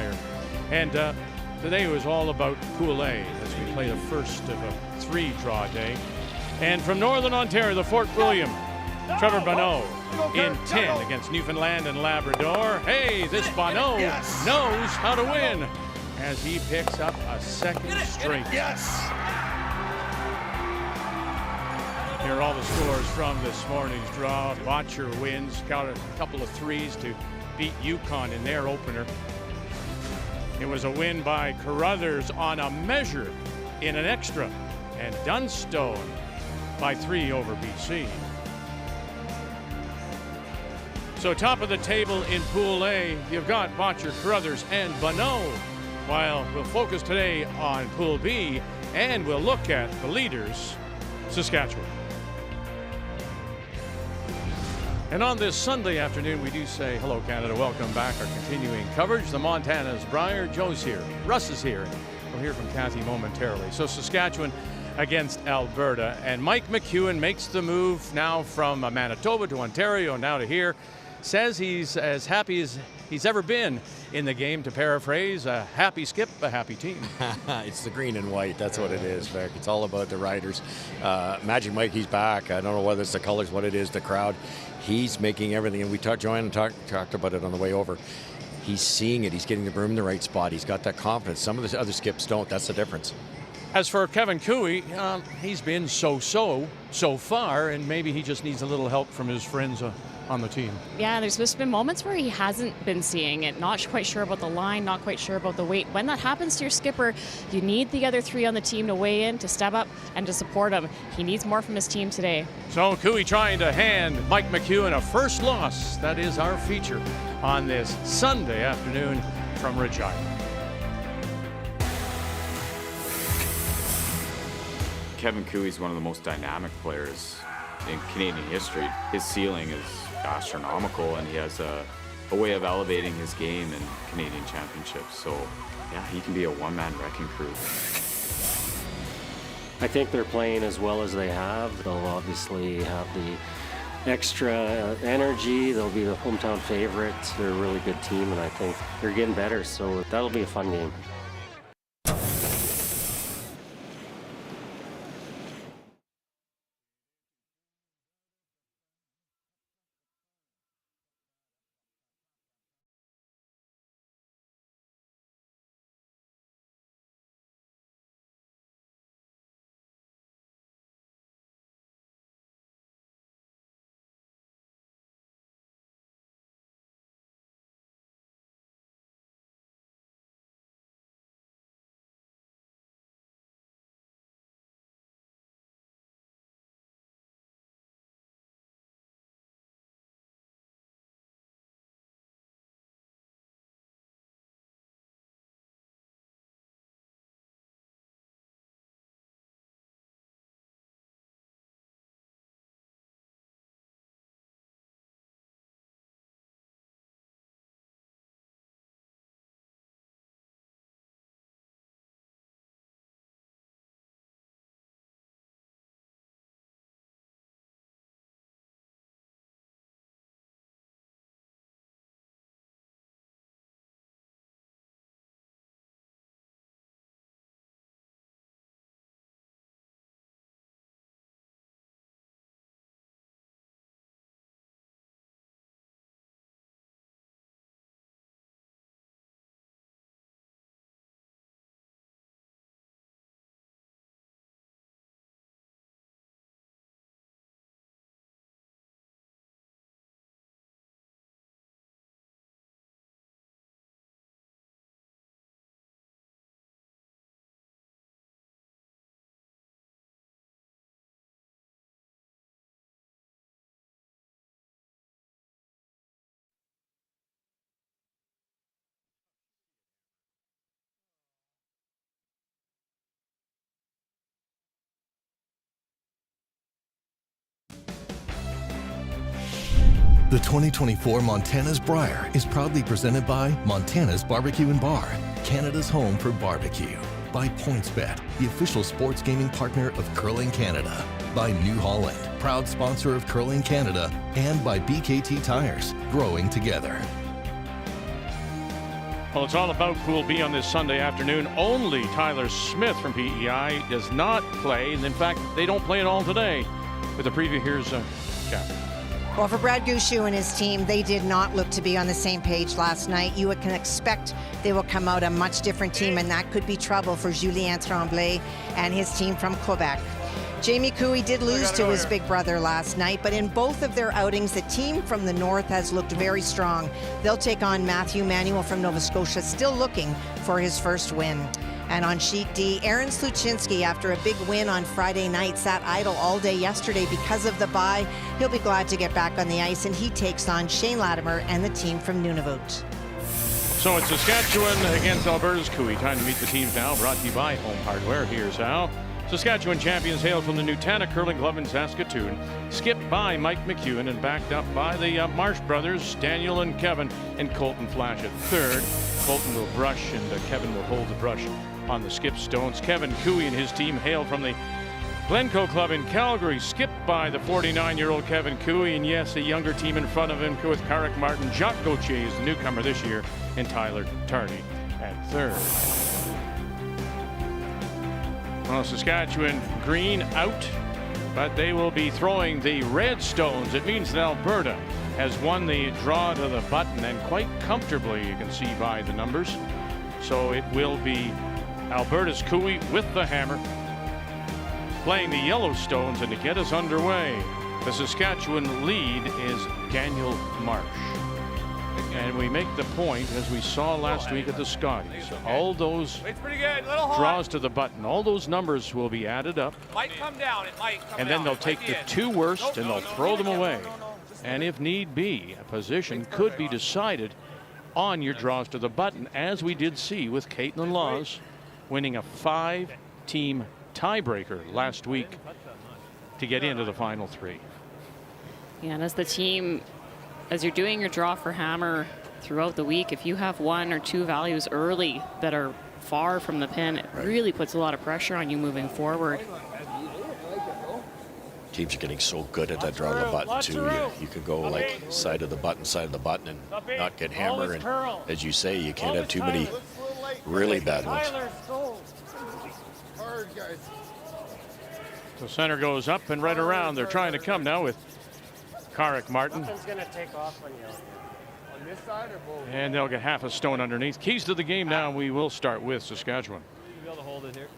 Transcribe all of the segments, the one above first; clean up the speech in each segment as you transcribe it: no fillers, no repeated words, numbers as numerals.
Brier. And today was all about Pool A as we play the first of a 3-draw day. And from Northern Ontario, the Fort William, Trevor Bonneau in 10 against Newfoundland and Labrador. Hey, this Bonneau knows how to win as he picks up a second straight. Here are all the scores from this morning's draw. Botcher wins, got a couple of threes to beat Yukon in their opener. It was a win by Carruthers on a measure in an extra, and Dunstone by 3 over BC. So top of the table in Pool A, you've got Botcher, Carruthers, and Bonneau. While we'll focus today on Pool B, and we'll look at the leaders, Saskatchewan. And on this Sunday afternoon, we do say hello, Canada. Welcome back. Our continuing coverage. The Montana's Brier. Joe's here. Russ is here. We'll hear from Kathy momentarily. So Saskatchewan against Alberta. And Mike McEwen makes the move now from Manitoba to Ontario, now to here. Says he's as happy as he's ever been in the game. To paraphrase, a happy skip, a happy team. It's the green and white. That's what it is, Vic. It's all about the riders. Magic Mikey's back. I don't know whether it's the colors, what it is, the crowd. He's making everything, and we talked about it on the way over. He's seeing it. He's getting the broom in the right spot. He's got that confidence. Some of the other skips don't. That's the difference. As for Kevin Cooey, he's been so far, and maybe he just needs a little help from his friends on the team. Yeah, there's just been moments where he hasn't been seeing it, not quite sure about the line, not quite sure about the weight. When that happens to your skipper, you need the other 3 on the team to weigh in, to step up, and to support him. He needs more from his team today. So Cooey trying to hand Mike McEwen a first loss. That is our feature on this Sunday afternoon from Regina. Kevin Cooey's one of the most dynamic players in Canadian history. His ceiling is astronomical, and he has a way of elevating his game in Canadian championships. So, yeah, he can be a one-man wrecking crew. I think they're playing as well as they have. They'll obviously have the extra energy. They'll be the hometown favorites. They're a really good team, and I think they're getting better. So that'll be a fun game. The 2024 Montana's Brier is proudly presented by Montana's Barbecue and Bar, Canada's home for barbecue. By PointsBet, the official sports gaming partner of Curling Canada. By New Holland, proud sponsor of Curling Canada. And by BKT Tires, growing together. Well, it's all about Pool B on this Sunday afternoon. Only Tyler Smith from PEI does not play, and in fact, they don't play at all today. With the preview, here's Catherine. Well, for Brad Gouchou and his team, they did not look to be on the same page last night. You can expect they will come out a much different team, and that could be trouble for Julien Tremblay and his team from Quebec. Jamie Cooey did lose to his big brother last night, but in both of their outings, the team from the north has looked very strong. They'll take on Matthew Manuel from Nova Scotia, still looking for his first win. And on sheet D, Aaron Sluchinski, after a big win on Friday night, sat idle all day yesterday because of the bye. He'll be glad to get back on the ice, and he takes on Shane Latimer and the team from Nunavut. So it's Saskatchewan against Alberta's Cooey. Time to meet the teams now, brought to you by Home Hardware. Here's how. Saskatchewan champions hail from the Nutana Curling Club in Saskatoon, skipped by Mike McEwen and backed up by the Marsh brothers, Daniel and Kevin, and Colton Flash at third. Colton will brush and Kevin will hold the brush on the skip stones. Kevin Cooey and his team hail from the Glencoe Club in Calgary, skipped by the 49-year-old Kevin Cooey, and yes, a younger team in front of him with Carrick Martin. Jacques Gauthier is the newcomer this year, and Tyler Tardy at third. Well, Saskatchewan green out, but they will be throwing the red stones. It means that Alberta has won the draw to the button, and quite comfortably, you can see by the numbers. So it will be Alberta's Cooey with the hammer, playing the yellow stones, and to get us underway, the Saskatchewan lead is Daniel Marsh. And we make the point, as we saw last week at the Scotties, all those draws to the button, all those numbers will be added up. And then they'll take the two worst and they'll throw them away. And if need be, a position could be decided on your draws to the button, as we did see with Caitlin Laws winning a 5-team tiebreaker last week to get into the final three. Yeah, and as the team, as you're doing your draw for hammer throughout the week, if you have one or two values early that are far from the pin, it really puts a lot of pressure on you moving forward. Teams are getting so good at that draw to the button too. You can go like side of the button, and not get hammer. And as you say, you can't have too many really bad ones. The center goes up and right around. They're trying to come now with Carrick Martin. And they'll get half a stone underneath. Keys to the game now. We will start with Saskatchewan.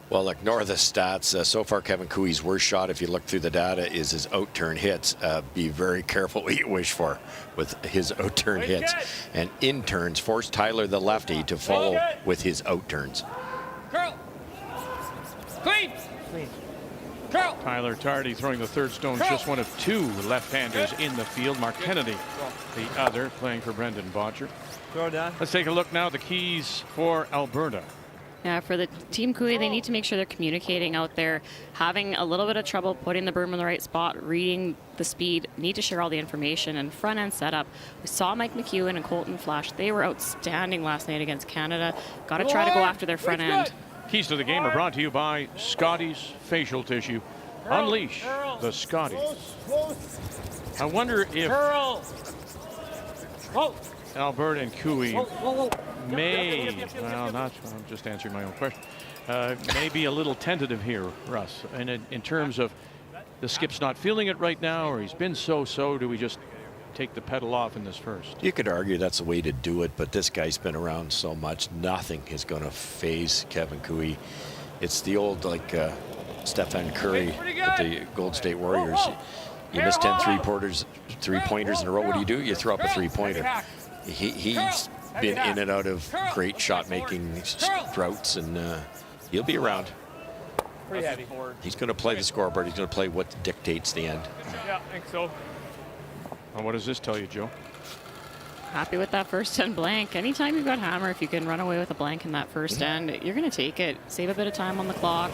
Well, ignore the stats. So far, Kevin Cooey's worst shot, if you look through the data, is his out-turn hits. Be very careful what you wish for with his out-turn hits. And in-turns force Tyler, the lefty, to follow with his out-turns. Tyler Tardy throwing the third stone, just one of two left-handers in the field. Mark Kennedy, the other, playing for Brendan Botcher. Let's take a look now at the keys for Alberta. Yeah, for the team Cooey, they need to make sure they're communicating out there, having a little bit of trouble putting the berm in the right spot, reading the speed, need to share all the information, and front end setup. We saw Mike McEwen and Colton Flash. They were outstanding last night against Canada. Got to try to go after their front end. Keys to the game are brought to you by Scotties Facial Tissue. Unleash the Scotties. I wonder if Alberta and Cooey may, well, not, I'm just answering my own question, may be a little tentative here, Russ, and in terms of the skip's not feeling it right now, or he's been so-so. Do we just take the pedal off in this first? You could argue that's the way to do it, but this guy's been around so much, nothing is going to phase Kevin Cooey. It's the old, like, Stephen Curry at the Golden State Warriors. You miss 10 three-pointers in a row. What do? You throw up a three-pointer. He's been in and out of great shot-making droughts, and he'll be around. Pretty heavy. He's going to play the scoreboard. He's going to play what dictates the end. Yeah, I think so. Well, what does this tell you, Joe? Happy with that first end blank. Anytime you've got hammer, if you can run away with a blank in that first end, you're going to take it. Save a bit of time on the clock.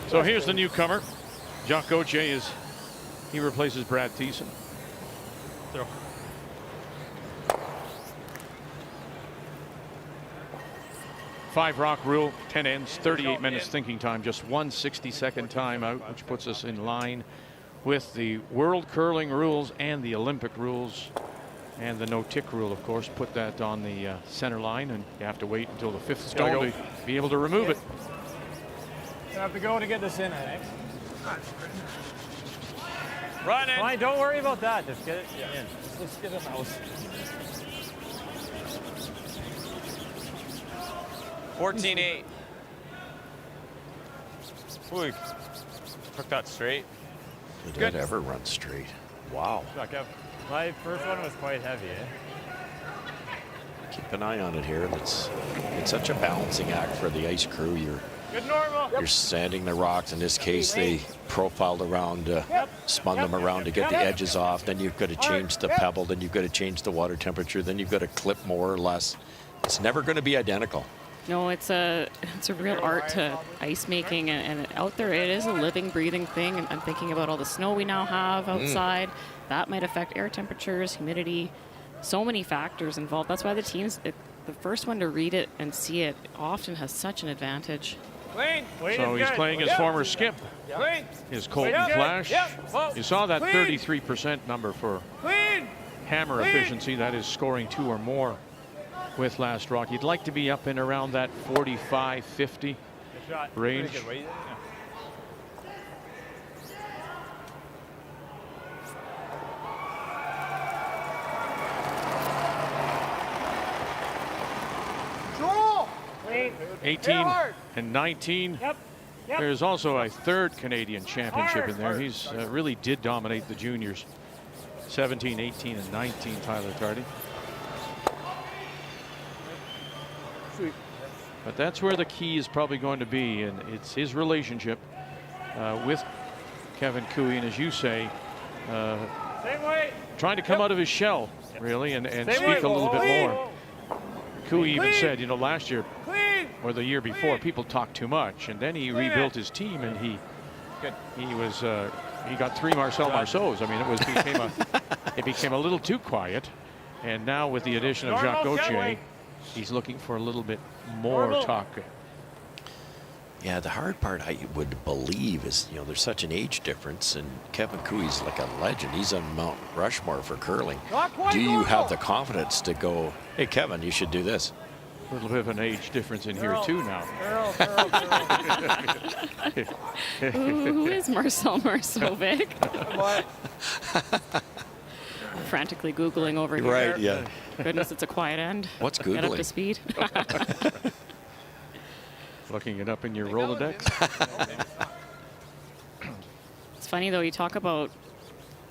So here's the newcomer. Jacques Gauthier he replaces Brad Thiessen. Throw. Five rock rule, 10 ends, 38 minutes thinking time, just 1 60-second timeout, which puts us in line with the world curling rules and the Olympic rules. And the no tick rule, of course, put that on the center line, and you have to wait until the 5th stone to be able to remove it. You have to go to get this in, I think. Run it. Fine, don't worry about that. Just get it in. Just get it out. 14-8. Ooh, took that straight. Did that ever run straight? Wow. My first one was quite heavy, eh? Keep an eye on it here. It's such a balancing act for the ice crew. Good normal. You're sanding the rocks. In this case, they profiled around, spun them around to get the edges off. Then you've got to change the pebble. Then you've got to change the water temperature. Then you've got to clip more or less. It's never going to be identical. No, it's a real art to ice making, and out there it is a living, breathing thing. And I'm thinking about all the snow we now have outside. That might affect air temperatures, humidity, so many factors involved. That's why the teams, the first one to read it and see it often has such an advantage. So he's playing his former skip, his Colton Flash. You saw that 33% number for hammer efficiency. That is scoring 2 or more with last rock. You'd like to be up in around that 45-50 range. Joel! 18 and 19. There's also a 3rd Canadian championship in there. He's really did dominate the juniors. 17, 18, and 19, Tyler Tardy. But that's where the key is probably going to be, and it's his relationship with Kevin Cooey, and as you say, trying to come out of his shell, really, and speak a little bit more. Cooey even said, you know, last year or the year before, people talked too much, and then he rebuilt his team, and he got 3 Marcel Marceaus. I mean, it became a little too quiet, and now with the addition of Jacques Gauthier, he's looking for a little bit more talk. Yeah, the hard part I would believe is, you know, there's such an age difference, and Kevin Cooey's like a legend. He's on Mount Rushmore for curling. Do you have the confidence to go, hey, Kevin, you should do this? A little bit of an age difference in here too now. Who is Marcel Marceau-Vic? Frantically Googling over here. Right, yeah. Goodness, it's a quiet end. What's Googling? Get up to speed. Looking it up in your Rolodex. It's funny though, you talk about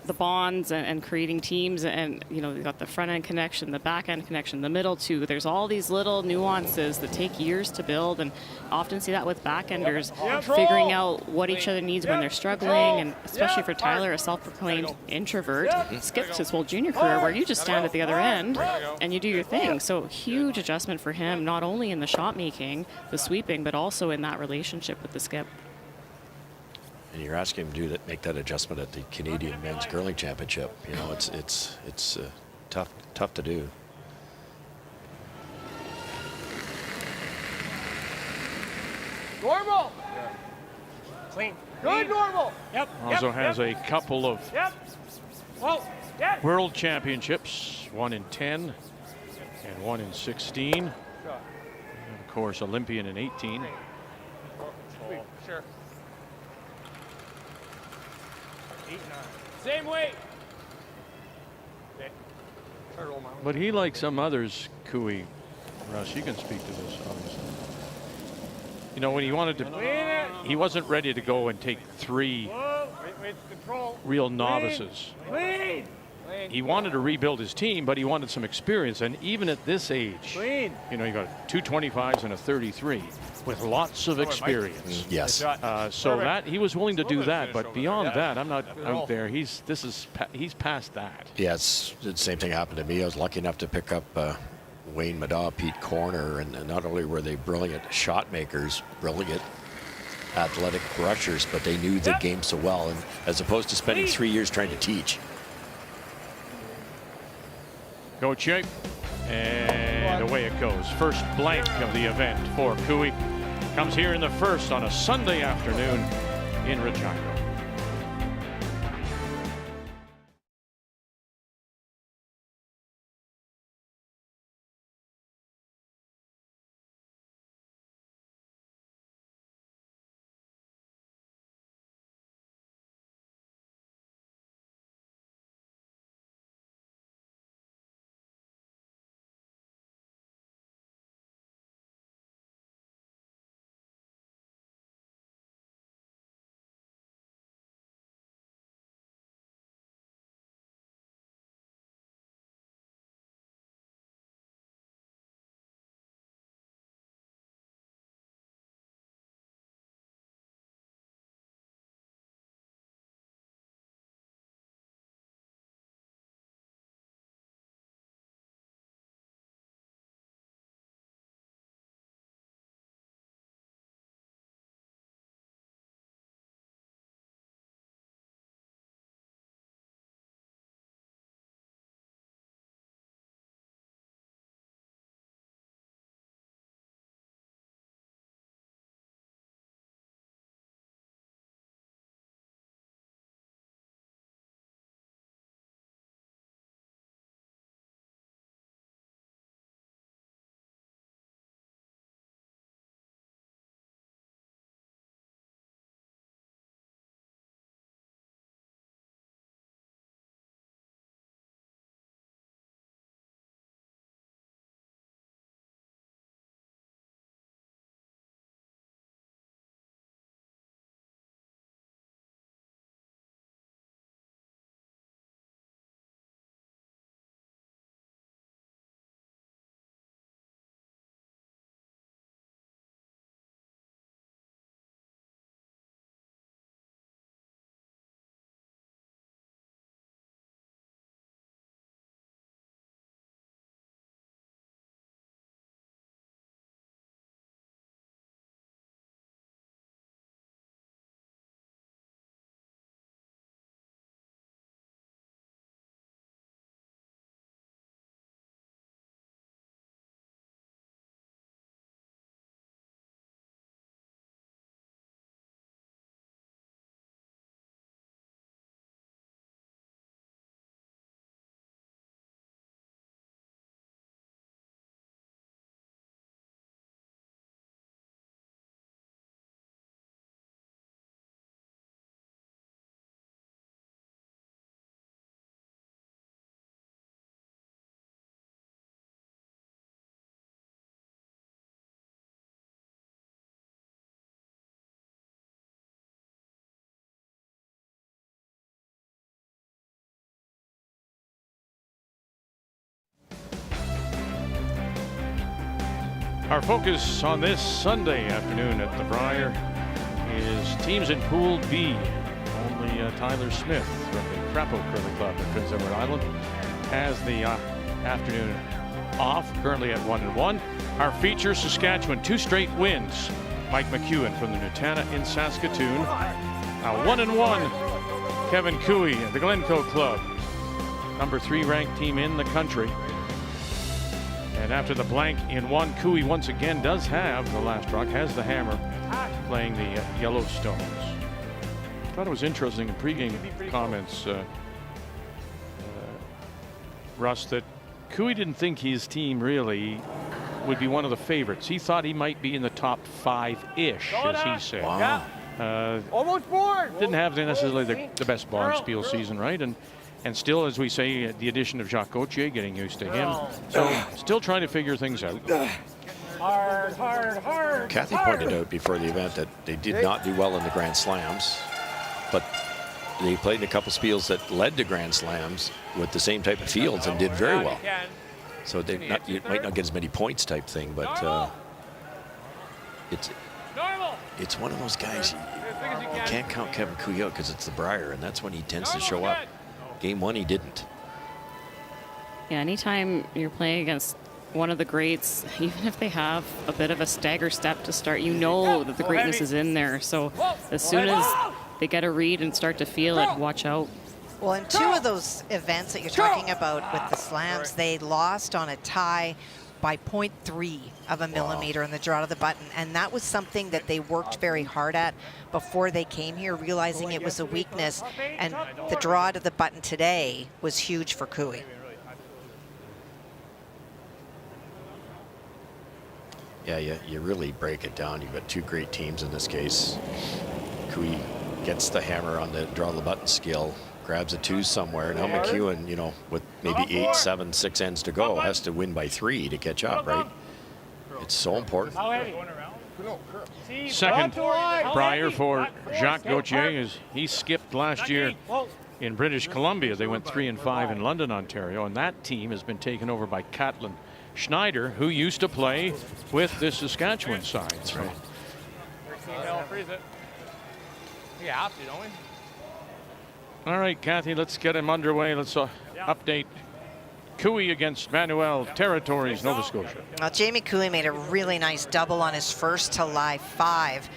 the bonds and creating teams, and you know, you got the front end connection, the back end connection, the middle two. There's all these little nuances that take years to build, and often see that with backenders figuring out what each other needs when they're struggling, and especially for Tyler, a self-proclaimed introvert, skipped his whole junior career where you just stand at the other end and you do your thing. So huge adjustment for him, not only in the shot making, the sweeping, but also in that relationship with the skip. And you're asking him to do that, make that adjustment at the Canadian Men's Curling Championship. You know, it's tough to do. Normal. Clean. Good normal. Yep. Also has a couple of world championships, 1 in 10 and 1 in 16. And of course, Olympian in 18. Sure. 8, 9. Same weight. Okay. But he, like some others, Cooey, Russ, you can speak to this, obviously. You know, when he wanted to, he wasn't ready to go and take 3 real novices. He wanted to rebuild his team, but he wanted some experience. And even at this age, you know, you got 2 25s and a 33 with lots of experience. Yes. So that he was willing to do that, but beyond that, I'm not out there. He's past that. Yeah, it's the same thing happened to me. I was lucky enough to pick up Wayne Madaw, Pete Corner, and not only were they brilliant shot makers, brilliant athletic rushers, but they knew the game so well, and as opposed to spending 3 years trying to teach. Gauthier, and away it goes. First blank of the event for Cooey. Comes here in the first on a Sunday afternoon in Regina. Our focus on this Sunday afternoon at the Brier is teams in Pool B. Only Tyler Smith from the Crapo Curling Club in Prince Edward Island has the afternoon off, currently at 1-1. Our feature, Saskatchewan, 2 straight wins. Mike McEwen from the Nutana in Saskatoon. 1-1, Kevin Cooey at the Glencoe Club, number 3 ranked team in the country. And after the blank in 1, Cooey once again does have the last rock, has the hammer, playing the Yellowstones. I thought it was interesting in pregame comments, Russ, that Cooey didn't think his team really would be one of the favorites. He thought he might be in the top 5-ish, as he said. Wow. Almost bored. Didn't have necessarily the best Barnspiel season, right? And still, as we say, the addition of Jacques Gauthier, getting used to him. So still trying to figure things out. Hard. Kathy pointed out before the event that they did not do well in the Grand Slams, but they played in a couple spiels that led to Grand Slams with the same type of fields and did very well. So they you might not get as many points type thing, but it's one of those guys you can't count Kevin Cooey out because it's the Brier, and that's when he tends to show up. Game 1 he didn't. Yeah, anytime you're playing against one of the greats, even if they have a bit of a stagger step to start, you know that the greatness is in there. So as soon as they get a read and start to feel it, watch out. Well, in 2 of those events that you're talking about with the slams, they lost on a tie by 0.3 of a millimeter in the draw to the button. And that was something that they worked very hard at before they came here, realizing it was a weakness. And the draw to the button today was huge for Cooey. Yeah, you really break it down. You've got 2 great teams in this case. Cooey gets the hammer on the draw the button skill, grabs a 2 somewhere. Now McEwen, you know, with maybe 8, 7, 6 ends to go, has to win by 3 to catch up, right? It's so important. Second Brier for Jacques Gauthier, as he skipped last year in British Columbia. They went 3-5 in London, Ontario, and that team has been taken over by Caitlin Schneider, who used to play with the Saskatchewan side. That's right. You have to, don't we? All right, Kathy, let's get him underway. Let's update Cooey against Manuel Territories, Nova Scotia. Well, Jamie Cooey made a really nice double on his first to live 5.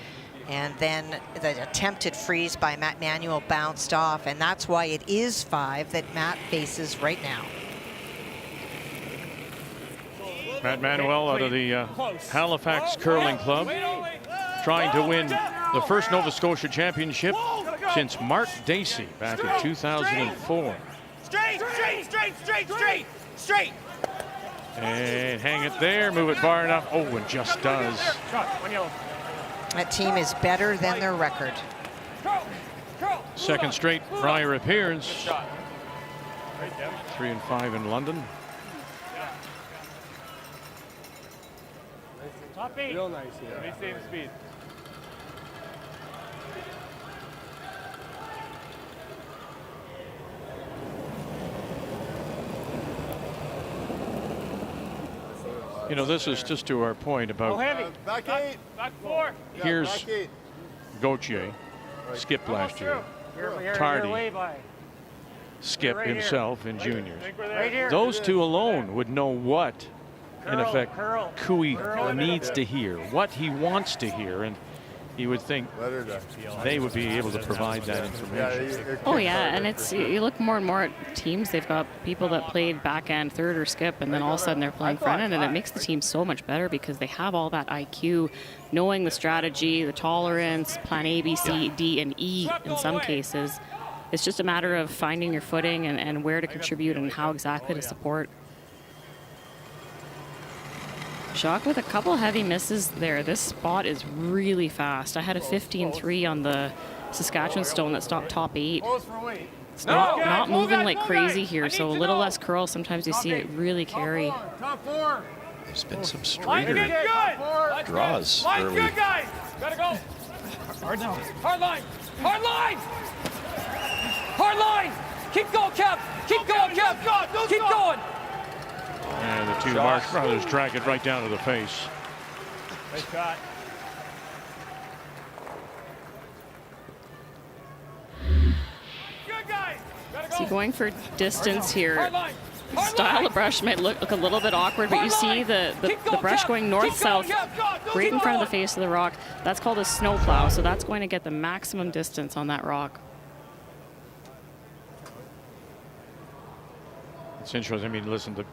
And then the attempted freeze by Matt Manuel bounced off. And that's why it is 5 that Matt faces right now. Matt Manuel out of the Halifax Curling Club, trying to win the first Nova Scotia championship since Mark Dacey back in 2004. Straight. And hang it there, move it far enough. Oh, and just does. That team is better than their record. Second straight Brier appearance. 3-5 in London. Top 8. Real nice here. Same speed. You know, this is just to our point about Back 8. Back 4. here's Gauthier, skipped last year. Tardy skipped himself in juniors. Those 2 alone would know what, in effect, Cooey needs to hear, what he wants to hear, and you would think they would be able to provide that information. Oh yeah, and it's, you look more and more at teams, they've got people that played back end, third or skip, and then all of a sudden they're playing front end, and it makes the team so much better because they have all that IQ, knowing the strategy, the tolerance, plan A, B, C, D, and E in some cases. It's just a matter of finding your footing and where to contribute and how exactly to support. Jacques with a couple heavy misses there. This spot is really fast. I had a 15-3 on the Saskatchewan stone that stopped top 8. It's not moving like crazy here, so a little less curl. Sometimes you see it really carry. There's been some straighter draws early. Good, guys. Gotta go. Hard now. Hard line. Hard line. Hard line. Keep going, Kev. Keep going, Kev. Keep going. And the 2 Marsh brothers drag it right down to the face. Nice shot. Good guys. Is he going for distance here? Style of brush might look a little bit awkward, but you see the brush going north-south right in front of the face of the rock. That's called a snow plow, so that's going to get the maximum distance on that rock. It's interesting. I mean, listen, the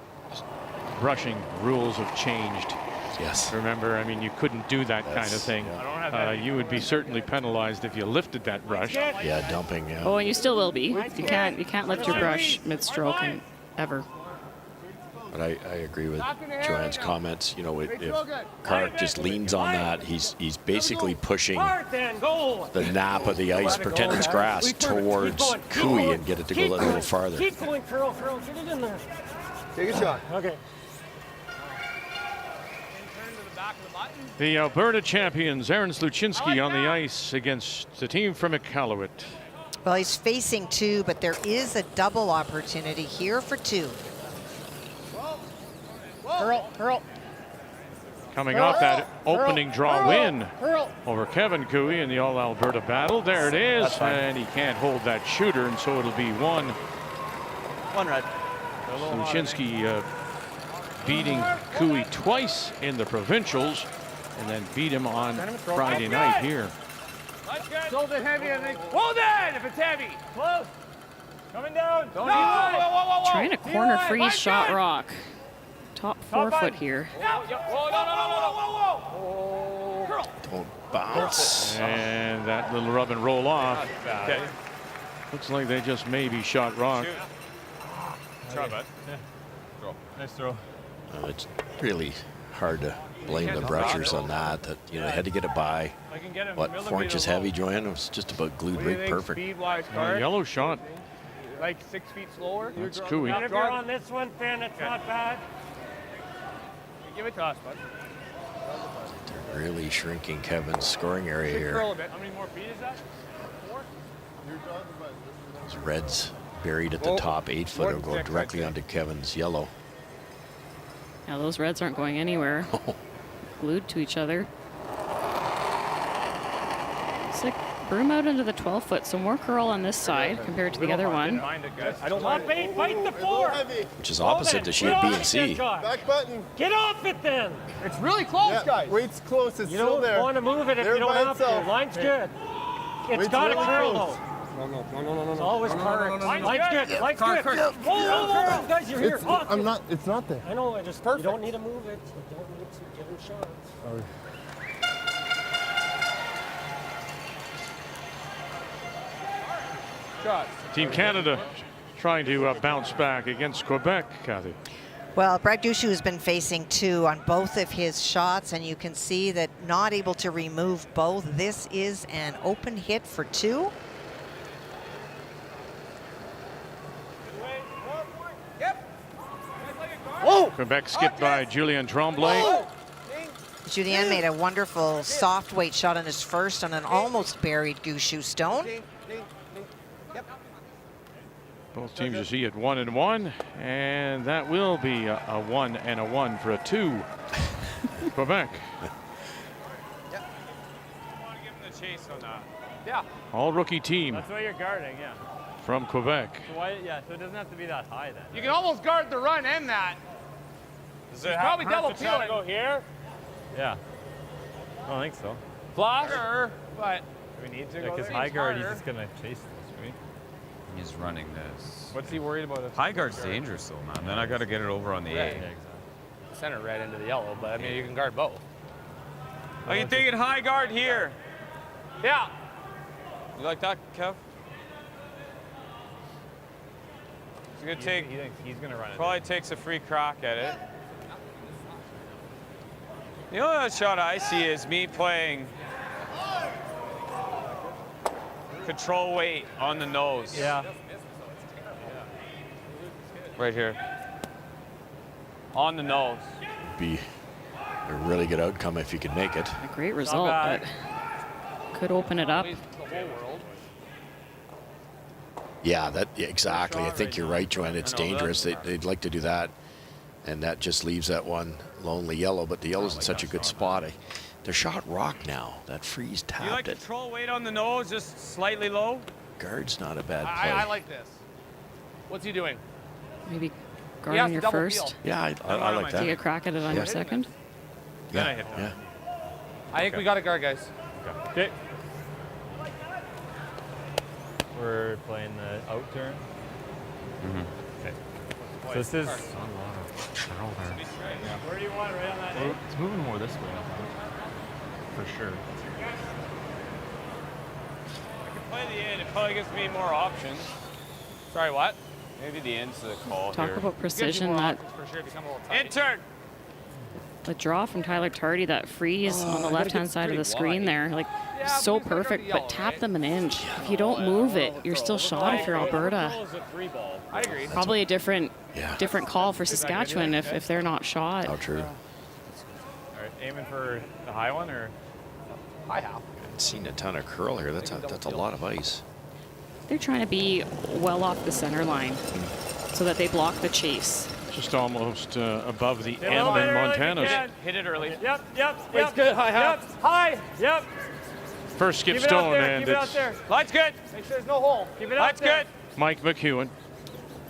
brushing rules have changed. Yes. Remember, I mean, you couldn't do that kind of thing. Yeah. You would be certainly penalized if you lifted that brush. Yeah, dumping. Yeah. Oh, and you still will be. You can't lift your brush mid-stroke ever. But I agree with Joanne's comments. You know, if Kark just leans on that, he's basically pushing the nap of the ice, pretend it's grass, towards Cooey and get it to go a little farther. Keep going, Carl. Get it in there. Take a shot. Okay. The Alberta champions, Aaron Sluchinski, on the ice against the team from Iqaluit. Well, he's facing 2, but there is a double opportunity here for 2. Hurl. Coming off that opening draw win over Kevin Cooey in the All-Alberta battle. There it is, and he can't hold that shooter, and so it'll be one red. Sluchinski beating Cooey twice in the provincials, and then beat him on Friday night here. Hold it heavy, I think. Hold it if it's heavy. Close. Coming down. Trying to corner freeze shot rock. Top 4 foot here. Don't bounce. And that little rub and roll off. Okay. Looks like they just maybe shot rock. Try, bud. Nice throw. It's really hard to blame the brushers on that. That you know, they had to get it by. What, 4 inches heavy, Joanne? It was just about glued right perfect. Yellow shot. Like 6 feet slower. That's Cooey. If you're on this one, Finn, it's not bad. Give it to us, bud. They're really shrinking Kevin's scoring area here. Curl a bit. How many more feet is that? 4? Those reds buried at the top 8 foot will go directly onto Kevin's yellow. Now those reds aren't going anywhere. Glued to each other. Looks like broom out into the 12 foot, so more curl on this side compared to the other one. I don't mind it. Bite the floor. Which is opposite to sheet B and C. Back button. Get off it then. It's really close, guys. Weight's close. It's You still don't there. want to move it if There you don't by have to. itself. Line's good. It's Weight's got to really curl close. though. It's always current. Line's good. Line's good. Whoa, Guys, you're here. I'm not. It's not there. I know. You don't need to move it. You don't need to give him shots. Team Canada trying to bounce back against Quebec, Kathy. Well, Brad Gushue has been facing 2 on both of his shots, and you can see that not able to remove both. This is an open hit for 2. Quebec skipped by Julien Tremblay. Julien made a wonderful soft weight shot on his first on an almost buried Gushue stone. Both teams you see at 1 and 1, and that will be a 1 and a 1 for a 2. Quebec. Yeah. All rookie team That's why you're guarding, yeah. from Quebec. So why, yeah, so it doesn't have to be that high then. You can almost guard the run and that. Does it probably double peel go here? Yeah. I don't think so. Flash? Sure, but do we need to go because high guard, he's just gonna chase this, right? He's running this. What's he worried about? High guard's dangerous though, man. Then I got to get it over on the A. Yeah, exactly. Center red into the yellow, but I mean you can guard both. Are you thinking high guard here? Yeah. You like that, Kev? He's gonna take. He thinks he's gonna run it. Probably takes a free crack at it. The only shot I see is me playing control weight on the nose. Yeah. Right here. On the nose. Be a really good outcome if you could make it. A great result, but could open it up. Yeah, exactly. I think you're right, Joanne. It's dangerous. They'd like to do that, and that just leaves that one lonely yellow. But the yellow's in such a good spot. They're shot rock now. That freeze tapped You like it. control weight on the nose, just slightly low? Guard's not a bad play. I like this. What's he doing? Maybe guard He has on to your double first. peel. Yeah, I like that. Take a crack at it on your second. Then I hit one. Yeah. I think we got a guard, guys. Okay. We're playing the out turn. Okay. So this is. Where do you want? Right on that edge? It's moving more this way, I think. For sure. I can play the end. It probably gives me more options. Sorry, what? Maybe the end's the call Talk here. about precision. That For sure, become a little tight. Intern! the draw from Tyler Tardy, that freeze on the left-hand side of the screen there, like so perfect. But tap them an inch. If you don't move it, you're still shot if you're Alberta. I agree. Probably a different call for Saskatchewan if they're not shot. How true. All right, aiming for the high one or? I have. I've seen a ton of curl here. That's a lot of ice. They're trying to be well off the center line so that they block the chase. Just almost above the end in Montana's. Hit it early. Yep. It's good. High half. Yep. High. Yep. First skip Keep it out stone, there. and Keep it out it's there. Light's good. Make sure there's no hole. Keep it out Light's there. good. Mike McEwen.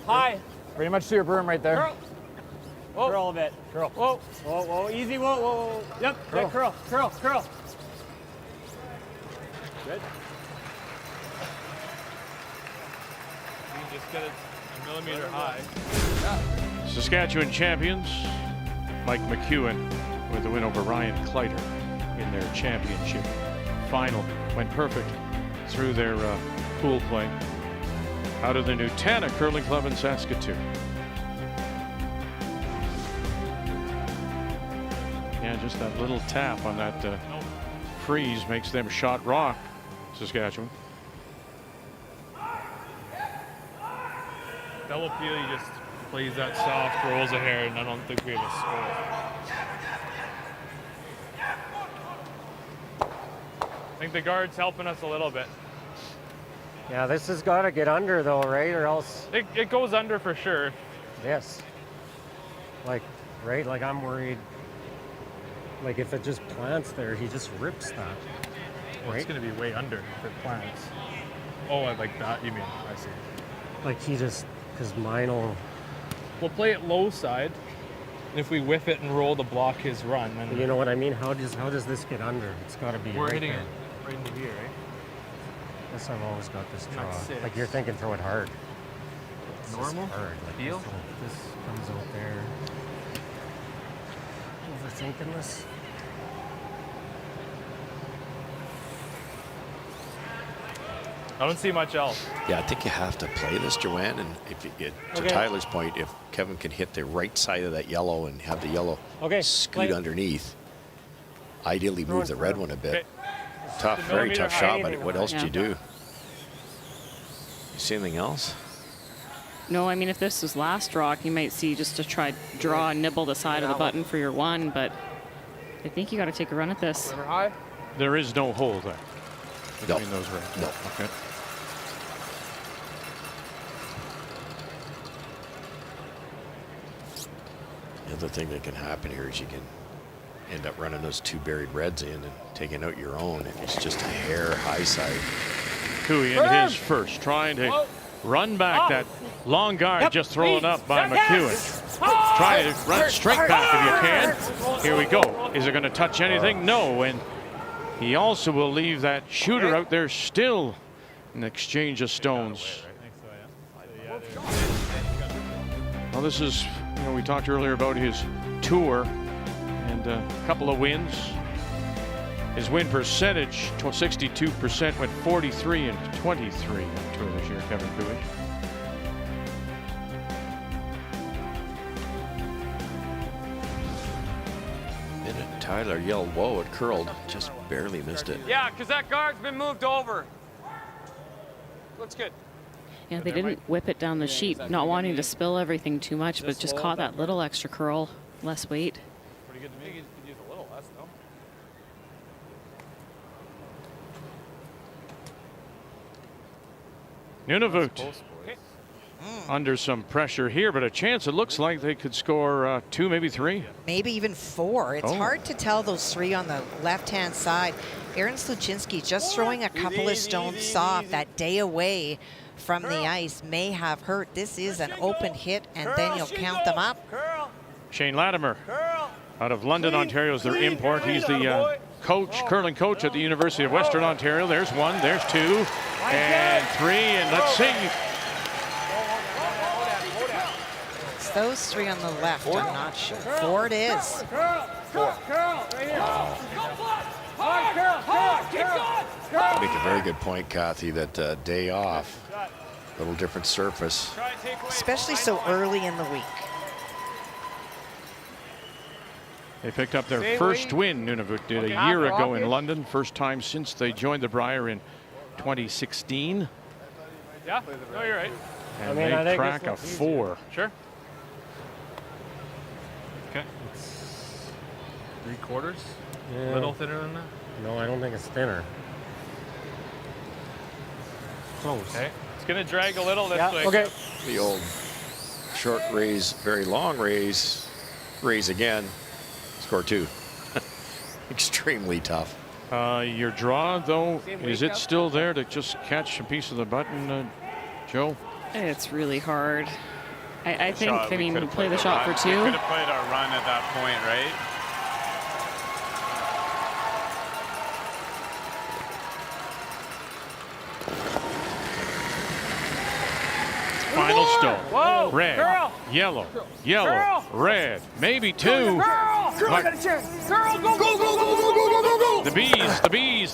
High. Pretty much to your broom right there. Curl. Whoa. Curl a bit. Curl. Whoa. Whoa. Easy. Whoa. Yep. Curl. Yeah, curl. Good. You just get it a millimeter high. Saskatchewan champions, Mike McEwen with the win over Ryan Kleider in their championship final. Went perfect through their pool play out of the Nutana Curling Club in Saskatoon. Yeah, just that little tap on that freeze makes them shot rock, Saskatchewan. Double peel, he just plays that soft, rolls of hair, and I don't think we have a score. I think the guard's helping us a little bit. Yeah, this has got to get under though, right? Or else. It goes under for sure. Yes. Like, right? Like I'm worried. Like if it just plants there, he just rips that. Well, it's going to be way under if it plants. Oh, like that, you mean? I see. Like he just, because mine will. We'll play it low side, and if we whiff it and roll to block his run, then You know what I mean? How does this get under? It's got to be. we're right hitting there. it right into here, right? Guess I've always got this Not draw. six. Like you're thinking, throw it hard. It's just Normal? hard. Like Feel? This comes out there. Overthinking this. I don't see much else. Yeah, I think you have to play this, Joanne. And if you get to Okay. Tyler's point, if Kevin can hit the right side of that yellow and have the yellow scoot play. underneath, ideally move the red one a bit. Okay. Tough, very millimeter tough high. shot, but what else do you Yeah. do? You see anything else? No, I mean, if this was last draw, you might see just to try draw and nibble the side of the button for your one, but I think you got to take a run at this. Remember high? There is no hole there No. between those reds. No. Okay. The other thing that can happen here is you can end up running those two buried reds in and taking out your own. It's just a hair high side. Cooey in his first, trying to run back that long guard, just thrown up by McEwen. Try to run straight back if you can. Here we go. Is it going to touch anything? No. And he also will leave that shooter out there still in exchange of stones. Well, this is, we talked earlier about his tour and a couple of wins. His win percentage, 62%, went 43 and 23 on tour this year, Kevin Cooey. And Tyler yelled, whoa, it curled. Just barely missed it. Yeah, because that guard's been moved over. Looks good. Yeah, they didn't whip it down the sheet, not wanting to spill everything too much, but just caught that little extra curl, less weight. Pretty good to me. You could use a little less, though. Nunavut. under some pressure here, but a chance it looks like they could score 2, maybe 3. Maybe even 4. It's hard to tell those 3 on the left-hand side. Aaron Sluchinski just throwing a couple of stones soft. That day away from the ice may have hurt. This is an open hit, and then you'll count them up. Shane Latimer out of London, Ontario is their import. He's the curling coach at the University of Western Ontario. There's 1, there's 2, and 3, and let's see. It's those 3 on the left, I'm not sure. 4 it is. 4. Make a very good point, Kathy, that day off, a little different surface. Especially so early in the week. They picked up their first win, Nunavut did, a year ago in London. First time since they joined the Brier in 2016. Yeah, no, you're right. And they crack a 4. Sure. Okay. It's 3/4. A little thinner than that. No, I don't think it's thinner. Close. Okay. It's going to drag a little this way. Okay. The old short raise, very long raise again, score 2. Extremely tough. Your draw, though, is it still there to just catch a piece of the button, Joe? It's really hard. I think, I mean, play the shot for 2. We could have played our run at that point, right? Final stone. Whoa, Red, girl. yellow, Girl. red, maybe 2. Girl, I got a chance. Girl, go, go, go, go, go, go, go, go, go. The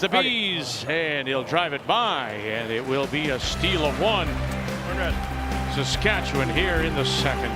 bees, and he'll drive it by, and it will be a steal of 1. We're good. Saskatchewan here in the second.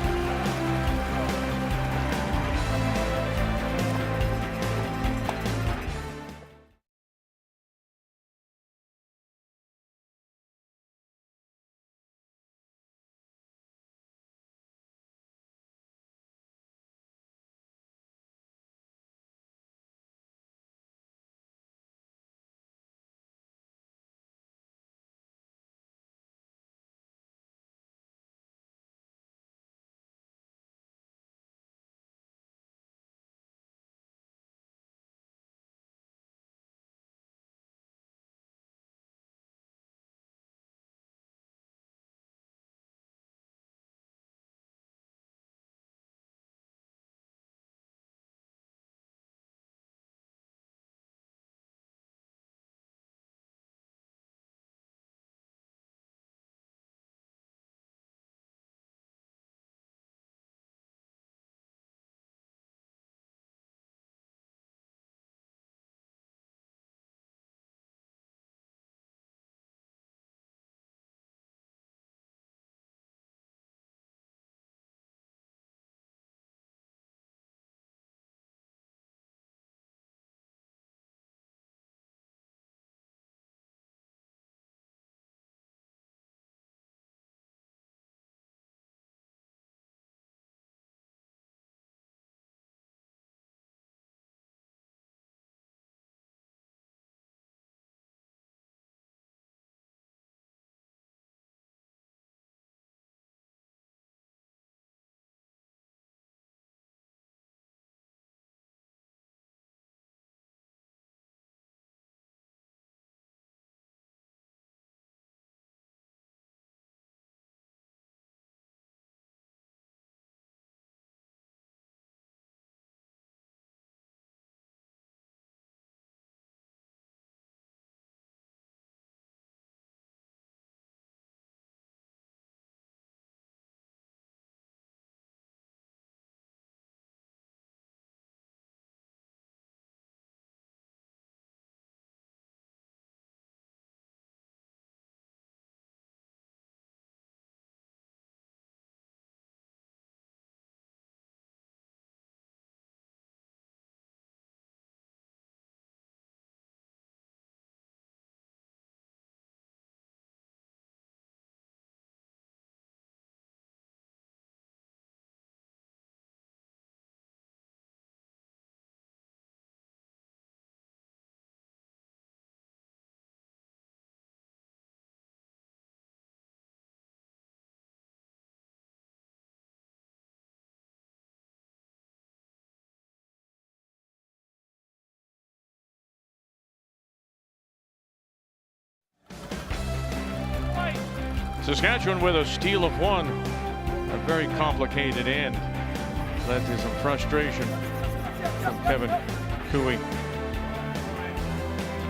Saskatchewan with a steal of one. A very complicated end. Led to some frustration from Kevin Cooey.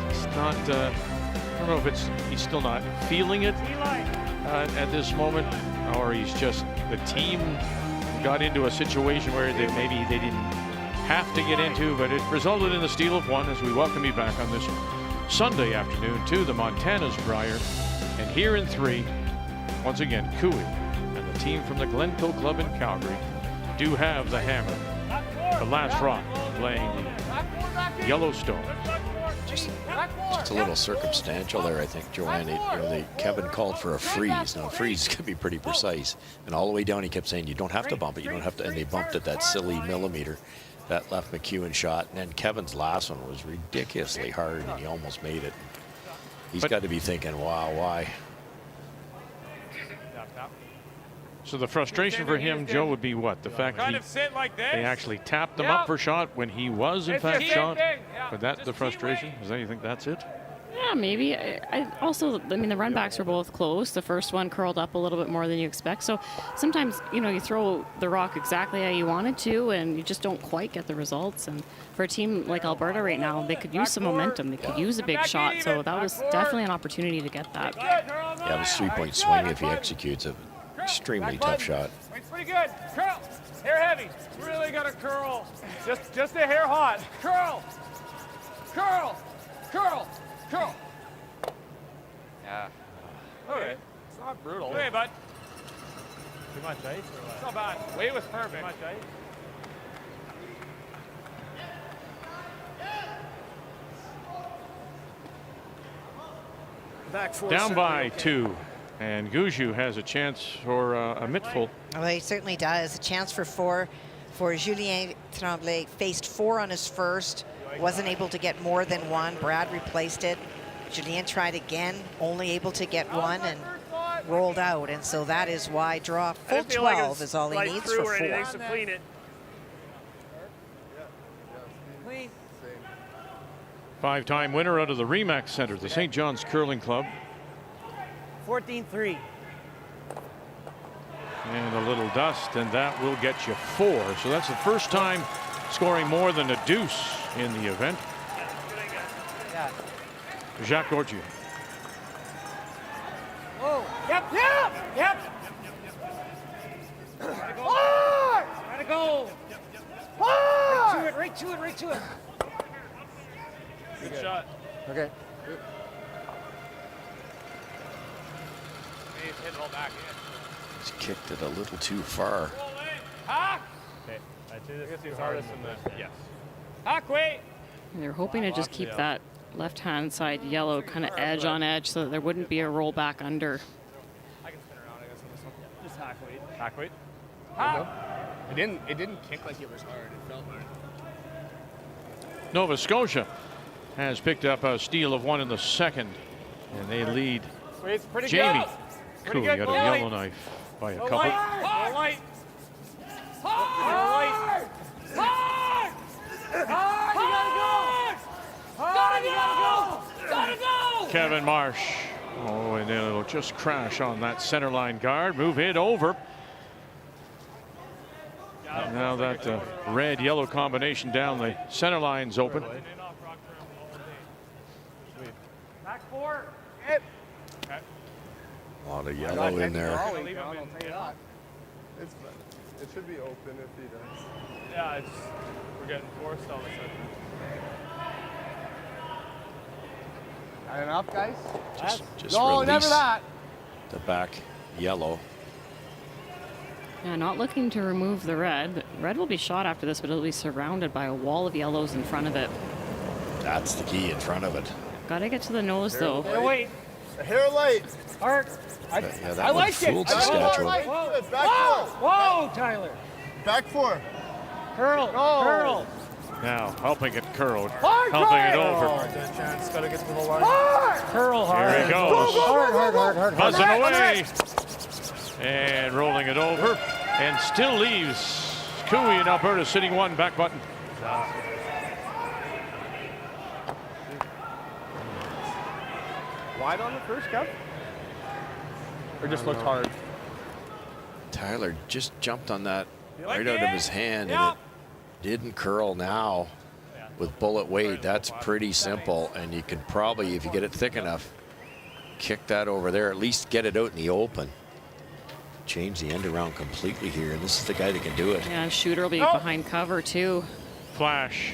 It's not, I don't know if he's still not feeling it at this moment, or he's just, the team got into a situation where maybe they didn't have to get into, but it resulted in the steal of one as we welcome you back on this Sunday afternoon to the Montana's Brier. And here in 3, once again, Cooey and the team from the Glencoe Club in Calgary do have the hammer. The last rock playing the Yellowstone. Just a little circumstantial there, I think, Joanne. Kevin called for a freeze. Now, a freeze can be pretty precise. And all the way down, he kept saying, you don't have to bump it. You don't have to. And they bumped it that silly millimeter that left McEwen shot. And then Kevin's last one was ridiculously hard, and he almost made it. He's got to be thinking, wow, why? So the frustration for him, Joe, would be what? The fact they actually tapped him up for shot when he was, in fact, shot? But that's the frustration? Is that, you think that's it? Yeah, maybe. I mean, the run backs were both close. The first one curled up a little bit more than you expect. So sometimes, you throw the rock exactly how you wanted to, and you just don't quite get the results. And for a team like Alberta right now, they could use some momentum. They could use a big shot. So that was definitely an opportunity to get that. Yeah, it was 3-point swing if he executes it. Extremely tough shot. It's pretty good. Curl. Hair heavy. Really got to curl. Just a hair hot. Curl. Curl. Curl. Curl. Yeah. Okay. It's not brutal. Hey, bud. Too much ice or what? It's not bad. Weight was perfect. Too much ice. Back four. Down by 2. And Gushue has a chance for a mittful. Well, he certainly does. A chance for 4 for Julien Tremblay. Faced 4 on his first. Wasn't able to get more than 1. Brad replaced it. Julien tried again, only able to get 1 and rolled out. And so that is why full 12 is all he needs for 4. To clean it. Clean. 5-time winner out of the Remax Center, the St. John's Curling Club. 14-3. And a little dust, and that will get you 4. So that's the first time scoring more than a deuce in the event. Yeah. Jacques Gorgier. Whoa. Yep. Gotta go. Right to it. Good shot. Okay. He's hit it all back in. He's kicked it a little too far. Okay. I see this is hardest in this. Yes. Hack, wait. They're hoping to just keep that left-hand side yellow kind of edge on edge so that there wouldn't be a roll back under. I can spin around, I guess, on this one. Just hack, wait. Hack weight. It didn't kick like it was hard. It felt hard. Nova Scotia has picked up a steal of 1 in the second, and they lead. It's pretty Jamie good. Cooey got a yellow knife by a couple. Hard! Hard! Hard! Hard! Gotta go! Kevin Marsh. Oh, and then it'll just crash on that center line guard. Move it over. Now that red-yellow combination down the center line's open. Back 4. A lot of yellow in there. It should be open if he does. Yeah, we're getting forced all of a sudden. Not enough, guys? Just no, release never that. the back yellow. Yeah, not looking to remove the red. Red will be shot after this, but it'll be surrounded by a wall of yellows in front of it. That's the key, in front of it. Gotta get to the nose, though. Hey, wait. A hair light. Art. Yeah, that one fooled Saskatchewan. Whoa, Tyler. Back 4. Curl. Now helping it curled. Hard, helping it over. Good chance. Gotta get to the line. Curl hard. Here he goes. Hard. Buzzing away. And rolling it over. And still leaves Cooey in Alberta sitting 1 back button. Wide on the first cup. Or just looked hard? Tyler just jumped on that like right out of it? his hand, Yeah. and it didn't curl now with bullet weight. That's pretty simple, and you can probably, if you get it thick enough, kick that over there, at least get it out in the open. Change the end around completely here, and this is the guy that can do it. Yeah, shooter will be behind cover too. Flash.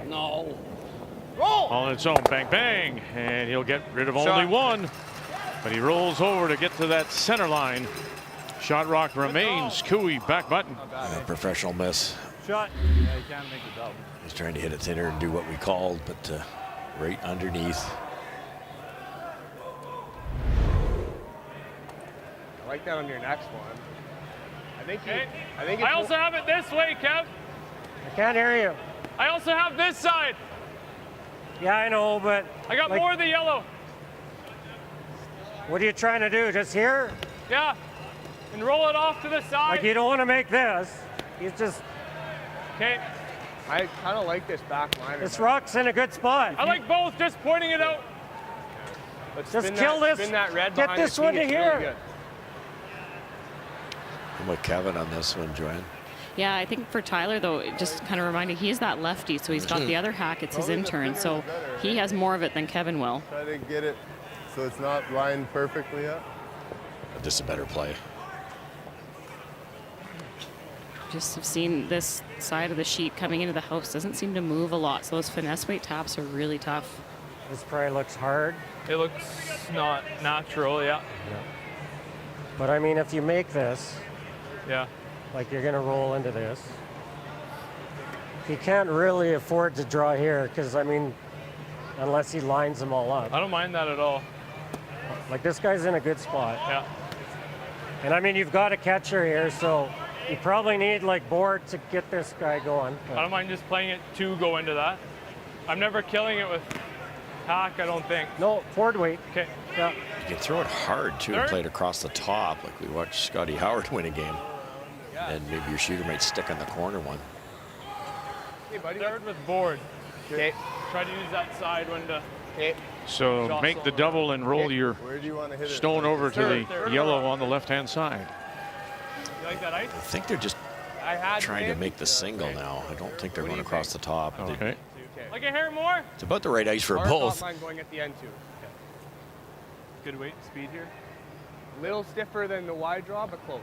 No. On its own, bang, bang, and he'll get rid of only one. But he rolls over to get to that center line. Shot rock remains. Cooey back button. A professional miss. Shot. Yeah, you can't make it double. He's trying to hit it thinner and do what we called, but right underneath. I like that on your next one. I think I also have it this way, Kev. I can't hear you. I also have this side. Yeah, I know, but I got more of the yellow. what are you trying to do? Just here? Yeah. And roll it off to the side. Like you don't want to make this. You just. Okay. I kind of like this back liner. This rock's in a good spot. I like both, just pointing it out. But Just spin kill that, this. Spin that red Get behind this the one tee, to it's here. really good. I'm with Kevin on this one, Joanne. Yeah, I think for Tyler, though, it just kind of reminding he's that lefty, so he's got the other hack. It's his intern, so he has more of it than Kevin will. Try to get it so it's not lined perfectly up. But this is a better play. Just have seen this side of the sheet coming into the house doesn't seem to move a lot, so those finesse weight taps are really tough. This probably looks hard. It looks not natural, yeah. But I mean, if you make this, Yeah. like you're gonna roll into this, he can't really afford to draw here because I mean, unless he lines them all up. I don't mind that at all. Like this guy's in a good spot. Yeah. And I mean, you've got a catcher here, so you probably need like board to get this guy going. I don't mind just playing it to go into that. I'm never killing it with hack, I don't think. No, forward weight. Okay. Yeah. You can throw it hard too and play it across the top, like we watched Scotty Howard win a game. And maybe your shooter might stick on the corner one. Hey, buddy. Third with board. Okay. Try to use that side one to. Okay. So make the double and roll your Where do you want to hit it? stone over to the Third. yellow on the left-hand side. You like that ice? I think they're just I had trying to him. make the single now. I don't think they're going across the top. They- Okay. Like it here more? It's about the right ice for Our top both. line going at the end too. Good weight, speed here. Little stiffer than the wide draw, but close.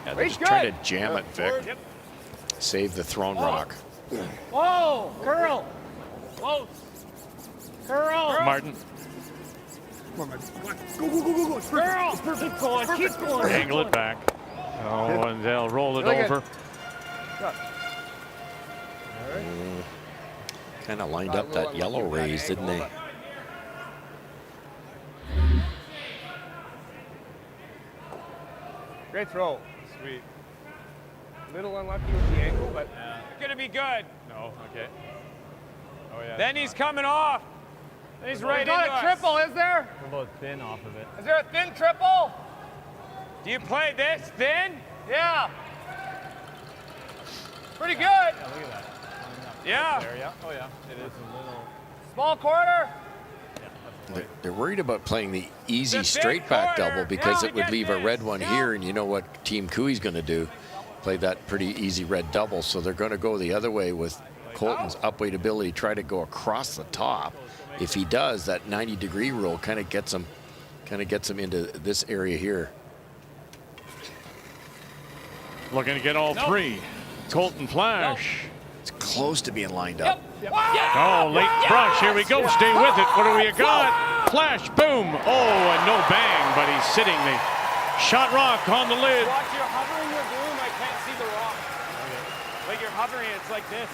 Yeah, they're Weight's just trying good. to jam it, Vic. Forward. Save the thrown rock. Whoa, curl, Close. curl. Martin, Go, go, go, go. It's perfect. It's perfect. Keep going, keep going. angle it back. Oh, and they'll roll it Really good. over. Kind of lined up that yellow raise, didn't they? Great throw. Sweet. Little unlucky with the angle, but Gonna be good. No, okay. Oh yeah. Then he's coming off. Then he's right not into a us. triple, is there? What about thin off of it? Is there a thin triple? Do you play this thin? Yeah. Pretty good. Yeah, look at that. Yeah. There, yeah. Oh yeah. It is a little. Small corner. They're worried about playing the easy The straight big back corner. double because Yeah, it would get leave a this. red one Yeah. here, and you know what Team Cooey's going to do? Play that pretty easy red double, so they're going to go the other way with Colton's upweight ability, try to go across the top. If he does, that 90-degree rule kind of gets him into this area here. Looking to get all three. Colton Flash. It's close to being lined up. Oh, late brush. Here we go. Stay with it. What do we got? Flash, boom. Oh, and no bang, but he's sitting the shot rock on the lid. Watch, you're hovering your boom. I can't see the rock. Like you're hovering, it's like this.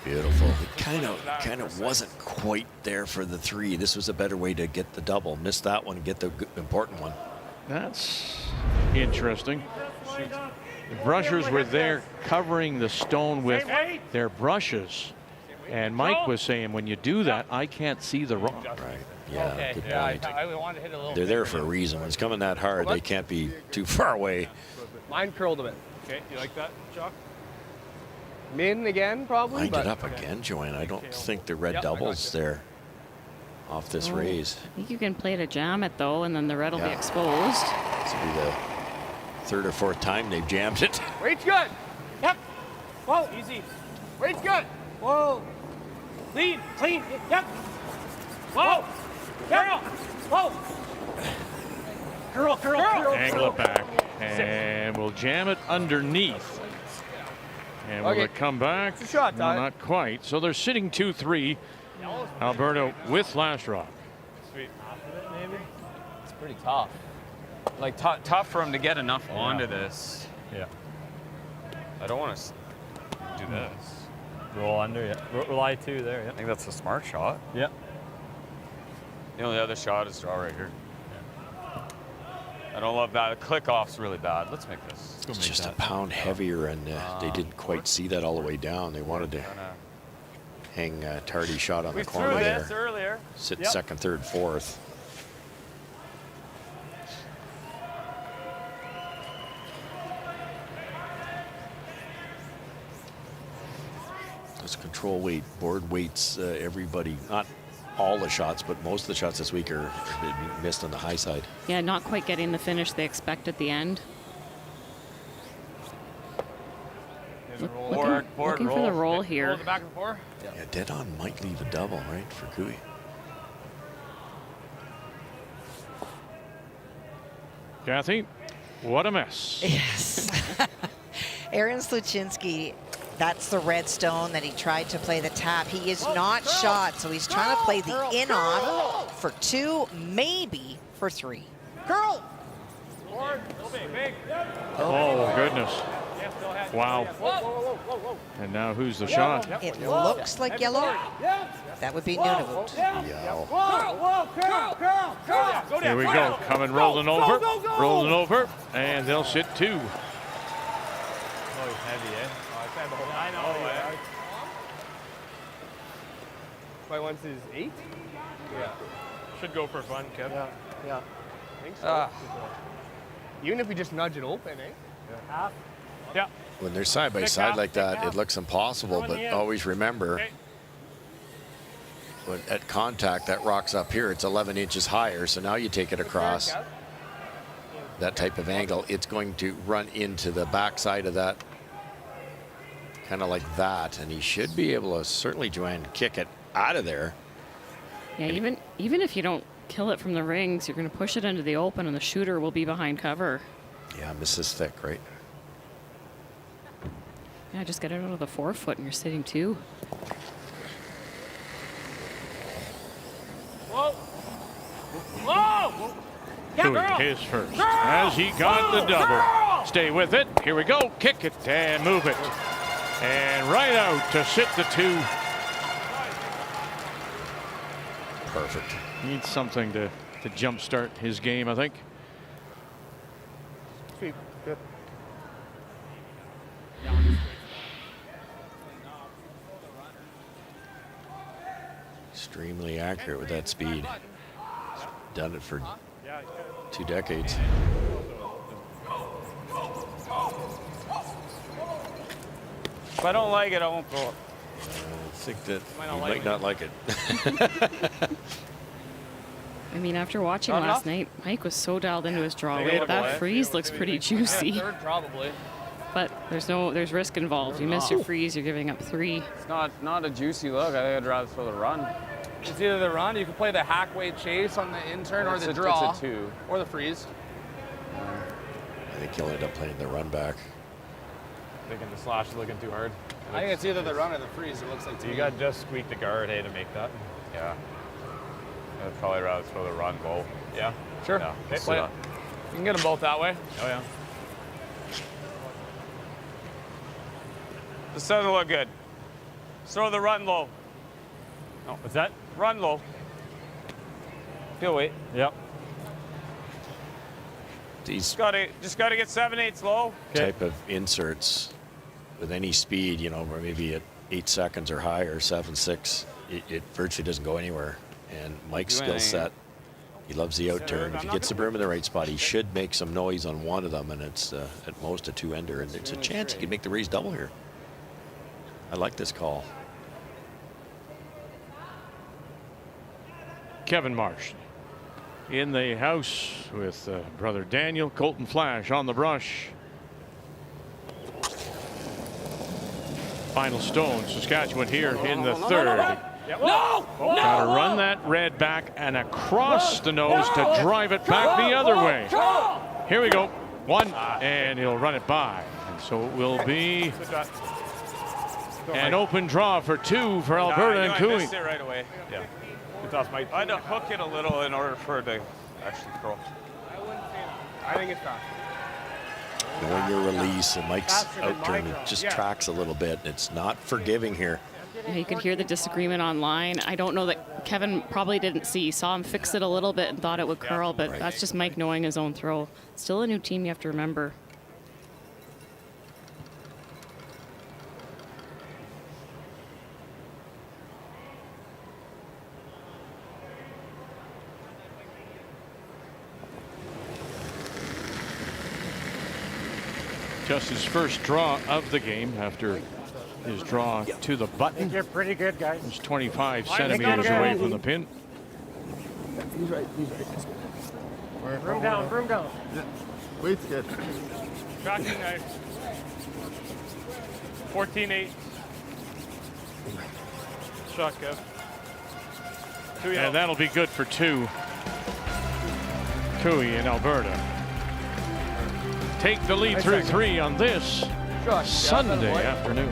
Beautiful. It kind of wasn't quite there for the three. This was a better way to get the double. Missed that one, get the important one. That's interesting. The brushers were there covering the stone with their brushes. And Mike was saying, when you do that, I can't see the rock. Right. Yeah, good point. I wanted to hit a little. They're there for a reason. When it's coming that hard, they can't be too far away. Mine curled a bit. Okay. You like that, Chuck? Min again, probably. Lined it up again, Joanne. I don't think the red doubles there off this raise. I think you can play to jam it though, and then the red will be exposed. This will be the third or fourth time they've jammed it. Weight's good. Yep. Whoa. Easy. Weight's good. Whoa. Lean. Clean. Yep. Whoa. Girl. Whoa. Curl. Angle it back. And we'll jam it underneath. And will it come back? It's a shot, no, not quite. So they're sitting 2-3. Alberta with last rock. Sweet half of it, maybe? It's pretty tough. Like tough for him to get enough onto this. Yeah. I don't want to do this. Roll under, yeah. Rely 2 there, yeah. I think that's a smart shot. Yeah. The only other shot is draw right here. I don't love that. The click off's really bad. Let's make this. It's just a pound heavier, and they didn't quite see that all the way down. They wanted to hang Tardy shot on the corner there. Earlier. Sit second, third, fourth. This control weight, board weights, everybody, not all the shots, but most of the shots this week are missed on the high side. Yeah, not quite getting the finish they expect at the end. Looking for the roll here. Roll the back of the 4. Yeah, dead on might leave a double, right, for Cooey. Kathy, what a mess. Yes. Aaron Sluchinski, that's the red stone that he tried to play the tap. He is not shot, so he's trying to play the in-off for 2, maybe for 3. Curl. Oh, goodness. Wow. And now who's the shot? It looks like yellow. That would be Nunavut. Here we go. Coming, rolling over. Rolling over. And they'll sit 2. Oh, he's heavy, eh? I know. My once is 8? Yeah. Should go for fun, Kev. Yeah. I think so. Even if we just nudge it open, eh? Half. Yeah. When they're side by side like that, it looks impossible, but always remember, when at contact, that rock's up here, it's 11 inches higher, so now you take it across that type of angle, it's going to run into the backside of that, kind of like that, and he should be able to, certainly, Joanne, kick it out of there. Yeah, even if you don't kill it from the rings, you're going to push it into the open, and the shooter will be behind cover. Yeah, misses thick, right? Yeah, just get it out of the 4-foot, and you're sitting 2. Whoa! Cooey, his first. As he got the double. Stay with it. Here we go. Kick it and move it. And right out to sit the 2. Perfect. Needs something to jumpstart his game, I think. Sweet. Good. Extremely accurate with that speed. He's done it for 2 decades. If I don't like it, I won't throw it. I think that you might not like it. I mean, after watching last night, Mike was so dialed into his draw weight. That freeze looks pretty juicy. Third, probably. But there's risk involved. You miss your freeze, you're giving up 3. It's not a juicy look. I think I'd rather throw the run. It's either the run, you can play the hack weight chase on the intern, or the draw. It's a 2. Or the freeze. I think he'll end up playing the run back. Thinking the slash is looking too hard. I think it's either the run or the freeze, it looks like to me. You got to just squeak the guard, hey, to make that. Yeah. I'd probably rather throw the run low. Yeah, sure. Yeah, Okay, play it. You can get them both that way. Oh, yeah. This doesn't look good. Throw the run low. Oh, what's that? Run low. Feel weight. Yep. These Just gotta get 7/8 low. type of inserts with any speed, you know, or maybe at 8 seconds or higher, 7.6, it virtually doesn't go anywhere. And Mike's skill set, he loves the out turn. If he gets the broom in the right spot, he should make some noise on one of them, and it's at most a 2-ender, and there's a chance he could make the raise double here. I like this call. Kevin Marsh in the house with brother Daniel. Colton Flash on the brush. Final stone, Saskatchewan here in the third. No! Got to run that red back and across the nose to drive it back the other way. Here we go. One, and he'll run it by. And so it will be an open draw for two for Alberta and I missed McEwen. it right away. Yeah. Good toss, Mike. I had to hook it a little in order for it to actually throw. I think it's fast. Knowing your release and Mike's outturn, it just tracks a little bit. It's not forgiving here. Yeah, you could hear the disagreement online. I don't know that Kevin probably didn't see. He saw him fix it a little bit and thought it would curl, but that's just Mike knowing his own throw. Still a new team, you have to remember. Just his first draw of the game after his draw to the button. You're pretty good, guys. He's 25 centimeters away from the pin. He's right. Room down. Weight's good. Tracking knife. 14-8. Shot, Kev. And that'll be good for two. Cooey in Alberta take the lead through three on this Sunday afternoon.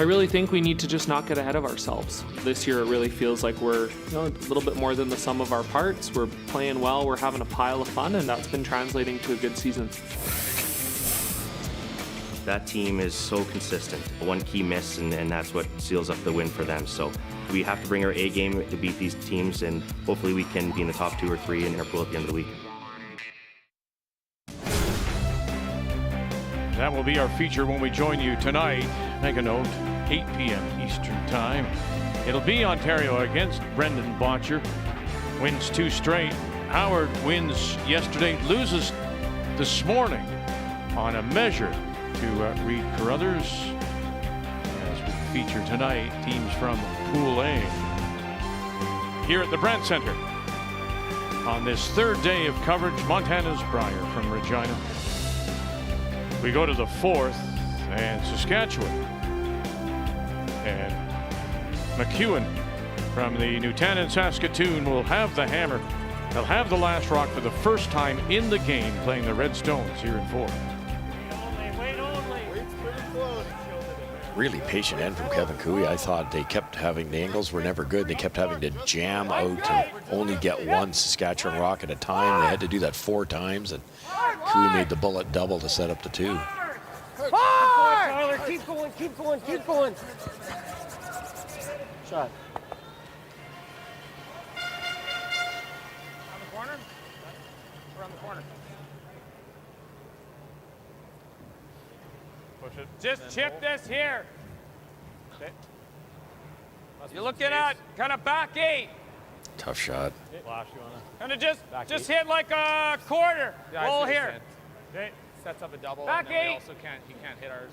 really think we need to just not get ahead of ourselves. This year it really feels like we're a little bit more than the sum of our parts. We're playing well, we're having a pile of fun, and that's been translating to a good season. That team is so consistent. One key miss, and that's what seals up the win for them. So we have to bring our A game to beat these teams, and hopefully we can be in the top 2 or 3 in our pool at the end of the week. That will be our feature when we join you tonight. Make a note, 8 p.m. Eastern Time. It'll be Ontario against Brendan Botcher. Wins 2 straight. Howard wins yesterday, loses this morning on a measure to Reed Carruthers. As we feature tonight, teams from Pool A. Here at the Brandt Center. On this 3rd day of coverage, Montana's Brier from Regina. We go to the 4th, and Saskatchewan. And McEwen from the Newtown Saskatoon will have the hammer. They'll have the last rock for the first time in the game, playing the Red Stones here in 4. Really patient end from Kevin Cooey. I thought they kept having, the angles were never good. They kept having to jam out and only get one Saskatchewan rock at a time. They had to do that 4 times, and Cooey made the bullet double to set up the 2. Tyler, keep going, keep going, keep going. Shot. On the corner? Around the corner. Push it. Just chip this here. Okay. You're looking at kind of back 8. Tough shot. Flash, you wanna? Kind of just hit like a quarter. Yeah, Roll here. Okay. Sets up a double. Back and then 8. we also he can't hit ours.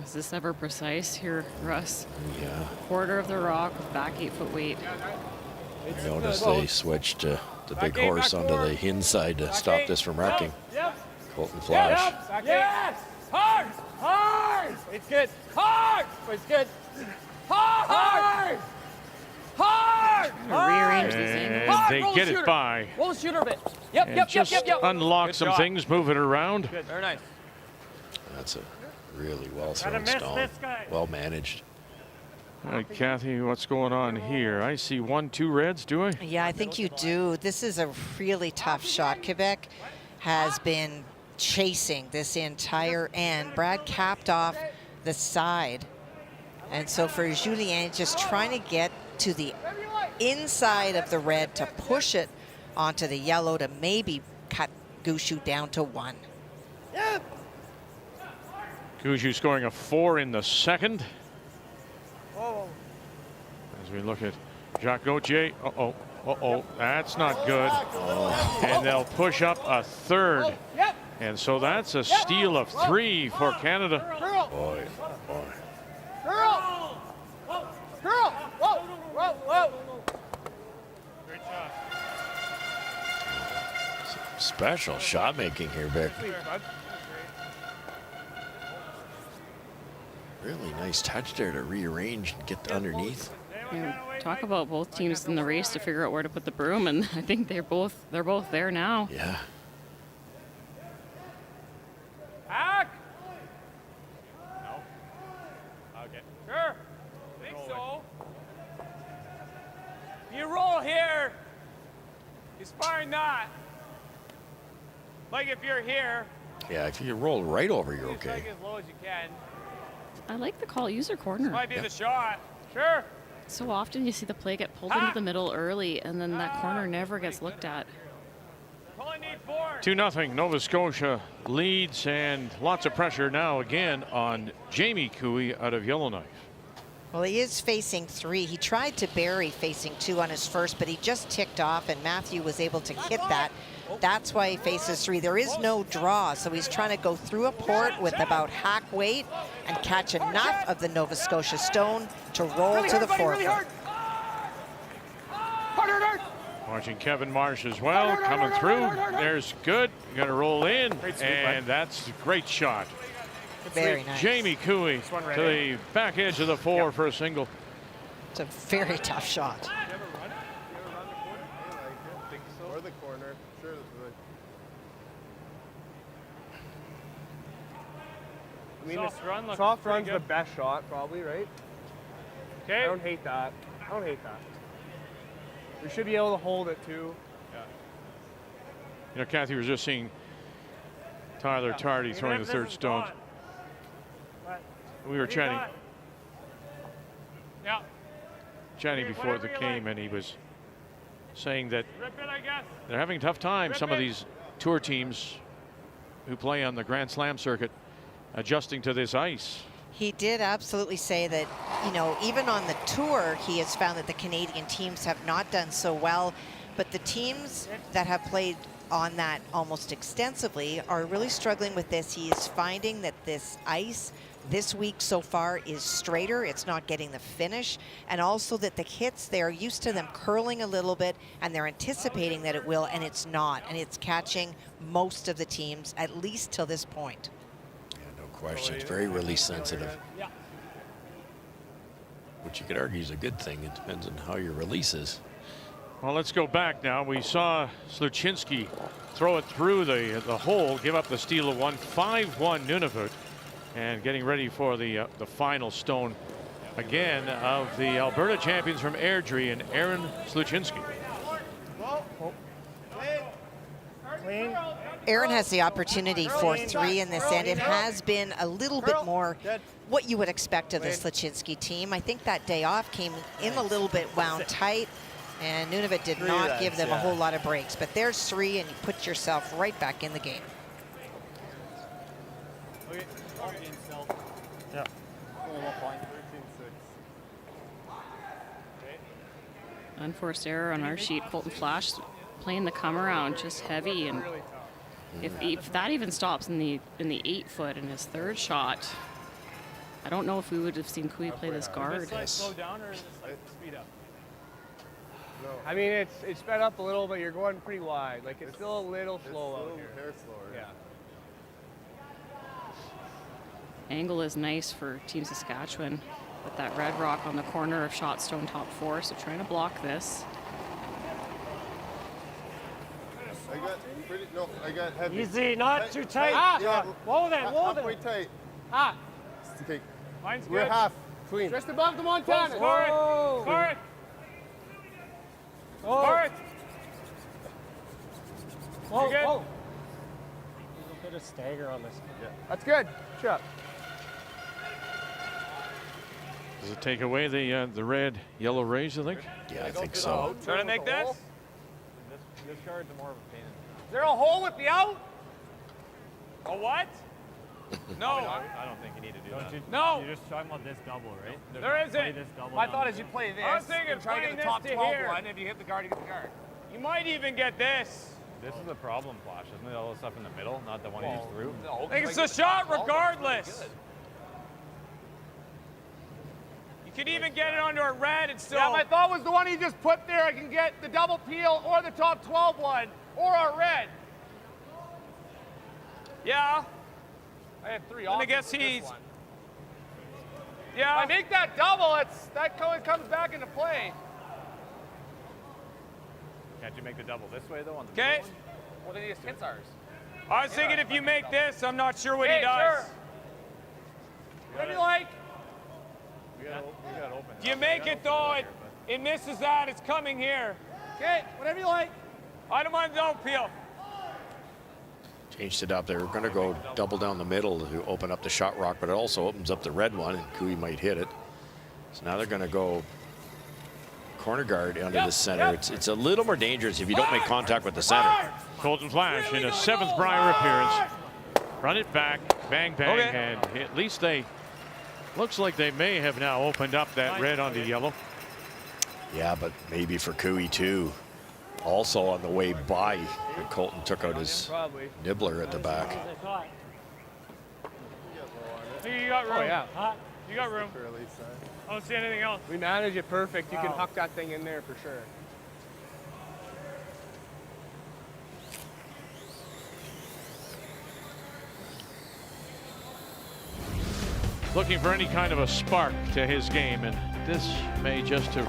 Is this ever precise here, Russ? Yeah. Quarter of the rock with back 8-foot weight. Notice they switched the big horse onto the inside to stop this from wrecking. Yep. Colton Flash. Yes. Hard. Hard. It's good. Hard. It's good. Hard. Hard. Rearrange these angles. And they roll get the it shooter. by. Roll the shooter a bit. Yep, And yep, just yep. unlock Good some shot. things, move it around. Good. Very nice. That's a really well thrown stone. Well managed. All right, Kathy, what's going on here? I see 1-2 reds, do I? Yeah, I think you do. This is a really tough shot. Quebec has been chasing this entire end. Brad capped off the side. And so for Julien, just trying to get to the inside of the red to push it onto the yellow to maybe cut Gushue down to 1. Gushue scoring a 4 in the 2nd. As we look at Jacques Gauthier. That's not good. And they'll push up a 3rd. And so that's a steal of 3 for Canada. Boy. Girl! Whoa! Great shot. Special shot making here, Vic. Really nice touch there to rearrange and get underneath. Talk about both teams in the race to figure out where to put the broom, and I think they're both there now. Yeah. Hack! No. Okay. Sure. I think so. You roll here. He's firing that. Like if you're here. Yeah, if you roll right over, you're Just okay. like as low as you can. I like the call, user corner. Might be the shot. Sure. So often you see the play get pulled into the middle early, and then that corner never gets looked at. 2-0, Nova Scotia leads, and lots of pressure now again on Jamie Cooey out of Yellowknife. Well, he is facing 3. He tried to bury facing 2 on his first, but he just ticked off, and Matthew was able to hit that. That's why he faces 3. There is no draw, so he's trying to go through a port with about hack weight and catch enough of the Nova Scotia stone to roll to the 4th. Watching Kevin Marsh as well, coming through. There's good. Going to roll in, and that's a great shot. Very nice. Jamie Cooey to the back edge of the 4 for a single. It's a very tough shot. Or the corner. Sure, that's I mean, soft soft run run's the best shot, probably, right? Okay. I don't hate that. We should be able to hold it too. You know, Kathy was just seeing Tyler Tardy throwing the third stone. We were chatting before the game, and he was saying that they're having a tough time, some of these tour teams who play on the Grand Slam circuit, adjusting to this ice. He did absolutely say that, you know, even on the tour, he has found that the Canadian teams have not done so well, but the teams that have played on that almost extensively are really struggling with this. He is finding that this ice this week so far is straighter, it's not getting the finish, and also that the hits, they're used to them curling a little bit, and they're anticipating that it will, and it's not, and it's catching most of the teams, at least till this point. Yeah, no question. It's very release sensitive. Which you could argue is a good thing. It depends on how your release is. Well, let's go back now. We saw Sluchinski throw it through the hole, give up the steal of one, 5-1 Nunavut, and getting ready for the final stone again of the Alberta champions from Airdrie and Aaron Sluchinski. Aaron has the opportunity for 3 in this end. It has been a little bit more what you would expect of the Sluchinski team. I think that day off came in a little bit wound tight, and Nunavut did not give them a whole lot of breaks. But there's 3, and you put yourself right back in the game. Yeah. Unforced error on our sheet. Colton Flash playing the come around just heavy, and if that even stops in the 8 foot in his third shot, I don't know if we would have seen Kui play this guard. Slow down or is this speed up? I mean, it's sped up a little, but you're going pretty wide. Like, it's still a little slow out here. Hair slower. Yeah. Angle is nice for Team Saskatchewan with that red rock on the corner of Shotstone top 4, so trying to block this. I got heavy. Easy, not too tight. Yeah, Hold it. halfway tight. Okay. Mine's We're good. half clean. Just above the Montana. Score it. Score it. Score it. Whoa, good? whoa. There's a bit of stagger on this. Yeah. That's good. Chuck. Does it take away the red yellow rays, you think? Yeah, I think so. Trying to make this? This guard's more of a pain. Is there a hole with the out? A what? No. I don't think you need to do that. No. You're just talking about this double, right? There isn't. This double My thought is you play this. I was thinking try to playing get the top this to 12 here. one. If you hit the guard, you get the guard. You might even get this. This is the problem, Flash, isn't it? All the stuff in the middle, not the one he's through. No, I think it's a shot regardless. You could even get it onto a red and still. Yeah, my thought was the one he just put there. I can get the double peel or the top 12 one or a red. Yeah. I had 3 And options. I guess with this he's. one. Yeah. If I make that double, that comes back into play. Can't you make the double this way, though, on the Okay. middle one? Well, then he just hits ours. I was thinking if you make this, I'm not sure what he Hey, does. sure. Whatever you like. We got open. If you make it though, it misses that. It's coming here. Okay, whatever you like. I don't mind the double peel. Changed it up. They were going to go double down the middle to open up the shot rock, but it also opens up the red one, and Kui might hit it. So now they're going to go corner guard under the center. It's a little more dangerous if you don't make contact with the center. Colton Flash in his 7th Brier appearance. Run it back, bang, bang, and at least looks like they may have now opened up that red onto yellow. Yeah, but maybe for Kui too. Also on the way by, Colton took out his nibbler at the back. You got room. Oh, yeah. You got room. I don't see anything else. We manage it perfect. You can huck that thing in there for sure. Looking for any kind of a spark to his game, and this may just have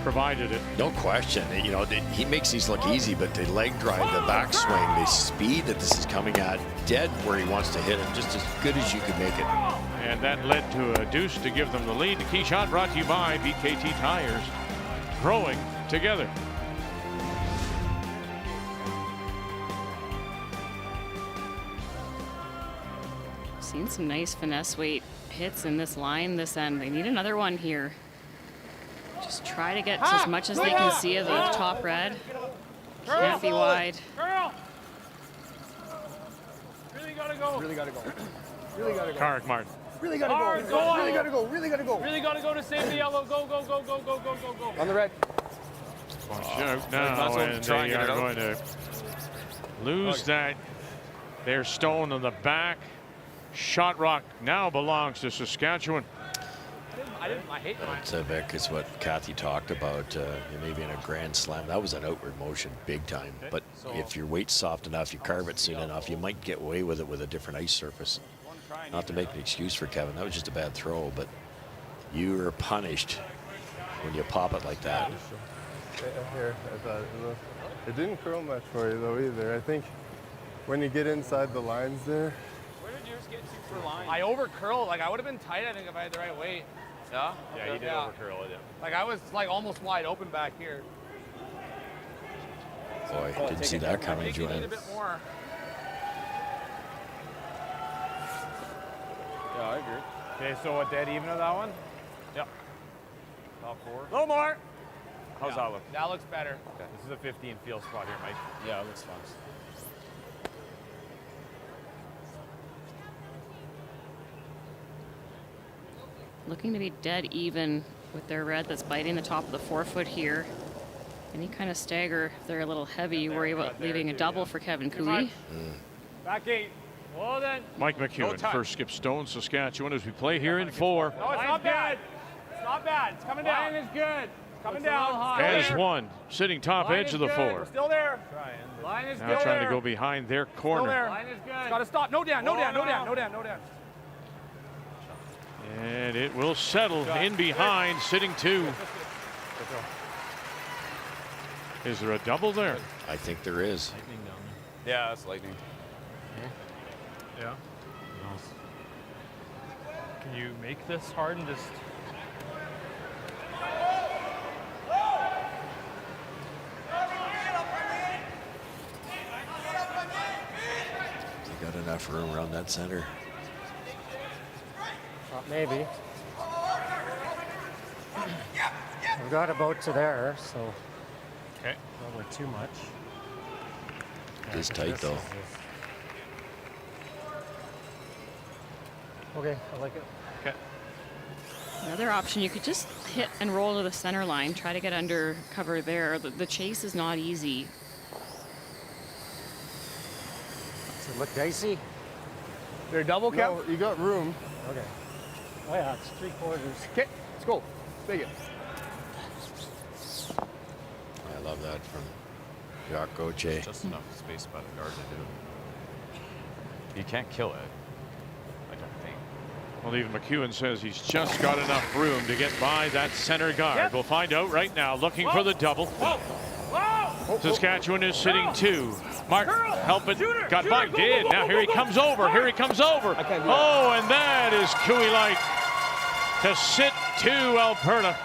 provided it. No question. You know, he makes these look easy, but the leg drive, the backswing, the speed that this is coming at, dead where he wants to hit it, just as good as you could make it. And that led to a deuce to give them the lead. The key shot brought to you by BKT Tires. Growing together. Seen some nice finesse weight hits in this line this end. They need another one here. Just try to get as much as they can see of the top red. Can't be wide. Really gotta go. Really gotta go. Really gotta go. Carrick Martin. Really gotta go. Really gotta go. Really gotta go. Really gotta go to save the yellow. Go, go, go, go, go, go, go, go. On the red. Out now, and they are going to lose that. Their stone on the back. Shot rock now belongs to Saskatchewan. I hate mine. Vic, is what Kathy talked about, maybe in a grand slam. That was an outward motion big time. But if your weight's soft enough, you carve it soon enough, you might get away with it with a different ice surface. Not to make an excuse for Kevin, that was just a bad throw, but you were punished when you pop it like that. Here, I thought it didn't curl much for you though either. I think when you get inside the lines there. Where did yours get to for line? I over curled. Like I would have been tight, I think, if I had the right weight. Yeah? Yeah, you did over curl it. Yeah. Like I was like almost wide open back here. Boy, didn't see that coming, Joanne. Joanne. A bit more. Yeah, I agree. Okay, so a dead even of that one? Yep. Top 4. A little more. How's that look? That looks better. Okay. This is a 15 field spot here, Mike. Yeah, it looks fun. Looking to be dead even with their red that's biting the top of the forefoot here. Any kind of stagger, if they're a little heavy, you worry about leaving a double for Kevin Cooey. Back 8. Well then. Mike McEwen first skip stone, Saskatchewan, as we play here in 4. No, it's not bad. It's not bad. It's coming down. Line is good. It's coming down. As one, sitting top edge of the 4. We're still there. Line is Now trying to go behind their corner. Still there. Line is good. Got to stop. No down. No down. No down. No down. No down. And it will settle in behind, sitting 2. Is there a double there? I think there is. Yeah, that's lightning. Yeah. Can you make this hard and just... You got enough room around that center. Maybe. We've got about to there, so okay. Probably too much. It is tight though. Okay, I like it. Okay. Another option, you could just hit and roll to the center line, try to get under cover there. The chase is not easy. Does it look dicey? They're double cap? No, you got room. Okay. Oh yeah, it's 3/4. Okay, let's go. Take it. I love that from Jacques Gauthier. Just enough space by the guard to do it. You can't kill it, I don't think. Well, even McEwen says he's just got enough room to get by that center guard. Yep. We'll find out right now, looking for the double. Saskatchewan is sitting 2. Mark, help it. Got by, did. Now here he comes over. Here he comes over. Oh, and that is Cooey Light to sit 2, Alberta.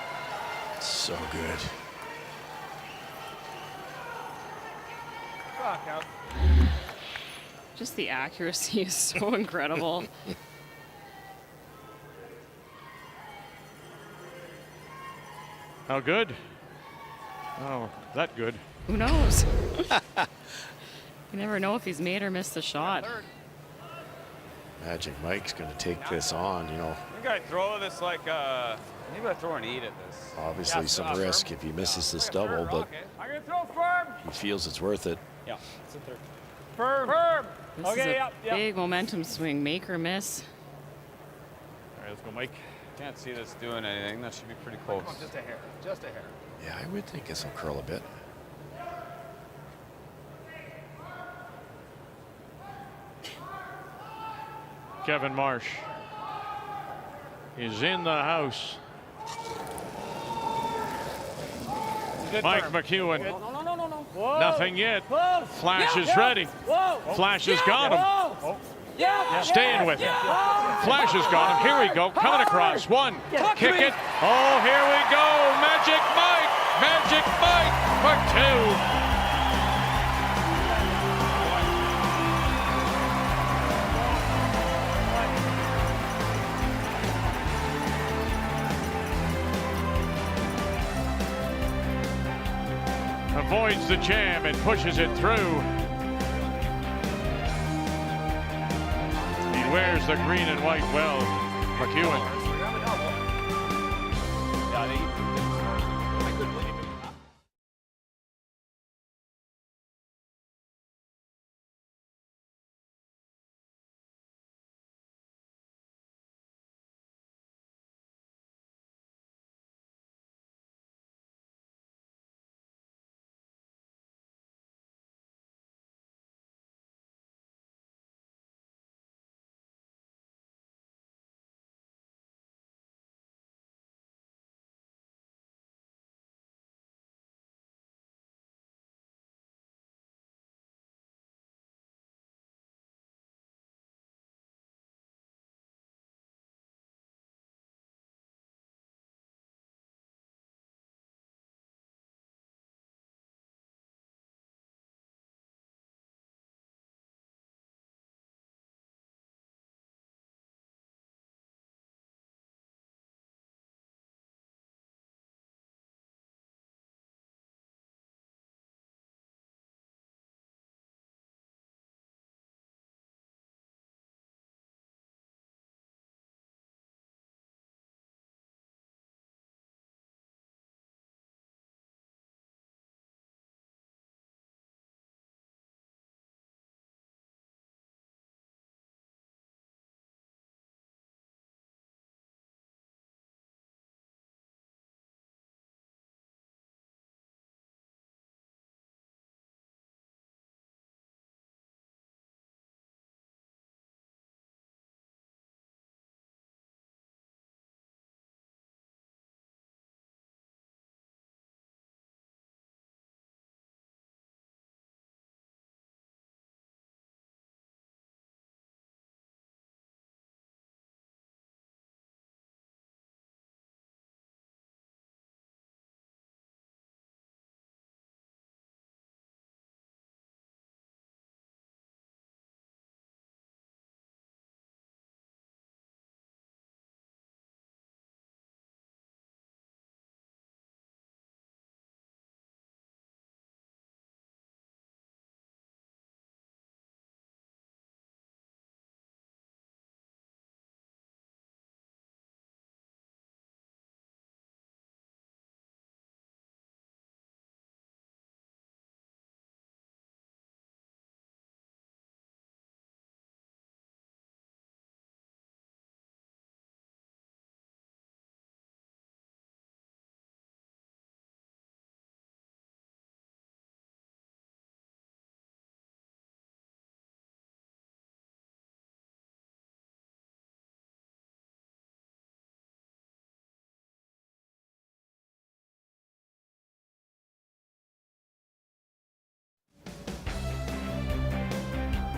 So good. Just the accuracy is so incredible. How good? Oh, that good. Who knows? You never know if he's made or missed the shot. Magic Mike's going to take this on, you know. I think I throw this like maybe I throw an 8 at this. Obviously some risk if he misses this double, but I'm gonna throw firm. he feels it's worth it. Yeah, it's a 3rd. Firm. Firm. This is a big momentum swing, make or miss. All right, let's go, Mike. Can't see this doing anything. That should be pretty close. Come on, just a hair. Just a hair. Yeah, I would think this will curl a bit. Kevin Marsh is in the house. Mike McEwen. No. Nothing yet. Flash is ready. Flash has got him. Yeah. Staying with it. Flash has got him. Here we go. Coming across. One. Kick it. Oh, here we go. Magic Mike. Magic Mike for two. Avoids the jam and pushes it through. He wears the green and white well, McEwen.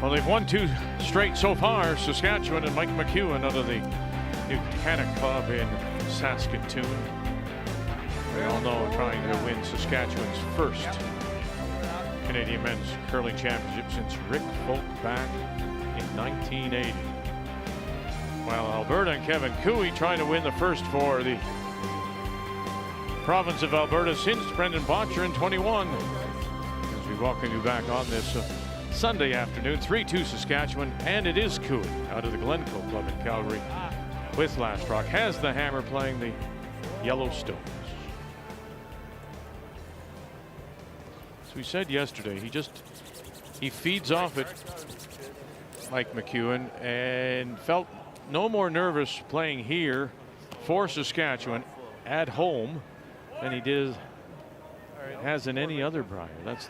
Well, they've won 2 straight so far, Saskatchewan and Mike McEwen out of the new Cannock Club in Saskatoon. We all know trying to win Saskatchewan's first Canadian men's curling championship since Rick Folk back in 1980. While Alberta and Kevin Cooey trying to win the first for the province of Alberta since Brendan Botcher in 21. As we welcome you back on this Sunday afternoon, 3-2 Saskatchewan, and it is Cooey out of the Glencoe Club in Calgary with Last Rock. Has the hammer playing the Yellowstones. As we said yesterday, he feeds off it, Mike McEwen, and felt no more nervous playing here for Saskatchewan at home than he has in any other Brier. That's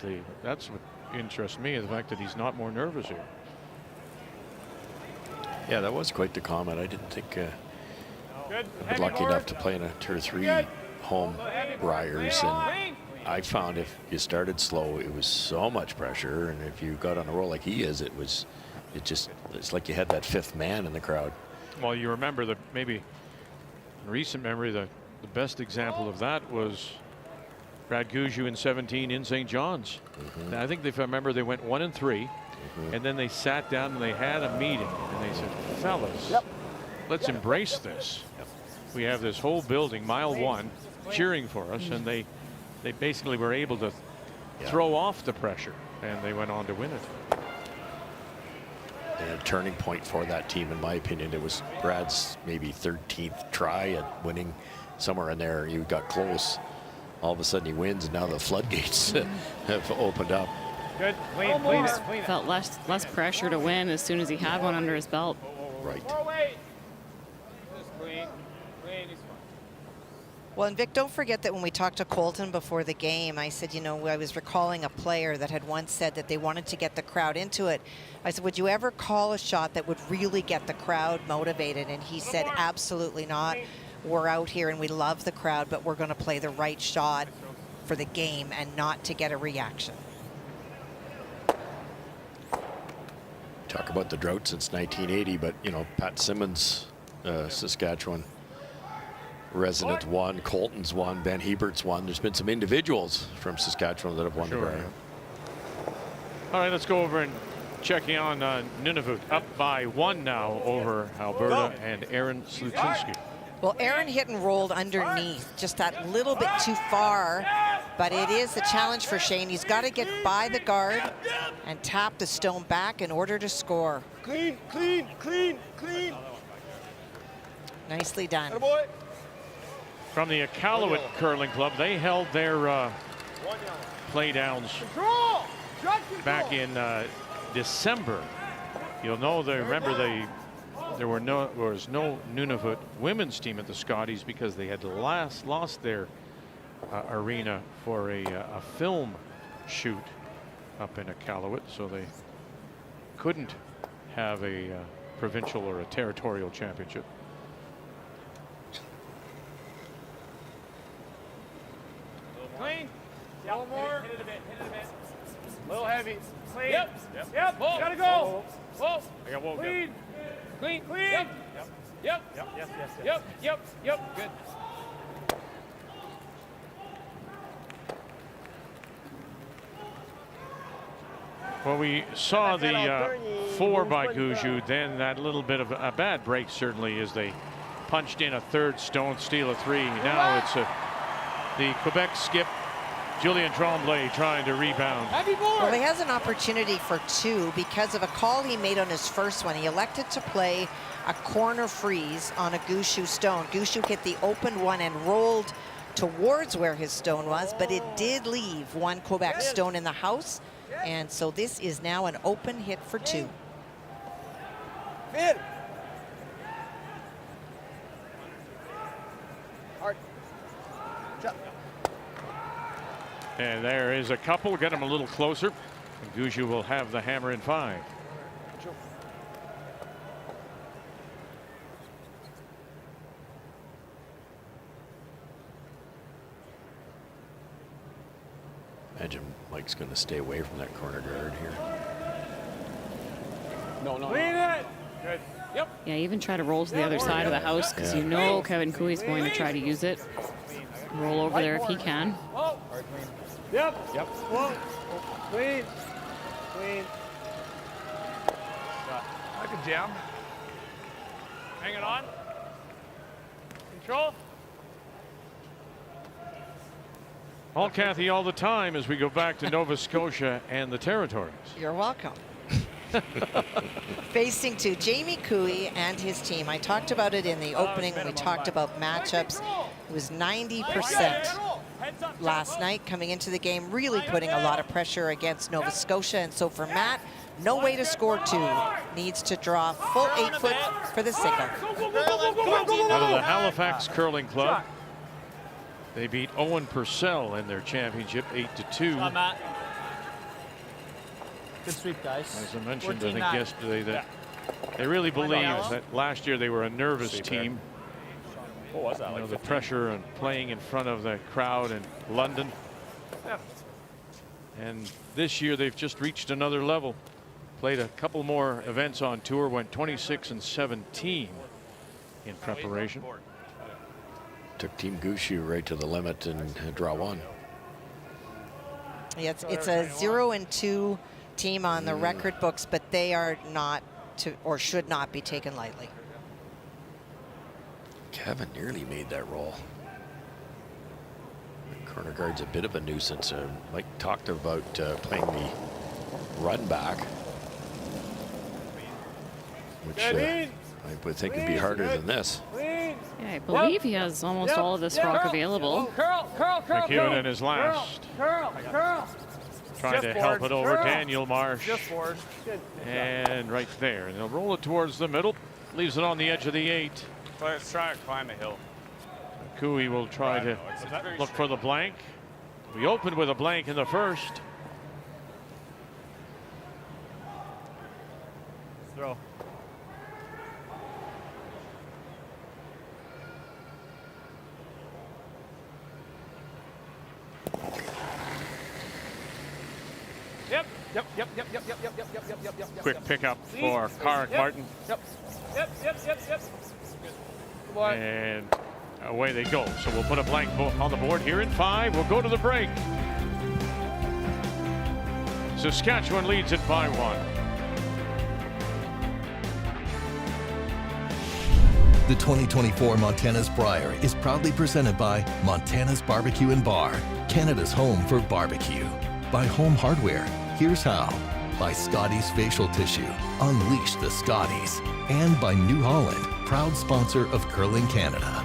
what interests me, is the fact that he's not more nervous here. Yeah, that was quite the comment. I didn't think I've been lucky enough to play in a 2 or 3 home Briers, and I found if you started slow, it was so much pressure, and if you got on a roll like he is, it's like you had that fifth man in the crowd. Well, you remember that maybe in recent memory, the best example of that was Brad Gougeau in 17 in St. John's. I think if I remember, they went 1-3, and then they sat down and they had a meeting, and they said, fellas, let's embrace this. We have this whole building, mile one, cheering for us, and they basically were able to throw off the pressure, and they went on to win it. And a turning point for that team, in my opinion. It was Brad's maybe 13th try at winning, somewhere in there. You got close. All of a sudden he wins, and now the floodgates have opened up. Good. Clean it. Felt less pressure to win as soon as he had one under his belt. Right. More weight. Just clean. He's fine. Well, and Vic, don't forget that when we talked to Colton before the game, I said, you know, I was recalling a player that had once said that they wanted to get the crowd into it. I said, would you ever call a shot that would really get the crowd motivated? And he said, absolutely not. We're out here and we love the crowd, but we're going to play the right shot for the game and not to get a reaction. Talk about the drought since 1980, but, you know, Pat Simmons, Saskatchewan resident won, Colton's won, Ben Hebert's won. There's been some individuals from Saskatchewan that have won the Brier. All right, let's go over and checking on Nunavut, up by 1 now over Alberta and Aaron Sluchinski. Well, Aaron hit and rolled underneath, just that little bit too far, but it is a challenge for Shane. He's got to get by the guard and tap the stone back in order to score. Clean. Nicely done. From the Iqaluit Curling Club, they held their play downs back in December. You'll know, remember there was no Nunavut women's team at the Scotties because they had lost their arena for a film shoot up in Iqaluit, so they couldn't have a provincial or a territorial championship. Clean. A little more. Hit it a bit. A little heavy. Clean. Yep. Whoa. Gotta go. Whoa. I got woke Clean. Yep. Good. Well, we saw the 4 by Gougeau, then that little bit of a bad break certainly as they punched in a third stone, steal a 3. Now it's the Quebec skip, Julien Tremblay, trying to rebound. Well, he has an opportunity for 2 because of a call he made on his first one. He elected to play a corner freeze on a Gougeau stone. Gougeau hit the open one and rolled towards where his stone was, but it did leave one Quebec stone in the house. And so this is now an open hit for 2. And there is a couple, get him a little closer. And Gougeau will have the hammer in 5. Imagine Mike's going to stay away from that corner guard here. No. Clean it. Good. Yep. Yeah, even try to roll to the other side of the house because you know Kevin Cooey's going to try to use it. Roll over there if he can. Yep. Whoa. Clean. I can jam. Hang it on. Control. All Kathy all the time as we go back to Nova Scotia and the territories. You're welcome. Facing to Jamie Cooey and his team. I talked about it in the opening when we talked about matchups. It was 90% last night coming into the game, really putting a lot of pressure against Nova Scotia. And so for Matt, no way to score 2. Needs to draw full 8-foot for the single. Out of the Halifax Curling Club, they beat Owen Purcell in their championship 8-2. Good sweep, guys. As I mentioned, I think yesterday that they really believe that last year they were a nervous team. What was that? You know, the pressure and playing in front of the crowd in London. And this year they've just reached another level. Played a couple more events on tour, went 26-17 in preparation. Took Team Gushue right to the limit and draw one. Yeah, it's a 0-2 team on the record books, but they are not to, or should not be taken lightly. Kevin nearly made that roll. Corner guard's a bit of a nuisance. Mike talked about playing the run back, which I would think would be harder than this. Yeah, I believe he has almost all of this rock available. McEwen in his last. Trying to help it over Daniel Marsh. And right there. And they'll roll it towards the middle. Leaves it on the edge of the 8. Let's try to climb a hill. Cooey will try to look for the blank. We opened with a blank in the first. Throw. Yep. Quick pickup for Carrick Martin. Yep. And away they go. So we'll put a blank on the board here in 5. We'll go to the break. Saskatchewan leads it by 1. The 2024 Montana's Brier is proudly presented by Montana's Barbecue and Bar, Canada's home for barbecue. By Home Hardware, here's how. By Scotties Facial Tissue, unleash the Scotties. And by New Holland, proud sponsor of Curling Canada.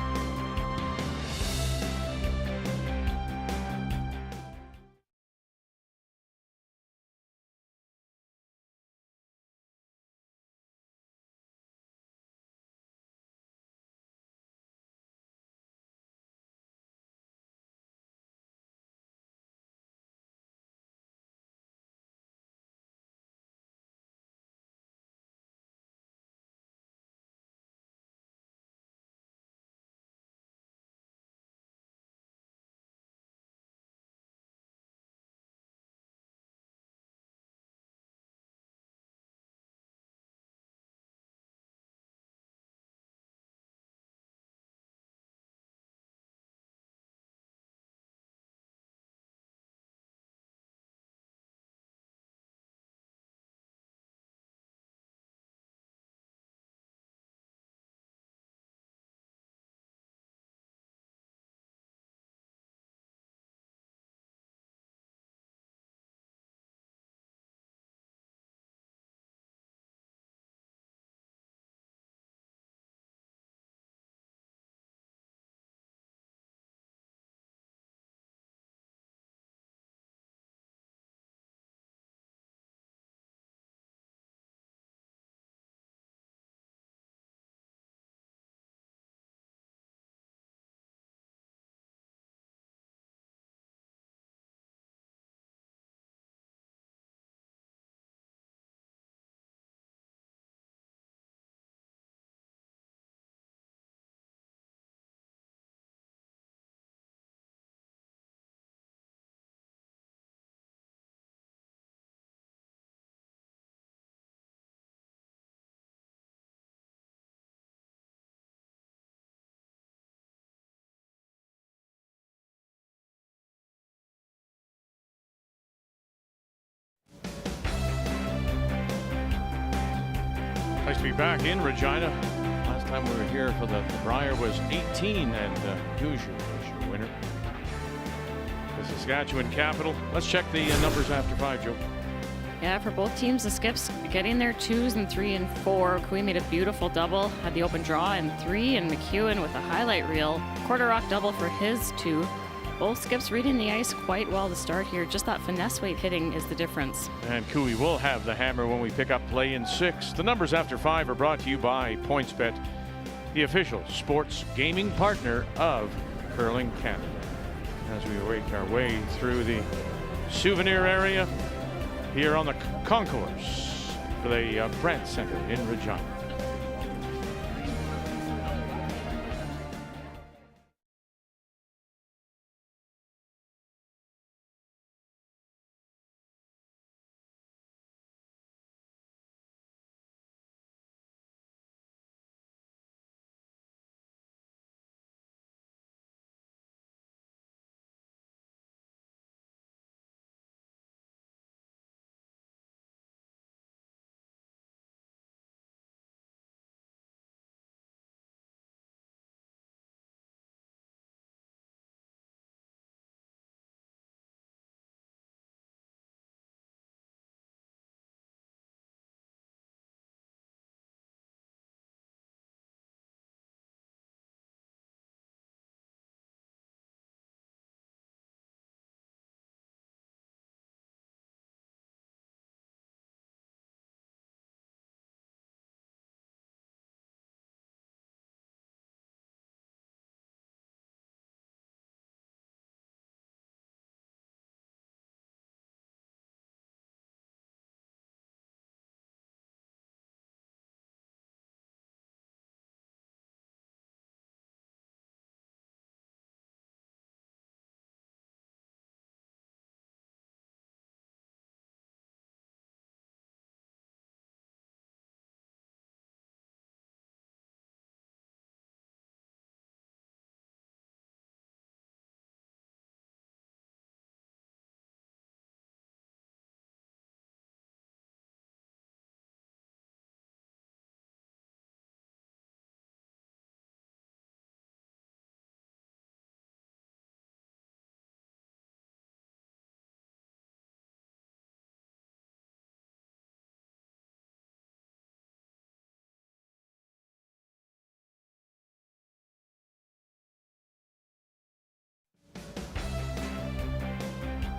Nice to be back in Regina. Last time we were here for the Brier was 18, and Gushue was your winner. The Saskatchewan Capital. Let's check the numbers after 5, Joe. Yeah, for both teams, the Skips getting their 2s and 3 and 4. Cooey made a beautiful double, had the open draw in 3, and McEwen with a highlight reel. Quarter rock double for his 2. Both Skips reading the ice quite well to start here. Just that finesse weight hitting is the difference. And Cooey will have the hammer when we pick up play in 6. The numbers after 5 are brought to you by PointsBet, the official sports gaming partner of Curling Canada. As we make our way through the souvenir area here on the concourse for the Brandt Center in Regina.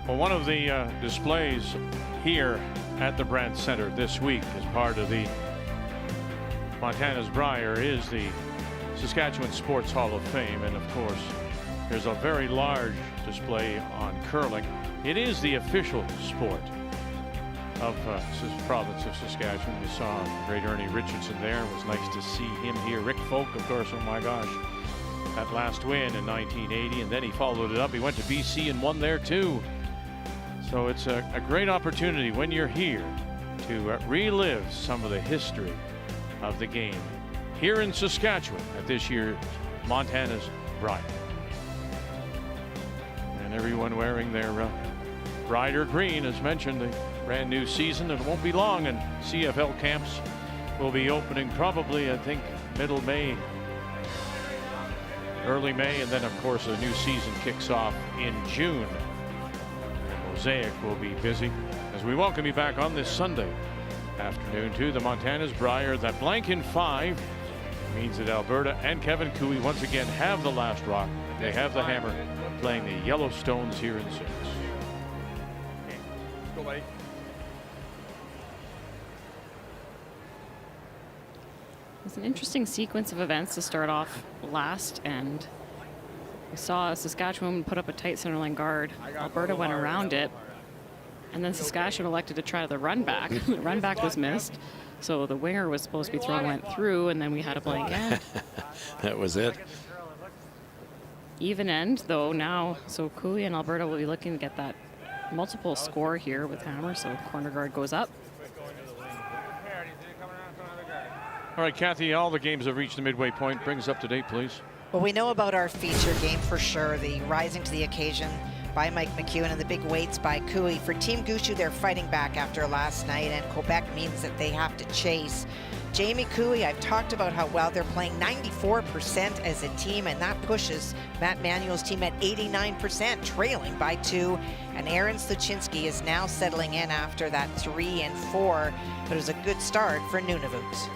Well, one of the displays here at the Brandt Center this week as part of the Montana's Brier is the Saskatchewan Sports Hall of Fame. And of course, there's a very large display on curling. It is the official sport of the province of Saskatchewan. We saw great Ernie Richardson there. It was nice to see him here. Rick Folk, of course, oh my gosh, that last win in 1980. And then he followed it up. He went to BC and won there too. So it's a great opportunity when you're here to relive some of the history of the game here in Saskatchewan at this year's Montana's Brier. And everyone wearing their Brier green, as mentioned, the brand new season. It won't be long, and CFL camps will be opening probably, I think, middle May, early May, and then of course a new season kicks off in June. Mosaic will be busy as we welcome you back on this Sunday afternoon to the Montana's Brier. That blank in 5 means that Alberta and Kevin Cooey once again have the last rock. They have the hammer, playing the Yellowstones here in 6. Go, buddy. It's an interesting sequence of events to start off last end. We saw Saskatchewan put up a tight centerline guard. Alberta went around it. And then Saskatchewan elected to try the run back. The run back was missed. So the winger was supposed to be thrown, went through, and then we had a blank end. That was it. Even end, though, now. So Cooey and Alberta will be looking to get that multiple score here with hammer. So corner guard goes up. All right, Kathy, all the games have reached the midway point. Bring us up to date, please. Well, we know about our feature game for sure, the rising to the occasion by Mike McEwen and the big weights by Cooey. For Team Gushu, they're fighting back after last night, and Quebec means that they have to chase. Jamie Cooey, I've talked about how well they're playing, 94% as a team, and that pushes Matt Manuel's team at 89%, trailing by 2. And Aaron Sluchinski is now settling in after that 3 and 4. But it was a good start for Nunavut.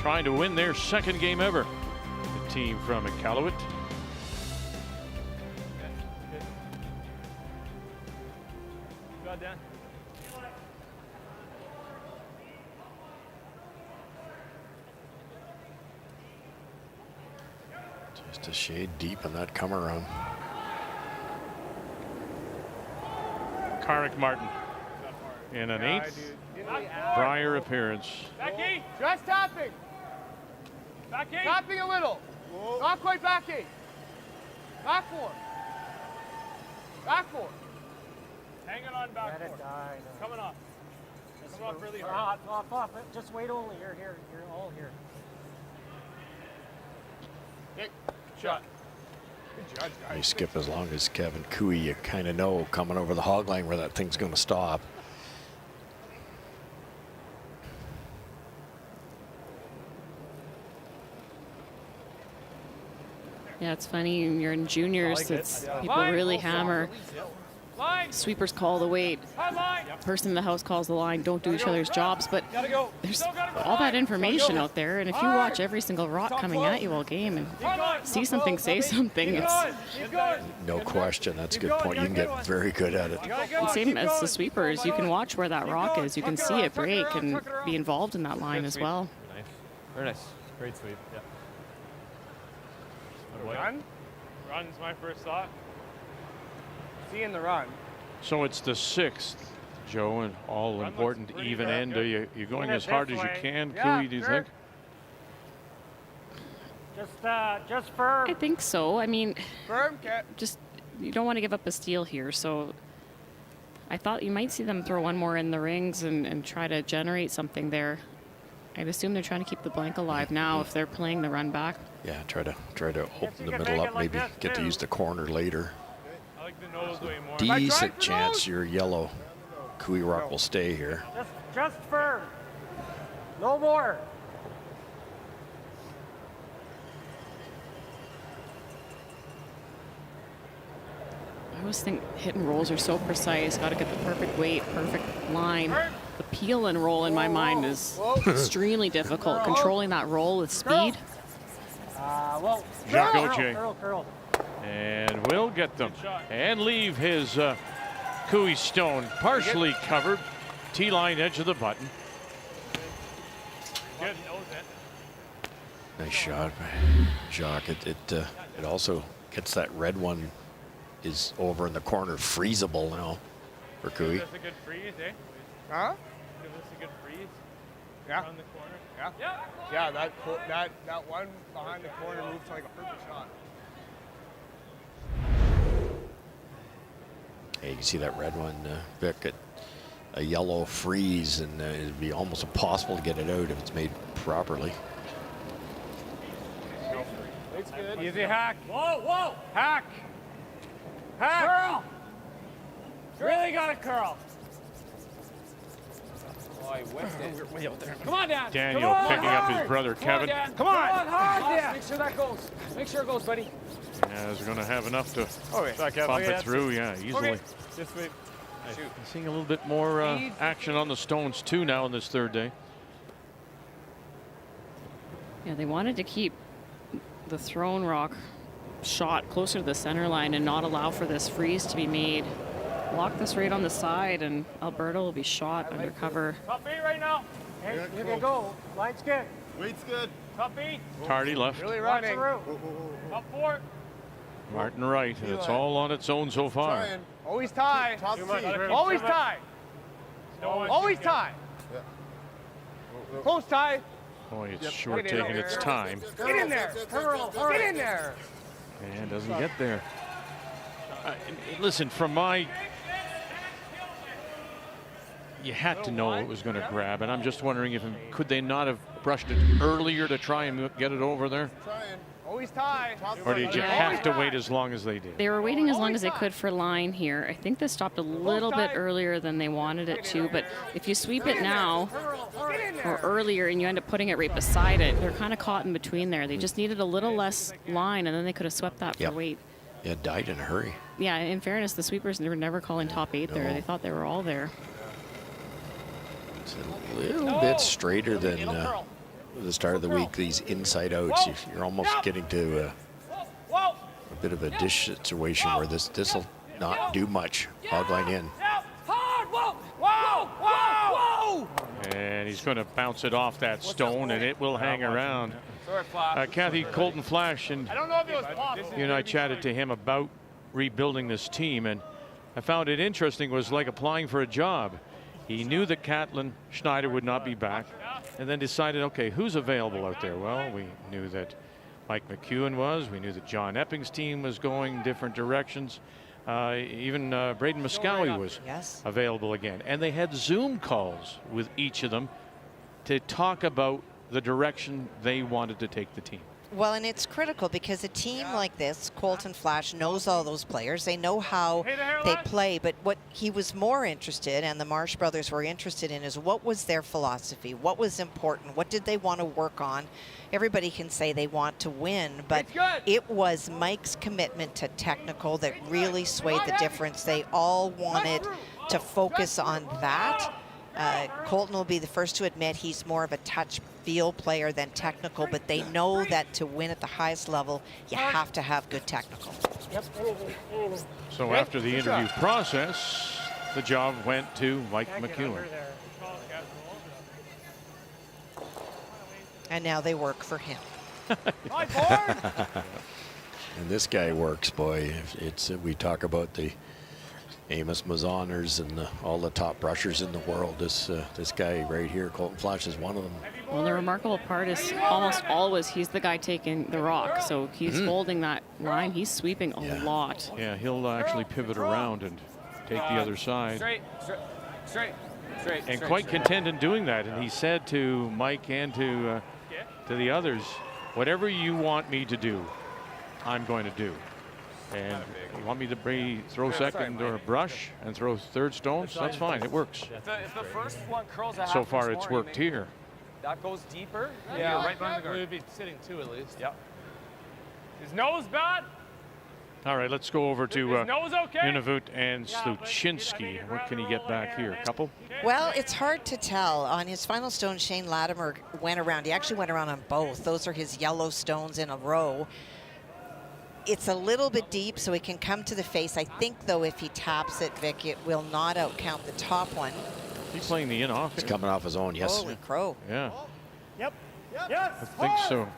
Trying to win their second game ever. The team from Iqaluit. Go, Dan. Just a shade deep in that come around. Karrick Martin in an 8th Brier appearance. Becky, Just tapping. Becky. Tapping a little. Whoa. Not quite backing. Back 4. Back 4. Hanging on back. Let it die. No. Coming off. Come off really hard. Off. Just wait only. You're all here. Okay. Shot. Good judge, guys. You skip as long as Kevin Cooey, you kind of know coming over the hog line where that thing's going to stop. Yeah, it's funny. You're in juniors. People really hammer. Sweepers call the weight. Person in the house calls the line. Don't do each other's jobs. But there's all that information out there. And if you watch every single rock coming at you all game and see something, say something, it's no question. That's a good point. You can get very good at it. the same as the sweepers. You can watch where that rock is. You can see it break and be involved in that line as well. Very nice. Great sweep. Yeah. Run? Run's my first thought. Seeing the run. So it's the 6th, Joe, and all important even end. Are you going as hard as you can, Cooey, do you think? Just firm. I think so. I mean, Firm, Cat. just you don't want to give up a steal here. So I thought you might see them throw one more in the rings and try to generate something there. I'd assume they're trying to keep the blank alive now if they're playing the run back. Yeah, try to open the middle up, maybe get to use the corner later. I like the nose way more. Decent chance your yellow Cooey rock will stay here. Just firm. No more. I always think hit and rolls are so precise. Got to get the perfect weight, perfect line. The peel and roll in my mind is extremely difficult. Controlling that roll with speed. Jacques Gauthier. And will get them and leave his Cooey stone partially covered. T-line edge of the button. Good. Nice shot by Jacques. It also gets that red one is over in the corner, freezable now for Cooey. Give us a good freeze, eh? Huh? Give us a good freeze. Yeah. Around the corner. Yeah. Yeah, that one behind the corner moves like a perfect shot. Yeah, you can see that red one, Vic, a yellow freeze, and it'd be almost impossible to get it out if it's made properly. It's good. Easy hack. Whoa, whoa. Hack. Hack. Curl. Really got to curl. Oh, I whipped it. We're way out there. Come on, Dan. Daniel Come on, picking hard. up his brother Kevin. Come on, hard, Dan. Make sure that goes. Make sure it goes, buddy. Yeah, is going to have enough to Okay. bump it through. Yeah, easily. Okay. Just wait. Shoot. Seeing a little bit more action on the stones too now in this third day. Yeah, they wanted to keep the thrown rock shot closer to the center line and not allow for this freeze to be made. Lock this right on the side, and Alberta will be shot under cover. Top beat right now. Hey, you can go. Line's good. Weight's good. Top beat. Tardy left. Really running. Top 4. Martin right, and it's all on its own so far. Trying. Always tie. Top Always tie. Always tie. Yeah. Close tie. Boy, it's sure taking its time. Get in there. Get in there. And doesn't get there. Listen, from my... You had to know it was going to grab, and I'm just wondering if could they not have brushed it earlier to try and get it over there? Always tie. Or did you have to wait as long as they did? They were waiting as long as they could for line here. I think this stopped a little bit earlier than they wanted it to, but if you sweep it now or earlier and you end up putting it right beside it, they're kind of caught in between there. They just needed a little less line, and then they could have swept that for weight. Yeah, it died in a hurry. Yeah, in fairness, the sweepers were never calling top 8 there. They thought they were all there. It's a little bit straighter than the start of the week. These inside outs, you're almost getting to a bit of a dish situation where this will not do much. Hog line in. And he's going to bounce it off that stone, and it will hang around. Kathy, Colton Flash, and I don't know if it was possible. you and I chatted to him about rebuilding this team, and I found it interesting. Was like applying for a job. He knew that Caitlin Schneider would not be back, and then decided, okay, who's available out there? Well, we knew that Mike McEwen was. We knew that John Epping's team was going different directions. Even Braden Moskowy was available again. And they had Zoom calls with each of them to talk about the direction they wanted to take the team. Well, and it's critical because a team like this, Colton Flash, knows all those players. They know how they play. But what he was more interested, and the Marsh brothers were interested in, is what was their philosophy? What was important? What did they want to work on? Everybody can say they want to win, but it was Mike's commitment to technical that really swayed the difference. They all wanted to focus on that. Colton will be the first to admit he's more of a touch feel player than technical, but they know that to win at the highest level, you have to have good technical. So after the interview process, the job went to Mike McEwen. And now they work for him. And this guy works, boy. It's we talk about the Amos Mazoners and all the top brushers in the world. This guy right here, Colton Flash, is one of them. Well, the remarkable part is almost always he's the guy taking the rock. So he's holding that line. He's sweeping a lot. Yeah, he'll actually pivot around and take the other side. Straight. And quite content in doing that. And he said to Mike and to the others, whatever you want me to do, I'm going to do. And you want me to throw second or brush and throw third stones? That's fine. It works. If the first one curls a So half far, inch it's more, worked here. That goes deeper. Yeah, You're right behind the guard. We'd be sitting 2 at least. Yep. His nose bad? All right, let's go over to His nose okay? Nunavut and Sluchinski. What can he get back here? A couple? Well, it's hard to tell. On his final stone, Shane Latimer went around. He actually went around on both. Those are his yellow stones in a row. It's a little bit deep, so he can come to the face. I think, though, if he taps it, Vic, it will not outcount the top one. He's playing the in-off. He's coming off his own, yes. Holy crow. Yeah. Yep. I think so.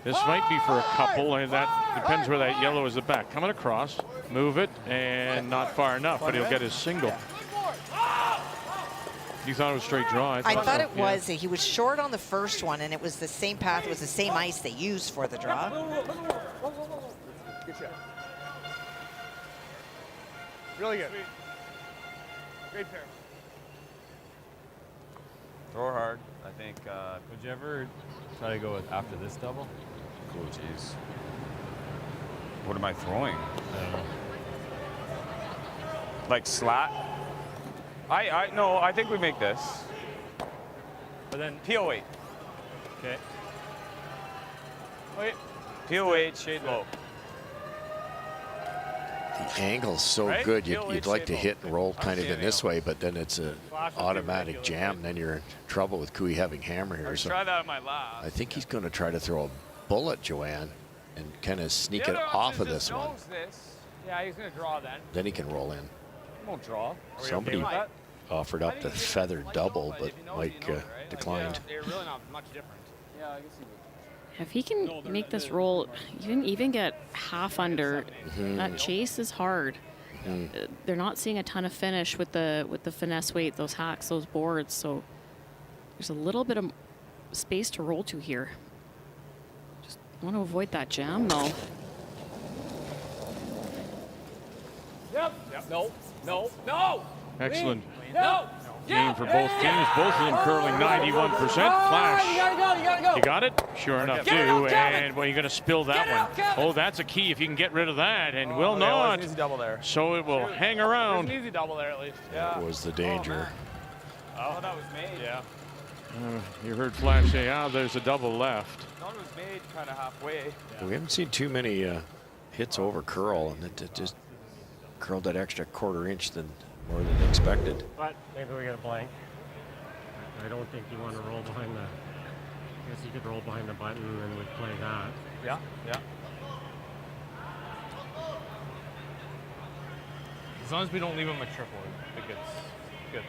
This might be for a couple, and that depends where that yellow is at back. Coming across, move it, and not far enough, but he'll get his single. You thought it was straight draw? I thought it was. He was short on the first one, and it was the same path. It was the same ice they used for the draw. Good shot. Really good. Great pair. Throw hard, I think. Would you ever try to go with after this double? Oh, jeez. What am I throwing? I don't know. Like slat? No, I think we make this. But then Peel weight. Okay. Wait. Peel weight, shade low. The angle's so Right? good, Feel you'd it, like to shade hit and roll kind of Yeah, in this way, but then it's an automatic jam. And then you're in trouble with Cooey having hammer here. So Try that on my last. I think he's going to try to throw a bullet, Joanne, and kind of sneak The it other off option of is this just one. nose this. Yeah, he's going to draw then. Then he can roll in. He won't draw. Somebody offered up the feather double, but Mike declined. They're really not much different. Yeah, I guess he would. If he can make this roll, even get half under, that chase is hard. They're not seeing a ton of finish with the finesse weight, those hacks, those boards. So there's a little bit of space to roll to here. Just want to avoid that jam though. Yep. No. No. No. Excellent No. game for both teams. Both of them curling 91%. Flash. You gotta go. You got it? Sure enough, do. And well, you're going to spill that one. Oh, that's a key if you can get rid of that, and will not. Easy double there. So it will hang around. There's an easy double there at least. Yeah. That was the danger. Oh, that was made. Yeah. You heard Flash say, there's a double left. Thought it was made kind of halfway. We haven't seen too many hits over curl, and it just curled that extra quarter inch more than expected. But maybe we get a blank. I don't think you want to roll behind the. I guess you could roll behind the button and we'd play that. Yeah. As long as we don't leave him a triple, I think it's good.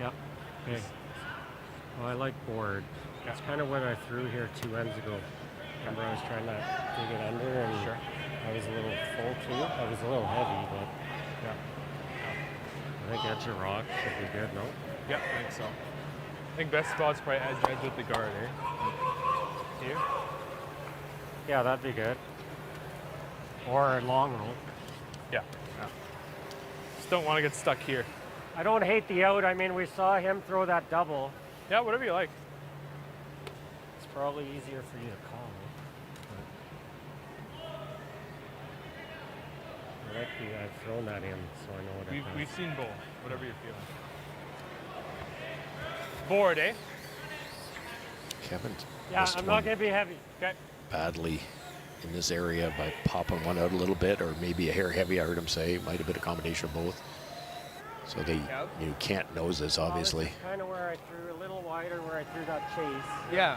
Yep. Okay. Well, I like board. That's kind of what I threw here 2 ends ago. Remember, I was trying to dig it under, and I was a little full too. I was a little heavy, but I think edge of rock should be good, no? Yeah, I think so. I think best spot's probably edge with the guard, eh? Here? Yeah, that'd be good. Or a long roll. Yeah. Just don't want to get stuck here. I don't hate the out. I mean, we saw him throw that double. Yeah, whatever you like. It's probably easier for you to call. I like I've thrown that in, so I know what it We've seen both, whatever you're feeling. Board, eh? Kevin Yeah, I'm not going to be heavy. Okay. badly in this area by popping one out a little bit, or maybe a hair heavy. I heard him say might have been a combination of both. So you can't nose this, obviously. Well, this is kind of where I threw a little wider, where I threw that chase. Yeah.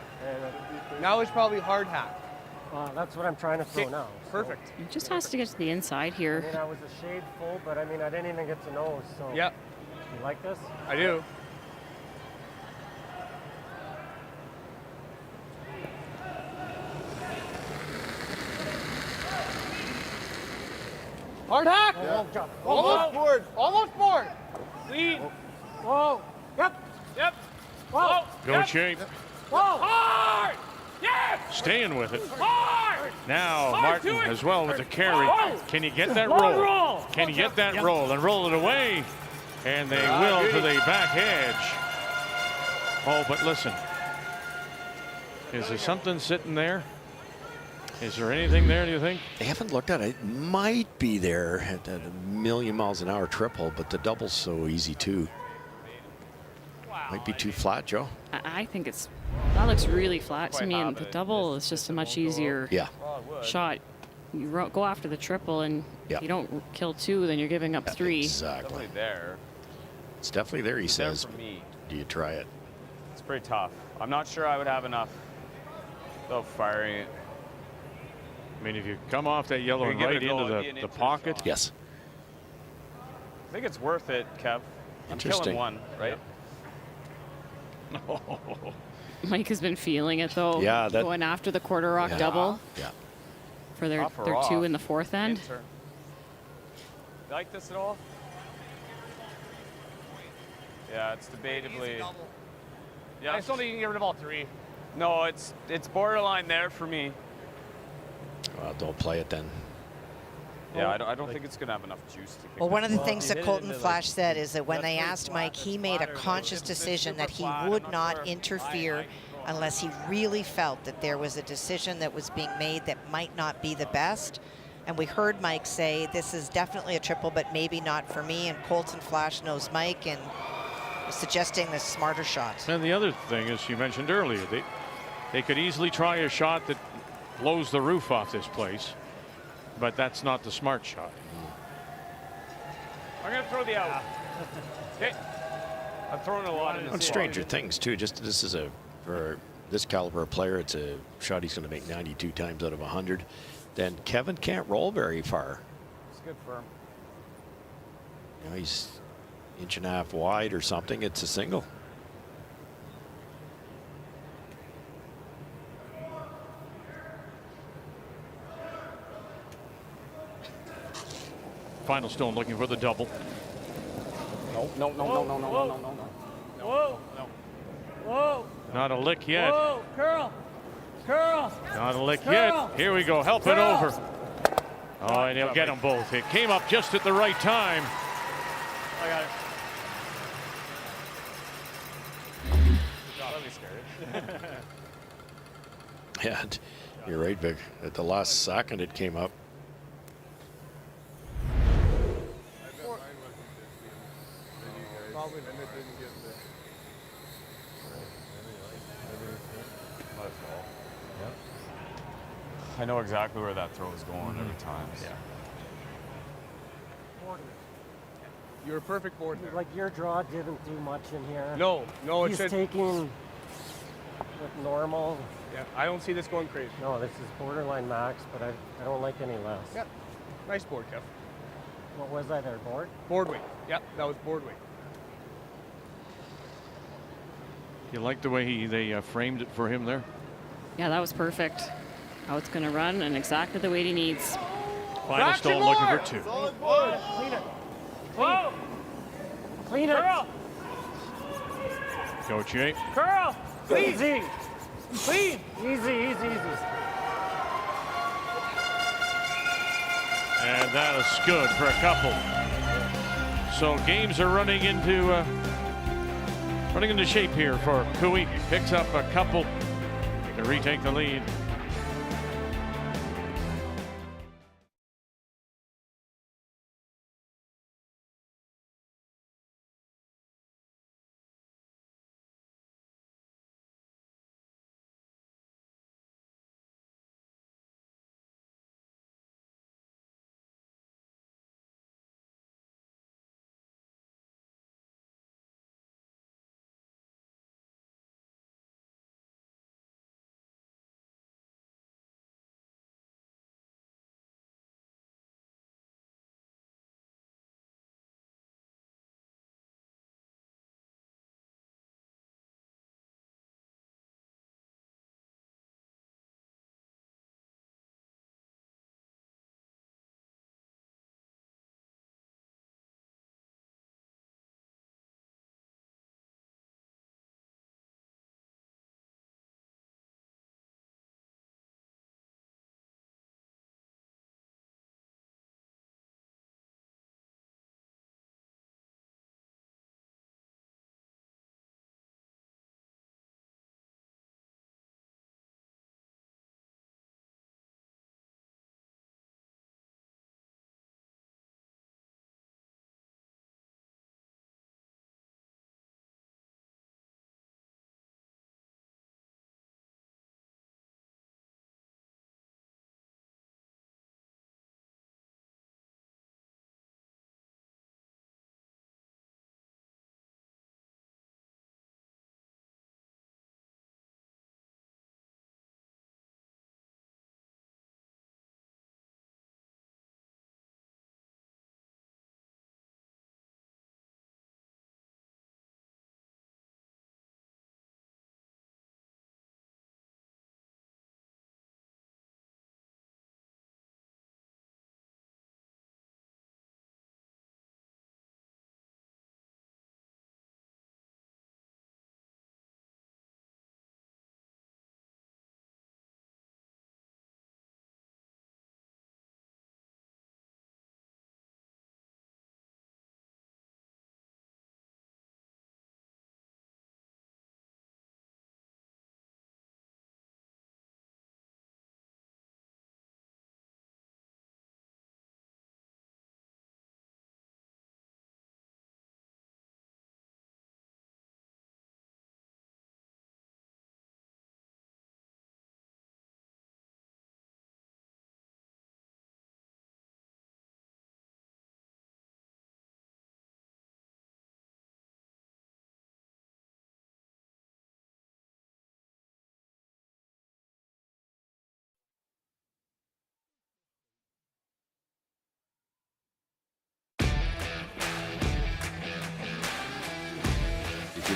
Now it's probably hard hack. That's what I'm trying to throw now. Perfect. It just has to get to the inside here. I mean, I was a shade full, but I mean, I didn't even get to nose. So. Yep. You like this? I do. Hard hack. Yeah. Almost board. Almost board. Lead. Whoa. Yep. Yep. Whoa. Go shape. Whoa. Hard. Yes. Staying with it. Hard. Now Martin as well with the carry. Can you get that Long roll? roll. Can you get that roll and roll it away? And they will to the back edge. Oh, but listen. Is there something sitting there? Is there anything there, do you think? They haven't looked at it. It might be there at a million miles an hour triple, but the double's so easy too. Might be too flat, Joe. I think that looks really flat to me, and the double is just a much easier shot. You go after the triple, and if you don't kill two, then you're giving up three. Exactly. Definitely there. It's definitely there, he says. For me. Do you try it? It's pretty tough. I'm not sure I would have enough without firing it. mean, if you come off that yellow and right into the pocket. Yes. I think it's worth it, Kev. I'm killing one, right? Mike has been feeling it though. Yeah, going after the quarter rock double. Yeah. For their two in the fourth end. You like this at all? Yeah, it's debatably. Yeah, I still think you can get rid of all three. No, it's borderline there for me. Well, don't play it then. Yeah, I don't think it's going to have enough juice to kick. Well, one of the things that Colton Flash said is that when they asked Mike, he made a conscious decision that he would not interfere unless he really felt that there was a decision that was being made that might not be the best. And we heard Mike say, this is definitely a triple, but maybe not for me. And Colton Flash knows Mike and was suggesting the smarter shot. And the other thing, as you mentioned earlier, they could easily try a shot that blows the roof off this place, but that's not the smart shot. I'm going to throw the out. Okay. I'm throwing a lot in On stranger things too. Just this is for this caliber of player, it's a shot he's going to make 92 times out of 100. Then Kevin can't roll very far. It's good for him. You know, he's inch and a half wide or something. It's a single. Final Stone looking for the double. No. Whoa. Whoa. Not a lick yet. Whoa. Curl. Not a lick yet. Here we go. Help it over. Oh, and he'll get them both. It came up just at the right time. I got it. Yeah, you're right, Vic. At the last second, it came up. Probably, and it didn't get there. I know exactly where that throw is going every time. Yeah. You're a perfect board there. Like your draw didn't do much in here. No, it He's should. taking with normal. Yeah, I don't see this going crazy. No, this is borderline max, but I don't like any less. Yep. Nice board, Kev. What was that there, board? Board weight. Yep, that was board weight. You like the way they framed it for him there? Yeah, that was perfect. How it's going to run and exactly the weight he needs. Final Stone looking for two. Clean it. Whoa. Clean it. Curl. Go, Jay. Curl. Easy. Clean. Easy. And that is good for a couple. So games are running into shape here for Cooey. He picks up a couple to retake the lead.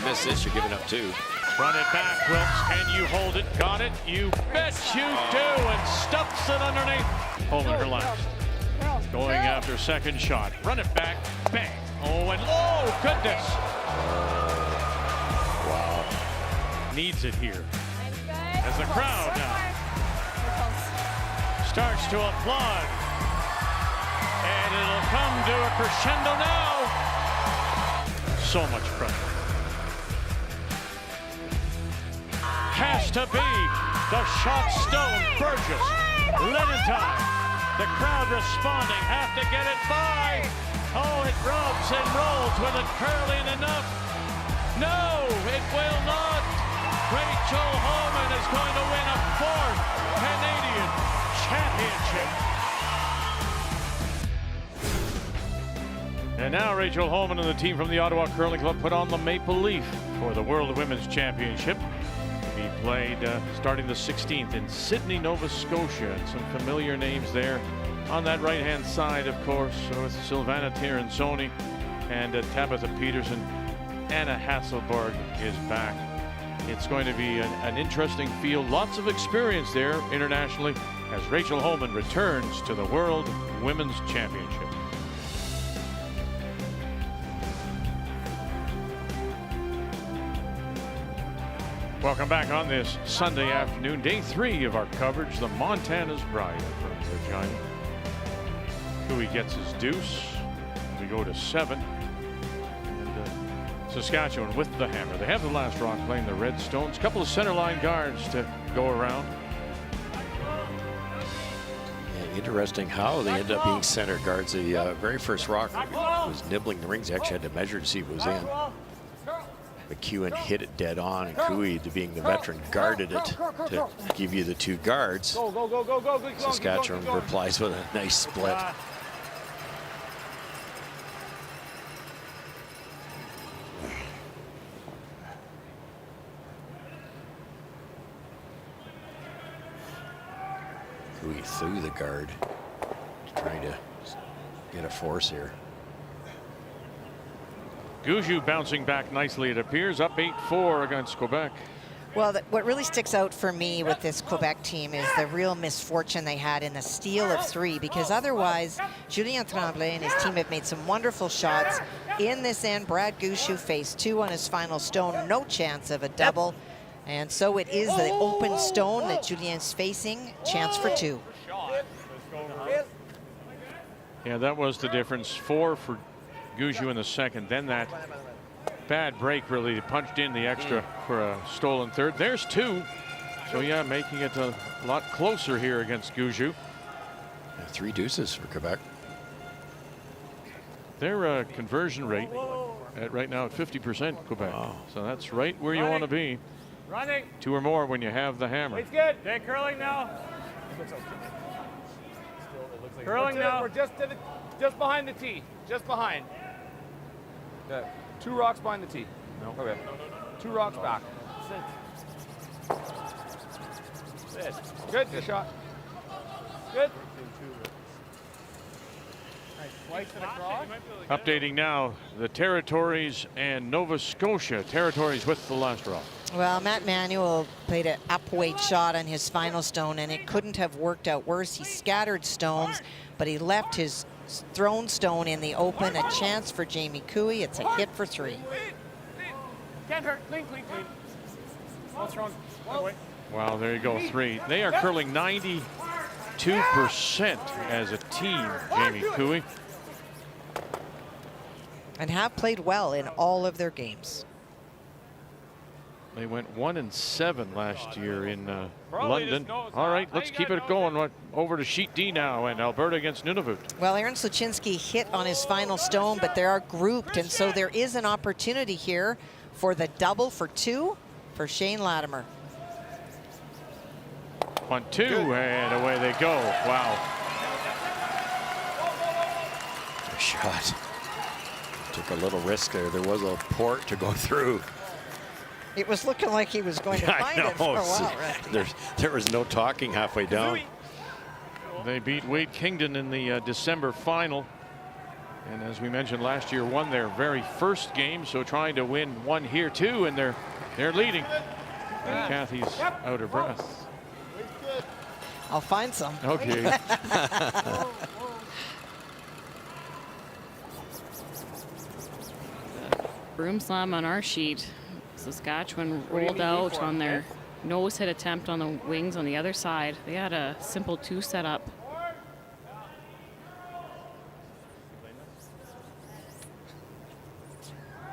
miss this, you're giving up 2. Run it back, Wilkes. Can you hold it? Got it. You bet you do. And stuffs it underneath. Holman, her last. Going after second shot. Run it back. Bang. Oh, and oh, goodness. Wow. Needs it here. As the crowd now starts to applaud. And it'll come to a crescendo now. So much pressure. Has to be the shot stone. Burgess. Lenentine. The crowd responding. Have to get it by. Oh, it rubs and rolls. Will it curling enough? No, it will not. Rachel Holman is going to win a 4th Canadian championship. And now Rachel Holman and the team from the Ottawa Curling Club put on the maple leaf for the World Women's Championship. He played starting the 16th in Sydney, Nova Scotia, and some familiar names there. On that right-hand side, of course, with Silvana Tirenzoni and Tabitha Peterson. Anna Hasselborg is back. It's going to be an interesting field. Lots of experience there internationally as Rachel Holman returns to the World Women's Championship. Welcome back on this Sunday afternoon, day 3 of our coverage. The Montana's Brier from Regina. Cooey gets his deuce. We go to 7. And Saskatchewan with the hammer. They have the last rock playing the Red Stones. A couple of center line guards to go around. Yeah, interesting how they end up being center guards. The very first rock was nibbling the rings. They actually had to measure to see if it was in. McEwen hit it dead on, and Cooey, being the veteran, guarded it to give you the 2 guards. Saskatchewan replies with a nice split. Cooey through the guard, trying to get a force here. Gouju bouncing back nicely, it appears, up 8-4 against Quebec. Well, what really sticks out for me with this Quebec team is the real misfortune they had in the steal of 3, because otherwise, Julien Tremblay and his team have made some wonderful shots. In this end, Brad Gouju faced 2 on his final stone, no chance of a double. And so it is the open stone that Julien's facing, chance for 2. Yeah, that was the difference. 4 for Gouju in the second. Then that bad break really punched in the extra for a stolen third. There's 2. So yeah, making it a lot closer here against Gouju. 3 deuces for Quebec. Their conversion rate right now at 50%, Quebec. Wow. So that's right where you want to be. Running. 2 or more when you have the hammer. It's good. Okay, curling now. Curling now. We're just behind the tee. Just behind. Okay. 2 rocks behind the tee. No. Okay. 2 rocks back. Sit. Good. Good shot. Good. Updating now the Territories and Nova Scotia. Territories with the last rock. Well, Matt Manuel played an upweight shot on his final stone, and it couldn't have worked out worse. He scattered stones, but he left his thrown stone in the open. A chance for Jamie Cooey. It's a hit for 3. Can't hurt. Clean, clean, clean. What's wrong? Wow, there you go, 3. They are curling 92% as a team, Jamie Cooey. And have played well in all of their games. They went 1-7 last year in London. All right, let's keep it going. Over to sheet D now, and Alberta against Nunavut. Well, Aaron Sluchinski hit on his final stone, but they are grouped, and so there is an opportunity here for the double for 2 for Shane Latimer. 1-2, and away they go. Wow. Good shot. Took a little risk there. There was a port to go through. It was looking like he was going to find it for a while. There was no talking halfway down. They beat Wade Kingdon in the December final. And as we mentioned last year, won their very first game, so trying to win one here too, and they're leading. And Kathy's out of breath. I'll find some. Okay. Broom slam on our sheet. Saskatchewan rolled out on their nose hit attempt on the wings on the other side. They had a simple 2 setup.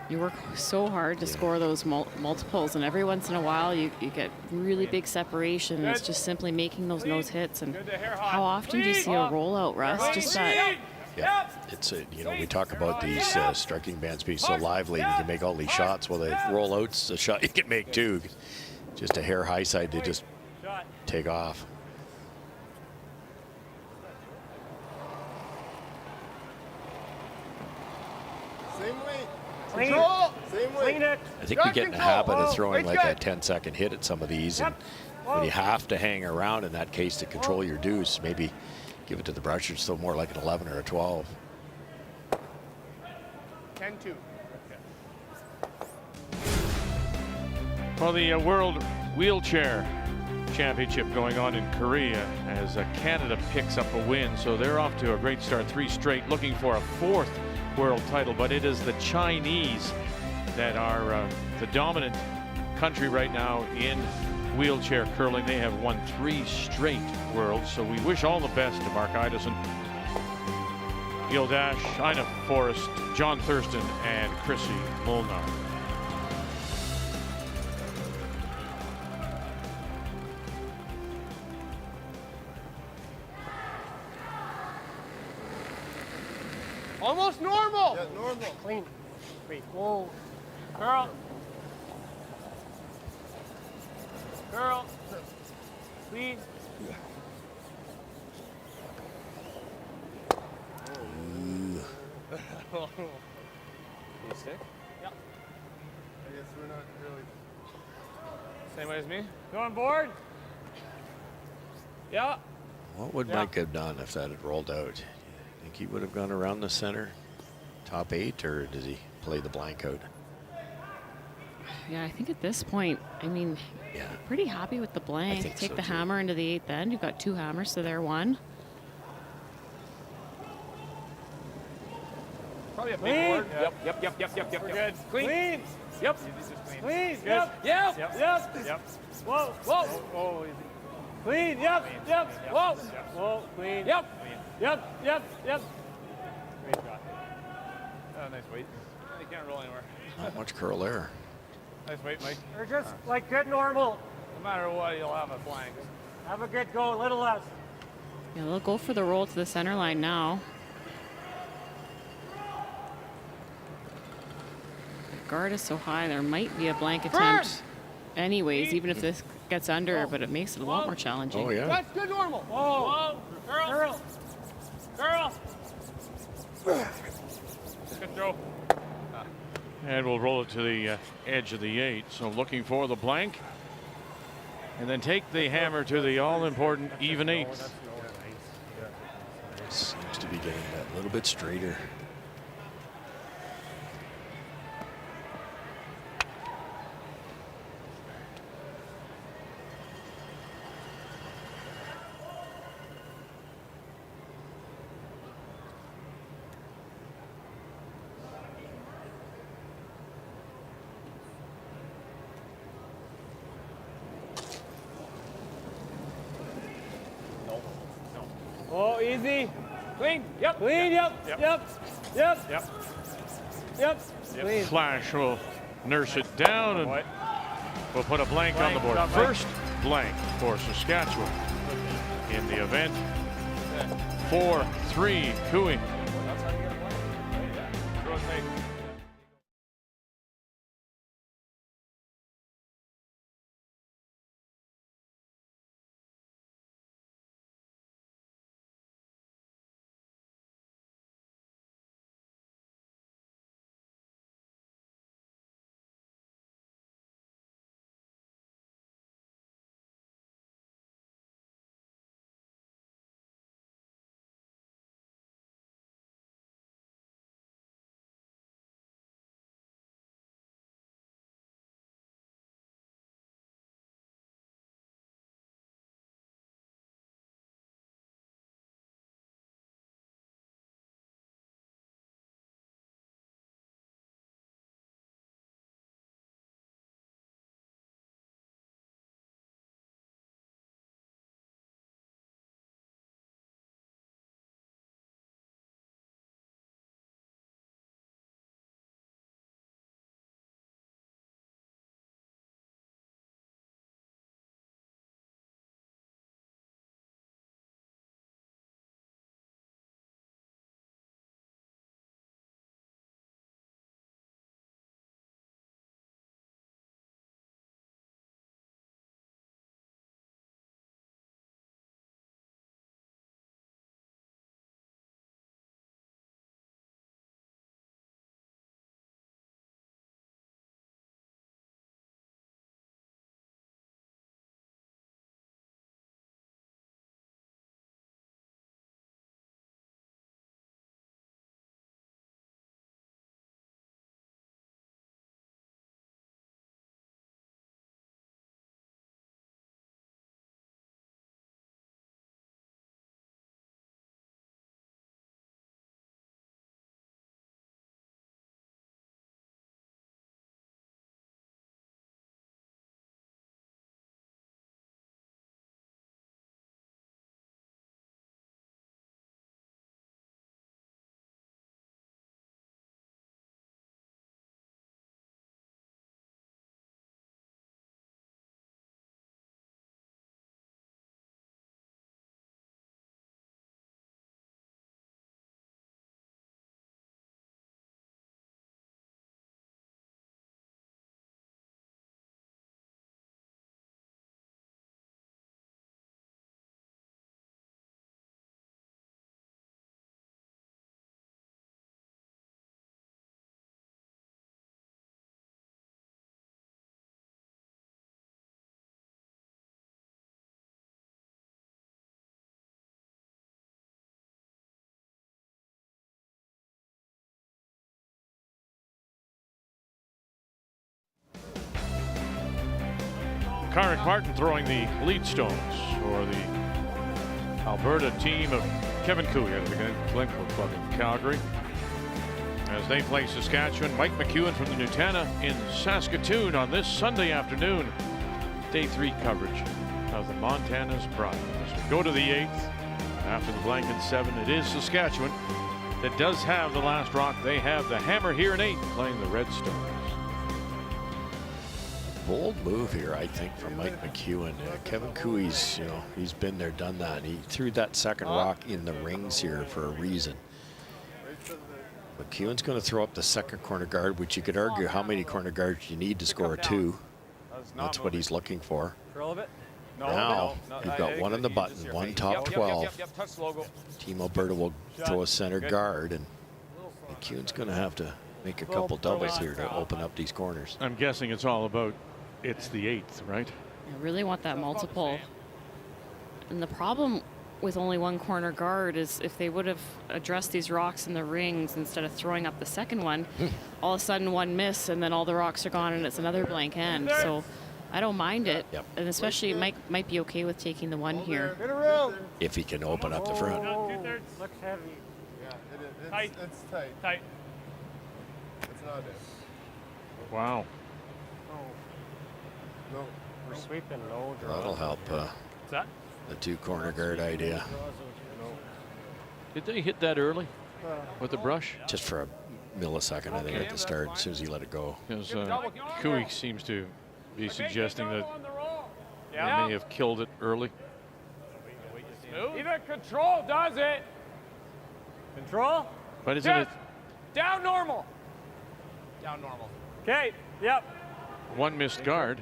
You work so hard to score those multiples, and every once in a while you get really big separation. And it's just simply making those nose hits. And how often do you see a rollout, Russ? Just that. Yeah, it's you know, we talk about these striking bands being so lively. You can make all these shots. Well, the rollouts, a shot you can make too. Just a hair high side, they just take off. Same way. Control. Same way. Clean it. I think we get in the habit of throwing like a 10-second hit at some of these, and when you have to hang around in that case to control your deuce, maybe give it to the brushers, so more like an 11 or a 12. 10-2. Well, the World Wheelchair Championship going on in Korea as Canada picks up a win. So they're off to a great start, 3 straight, looking for a 4th world title. But it is the Chinese that are the dominant country right now in wheelchair curling. They have won 3 straight worlds. So we wish all the best to Mark Idison, Gil Dash, Ina Forrest, John Thurston, and Chrissy Molnar. Almost normal. Yeah, normal. Clean. Wait. Whoa. Girl. Girl. Please. You sick? Yep. I guess we're not really. Same way as me? Go on board. Yeah. What would Mike have done if that had rolled out? Think he would have gone around the center, top 8, or does he play the blank out? Yeah, I think at this point, I mean, pretty happy with the blank. Take the hammer into the 8th end. You've got 2 hammers, so they're 1. Probably a big board. Yep. We're good. Clean. Yep. Clean. Yep. Yep. Whoa. Whoa. Oh, easy. Clean. Yep. Whoa. Whoa. Clean. Yep. Yep. Great shot. Oh, nice weight. You can't roll anywhere. Not much curl there. Nice weight, Mike. They're just like good normal. No matter what, you'll have a flank. Have a good go, a little less. Yeah, they'll go for the roll to the center line now. The guard is so high, there might be a blank attempt anyways, even if this gets under, but it makes it a lot more challenging. Oh, yeah. That's good normal. Whoa. Girl. Good throw. And we'll roll it to the edge of the 8. So looking for the blank. And then take the hammer to the all-important even 8. Seems to be getting that little bit straighter. Oh, easy. Clean. Yep. Clean. Yep. Clean. Flash will nurse it down, and we'll put a blank on the board. First blank for Saskatchewan in the event. 4-3 Cooey. Carrick Martin throwing the lead stones for the Alberta team of Kevin Cooey out of the Glencoe Club in Calgary. As they play Saskatchewan, Mike McEwen from the Nutana in Saskatoon on this Sunday afternoon. Day 3 coverage of the Montana's Brier. As we go to the 8th, after the blanket 7, it is Saskatchewan that does have the last rock. They have the hammer here in 8, playing the Redstones. Bold move here, I think, from Mike McEwen. Kevin Cooey's, he's been there, done that. He threw that second rock in the rings here for a reason. McEwen's going to throw up the second corner guard, which you could argue how many corner guards you need to score a 2. That's what he's looking for. Now, you've got one in the button, one top 12. Team Alberta will throw a center guard, and McEwen's going to have to make a couple doubles here to open up these corners. I'm guessing it's all about it's the 8th, right? I really want that multiple. And the problem with only one corner guard is if they would have addressed these rocks in the rings instead of throwing up the second one, all of a sudden one miss and then all the rocks are gone and it's another blank end. So I don't mind it. Yep. And especially Mike might be okay with taking the 1 here. If he can open up the front. Looks heavy. Yeah, Tight. It's tight. Tight. It's not it. Wow. No. We're sweeping low. That'll help What's that? the 2 corner guard idea. Did they hit that early with the brush? Just for a millisecond, I think, at the start, as soon as he let it go. Because Cooey seems to be suggesting that they may have killed it early. Even control does it. Control? But isn't it Down normal. Down normal. Okay. Yep. 1 missed guard?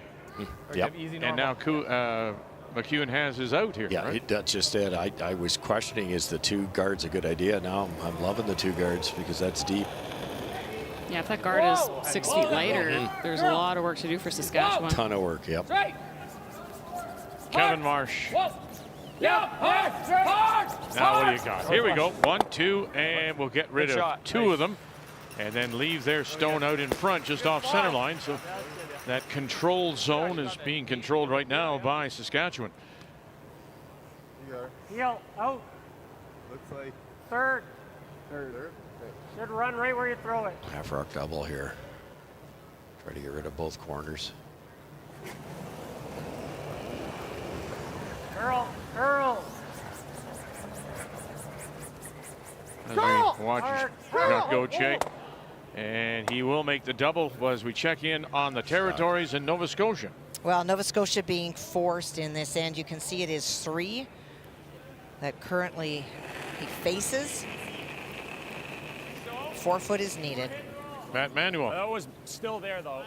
Yep. And now McEwen has his out here. Yeah, right? that's just it. I was questioning, is the 2 guards a good idea? Now I'm loving the 2 guards because that's deep. Yeah, if that guard is 6 feet lighter, there's a lot of work to do for Saskatchewan. Ton of work, yep. Kevin Marsh. Yeah, hard. Now what do you got? Here we go. 1, 2, and we'll get rid of 2 of them. And then leave their stone out in front just off center line. So that control zone is being controlled right now by Saskatchewan. Heel out. Looks like Third. third. Should run right where you throw it. Half rock double here. Try to get rid of both corners. Curl. As we watch Scott go check. And he will make the double as we check in on the territories in Nova Scotia. Well, Nova Scotia being forced in this end. You can see it is 3 that currently he faces. 4 foot is needed. Matt Manuel. That was still there, though.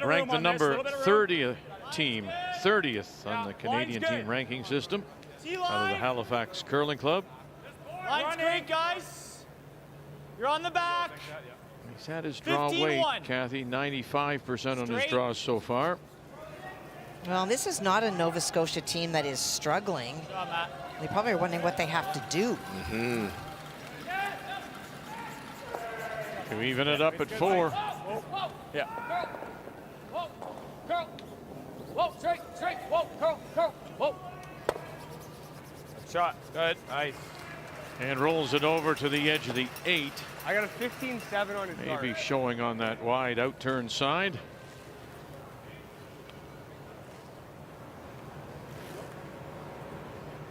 Ranked the number 30th team, 30th on the Canadian team ranking system out of the Halifax Curling Club. Line's great, guys. You're on the back. He's had his draw weight, Kathy, 95% on his draws so far. Well, this is not a Nova Scotia team that is struggling. They probably are wondering what they have to do. To even it up at 4. Yeah. Curl. Whoa, straight. Whoa, curl. Whoa. Good shot. Good. Nice. And rolls it over to the edge of the 8. I got a 15-7 on his guard. Maybe showing on that wide outturn side.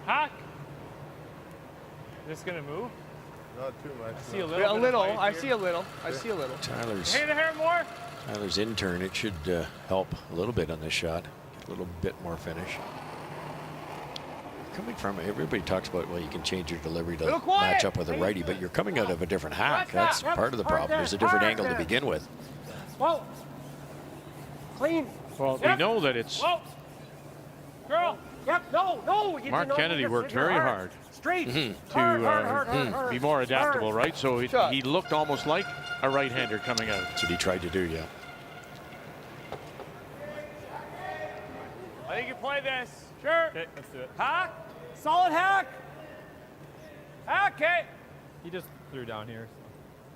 Hack. Is this gonna move? Not too much. I see a little. I see a little. Tyler's in-turn. It should help a little bit on this shot. A little bit more finish. Coming from, everybody talks about, well, you can change your delivery to match up with a righty, but you're coming out of a different hack. That's part of the problem. There's a different angle to begin with. Whoa. Clean. Well, we know that it's... Whoa. Girl. Yep. No. Mark Kennedy worked very hard Straight. to be more adaptable, right? So he looked almost like a right-hander coming out. That's what he tried to do, yeah. I think you play this. Sure. Okay, let's do it. Hack. Solid hack. Hack it. He just threw down here.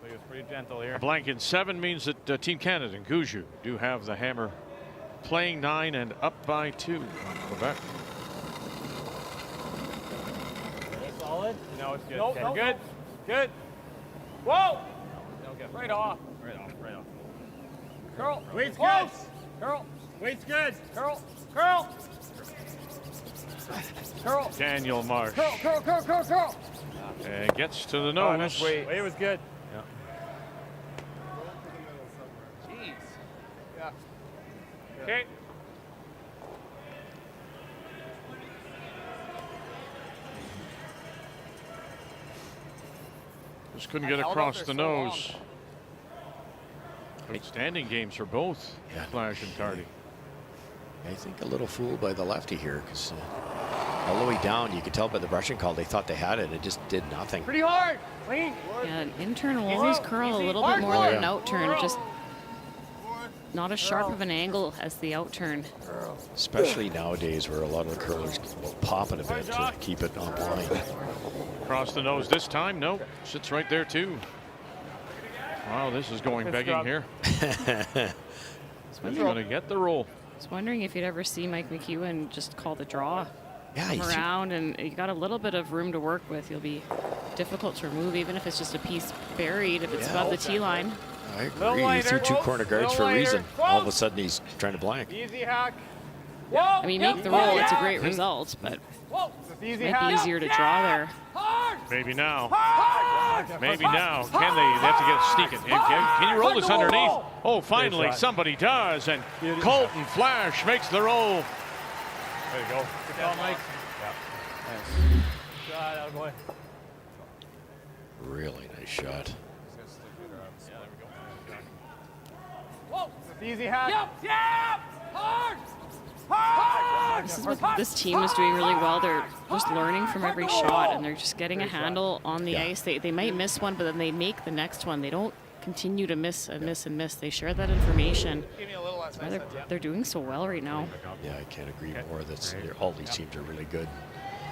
So he was pretty gentle here. A blank in 7 means that Team Canada and Guju do have the hammer playing 9 and up by 2. Quebec. Solid? No, it's good. No, Okay. no, Good. no. Good. Whoa! No, good. Right off. Right off. Right off. Curl. Weight's Close. good. Curl. Weight's good. Curl. Curl. Curl. Daniel Marsh. Curl, curl, curl, curl, curl. And gets to the Oh, nose. nice weight. Weight was good. Yeah. Jeez. Yeah. Okay. Just couldn't get across the nose. Outstanding games for both Flash and Tardy. I think a little fooled by the lefty here, because all the way down, you could tell by the brushing call, they thought they had it. It just did nothing. Pretty hard. Clean. Yeah, an in-turn will always curl a little bit more than an out-turn. Just not as sharp of an angle as the out-turn. Especially nowadays where a lot of the curlers will pop it a bit to keep it on line. Across the nose this time. Nope. Sits right there too. Wow, this is going begging here. He's going to get the roll. I was wondering if you'd ever see Mike McEwen just call the draw. Yeah, Come around, and you got a little bit of room to work with. You'll be difficult to remove, even if it's just a piece buried, if it's above the tee line. I agree. He threw 2 corner guards for a reason. All of a sudden, he's trying to blank. Easy hack. Whoa. I mean, make the roll, it's a great result, but Easy it might hack. be easier to draw there. Maybe now. Maybe now. Can they have to get sneaking? Can you roll this underneath? Oh, finally somebody does, and Colton Flash makes the roll. There you go. Good call, Mike. Shot out of the way. Really nice shot. Whoa. Easy hack. Yep. Yep. Hard. Hard. This is what this team is doing really well. They're just learning from every shot, and they're just getting a handle on the ice. They might miss one, but then they make the next one. They don't continue to miss and miss and miss. They share that information. That's why they're doing so well right now. Yeah, I can't agree more. All these teams are really good.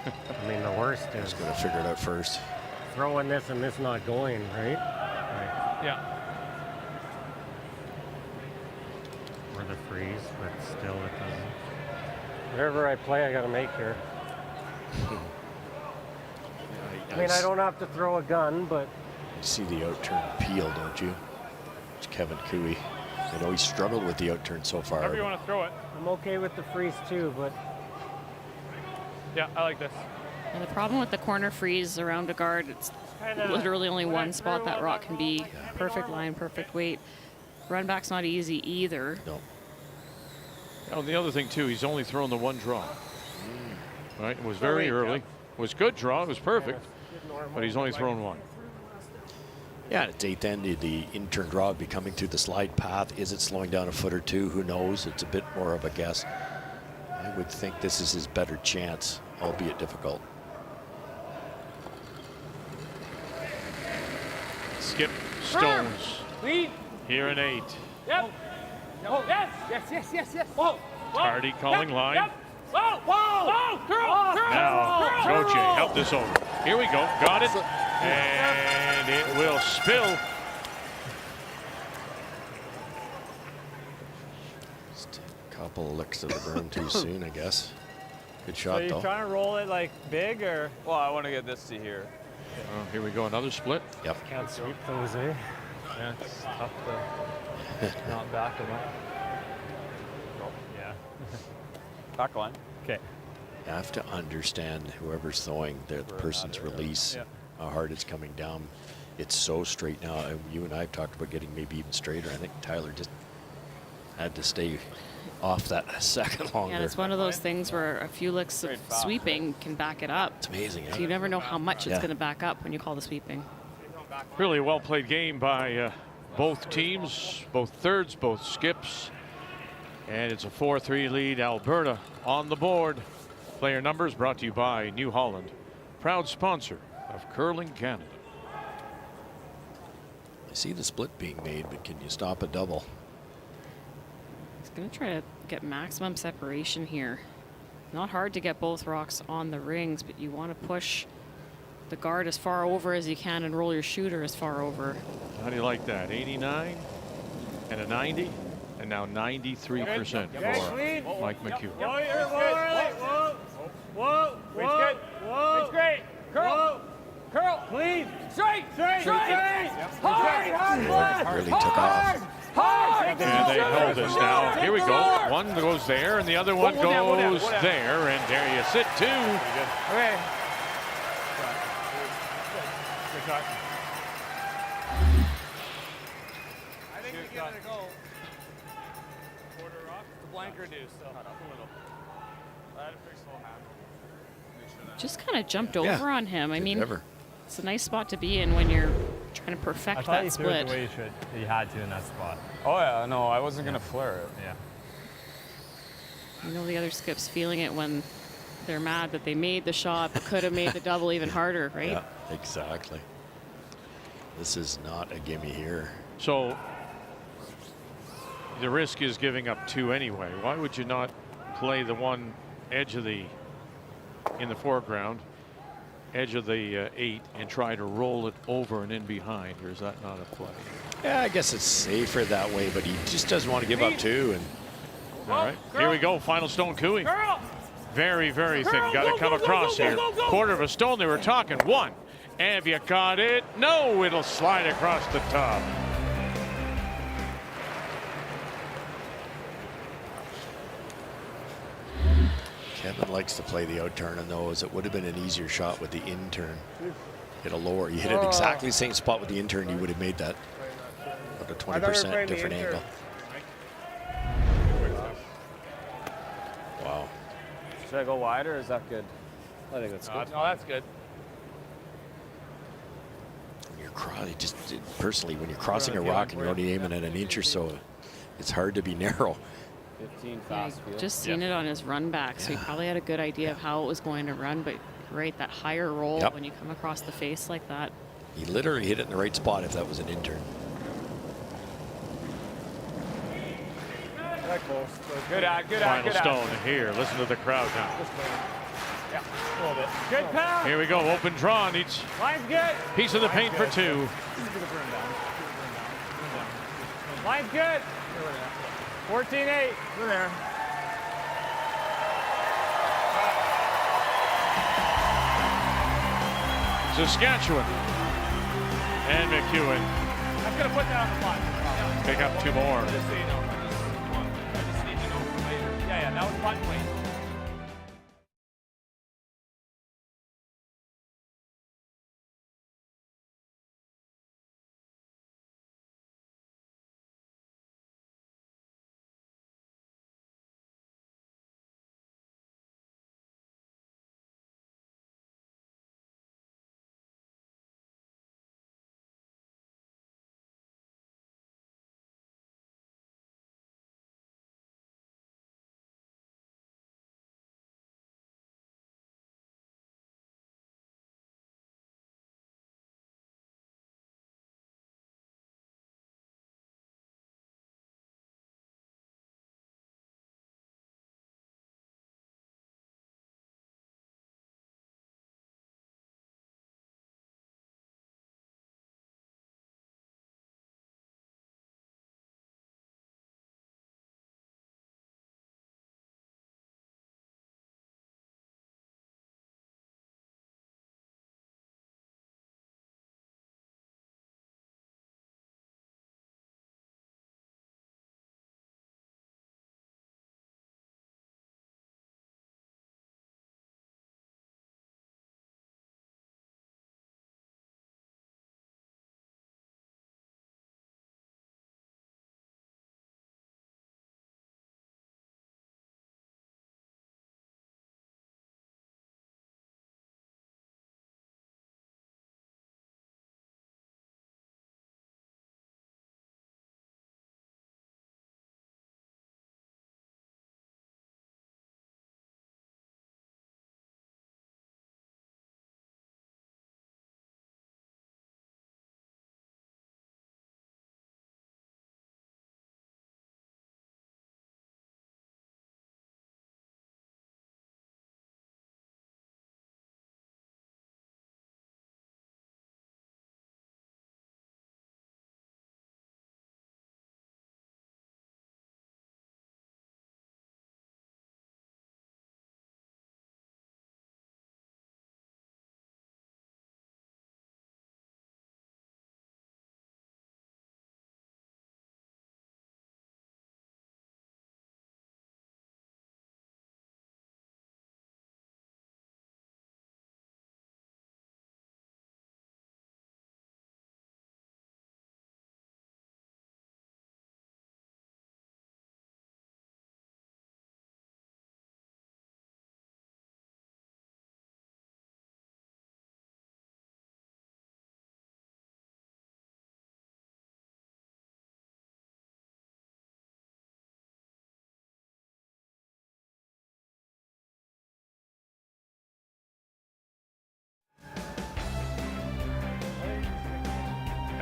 I mean, the worst is going to figure it out first. throwing this and this not going, right? Yeah. Or the freeze, but still it doesn't. Whatever I play, I got to make here. I mean, I don't have to throw a gun, but... You see the outturn peel, don't you? It's Kevin Cooey. I know he struggled with the outturn so far. However you want to throw it. I'm okay with the freeze too, but... Yeah, I like this. And the problem with the corner freeze around a guard, it's literally only one spot that rock can be. Perfect line, perfect weight. Run back's not easy either. No. Oh, the other thing too, he's only thrown the one draw. Right, it was very early. It was good draw, it was perfect, but he's only thrown one. Yeah, it's 8th end. The in-turn draw would be coming through the slide path. Is it slowing down a foot or two? Who knows? It's a bit more of a guess. I would think this is his better chance, albeit difficult. Skip Stones here in 8. Yep. Oh, yes, yes, yes, yes, yes. Whoa. Tardy calling line. Yep. Whoa, whoa, whoa, girl, girl. Now, Gauthier, help this over. Here we go, got it, and it will spill. Just a couple of licks of the berm too soon, I guess. Good shot, So you though. trying to roll it like big, or? Well, I want to get this to here. Here we go, another split. Yep. Can't sweep those, eh? Yeah, it's tough to not back them up. Oh, yeah. Back line. Okay. You have to understand whoever's throwing the person's release, how hard it's coming down. It's so straight now. And you and I have talked about getting maybe even straighter. I think Tyler just had to stay off that a second longer. Yeah, it's one of those things where a few licks of sweeping can back it up. It's amazing. So you never know how much it's going to back up when you call the sweeping. Really well played game by both teams, both thirds, both skips. And it's a 4-3 lead. Alberta on the board. Player numbers brought to you by New Holland, proud sponsor of Curling Canada. I see the split being made, but can you stop a double? He's going to try to get maximum separation here. Not hard to get both rocks on the rings, but you want to push the guard as far over as you can and roll your shooter as far over. How do you like that? 89 and a 90? And now 93% for Mike McEwen. Whoa, whoa, whoa, whoa. It's great. Curl. Curl. Clean. Straight. Hard. Really took off. Hard. And they hold this now. Here we go. One goes there, and the other one goes there. And there you sit, two. Okay. Good shot. I think we give it a go. Quarter off. The blanker do, so up a little. I had a pretty slow handle. Just kind of jumped over on him. I mean, Never. it's a nice spot to be in when you're trying to perfect that split. I thought you threw it the way you had to in that spot. Oh yeah, no, I wasn't gonna flare it. Yeah. You know the other skip's feeling it when they're mad that they made the shot but could have made the double even harder, right? Yeah, exactly. This is not a gimme here. So the risk is giving up two anyway. Why would you not play the one edge of the in the foreground, edge of the 8, and try to roll it over and in behind, or is that not a play? Yeah, I guess it's safer that way, but he just doesn't want to give up two. And all right, here we go. Final stone Cooey. Very, very thin. Got to come across here. Quarter of a stone. They were talking one. Have you got it? No, it'll slide across the top. Kevin likes to play the out turn on those. It would have been an easier shot with the in turn. Hit a lower. You hit it exactly the same spot with the in turn. You would have made that about a 20% different angle. Wow. Should I go wider or is that good? I think that's good. No, that's good. Just personally, when you're crossing a rock and you're only aiming at an inch or so, it's hard to be narrow. 15 fast field. Just seen it on his run back, so he probably had a good idea of how it was going to run, but right, that higher roll when you come across the face like that. He literally hit it in the right spot if that was an intern. Good eye, good eye, Final good eye. stone here. Listen to the crowd now. Yeah, a little bit. Good pound. Here we go. Open draw on each Line's good. piece of the paint for two. Line's good. 14-8. We're there. Saskatchewan and McEwen I'm going to put that on the pot. pick up two more. Just so you know. I just need to know for later. Yeah, that was button weight.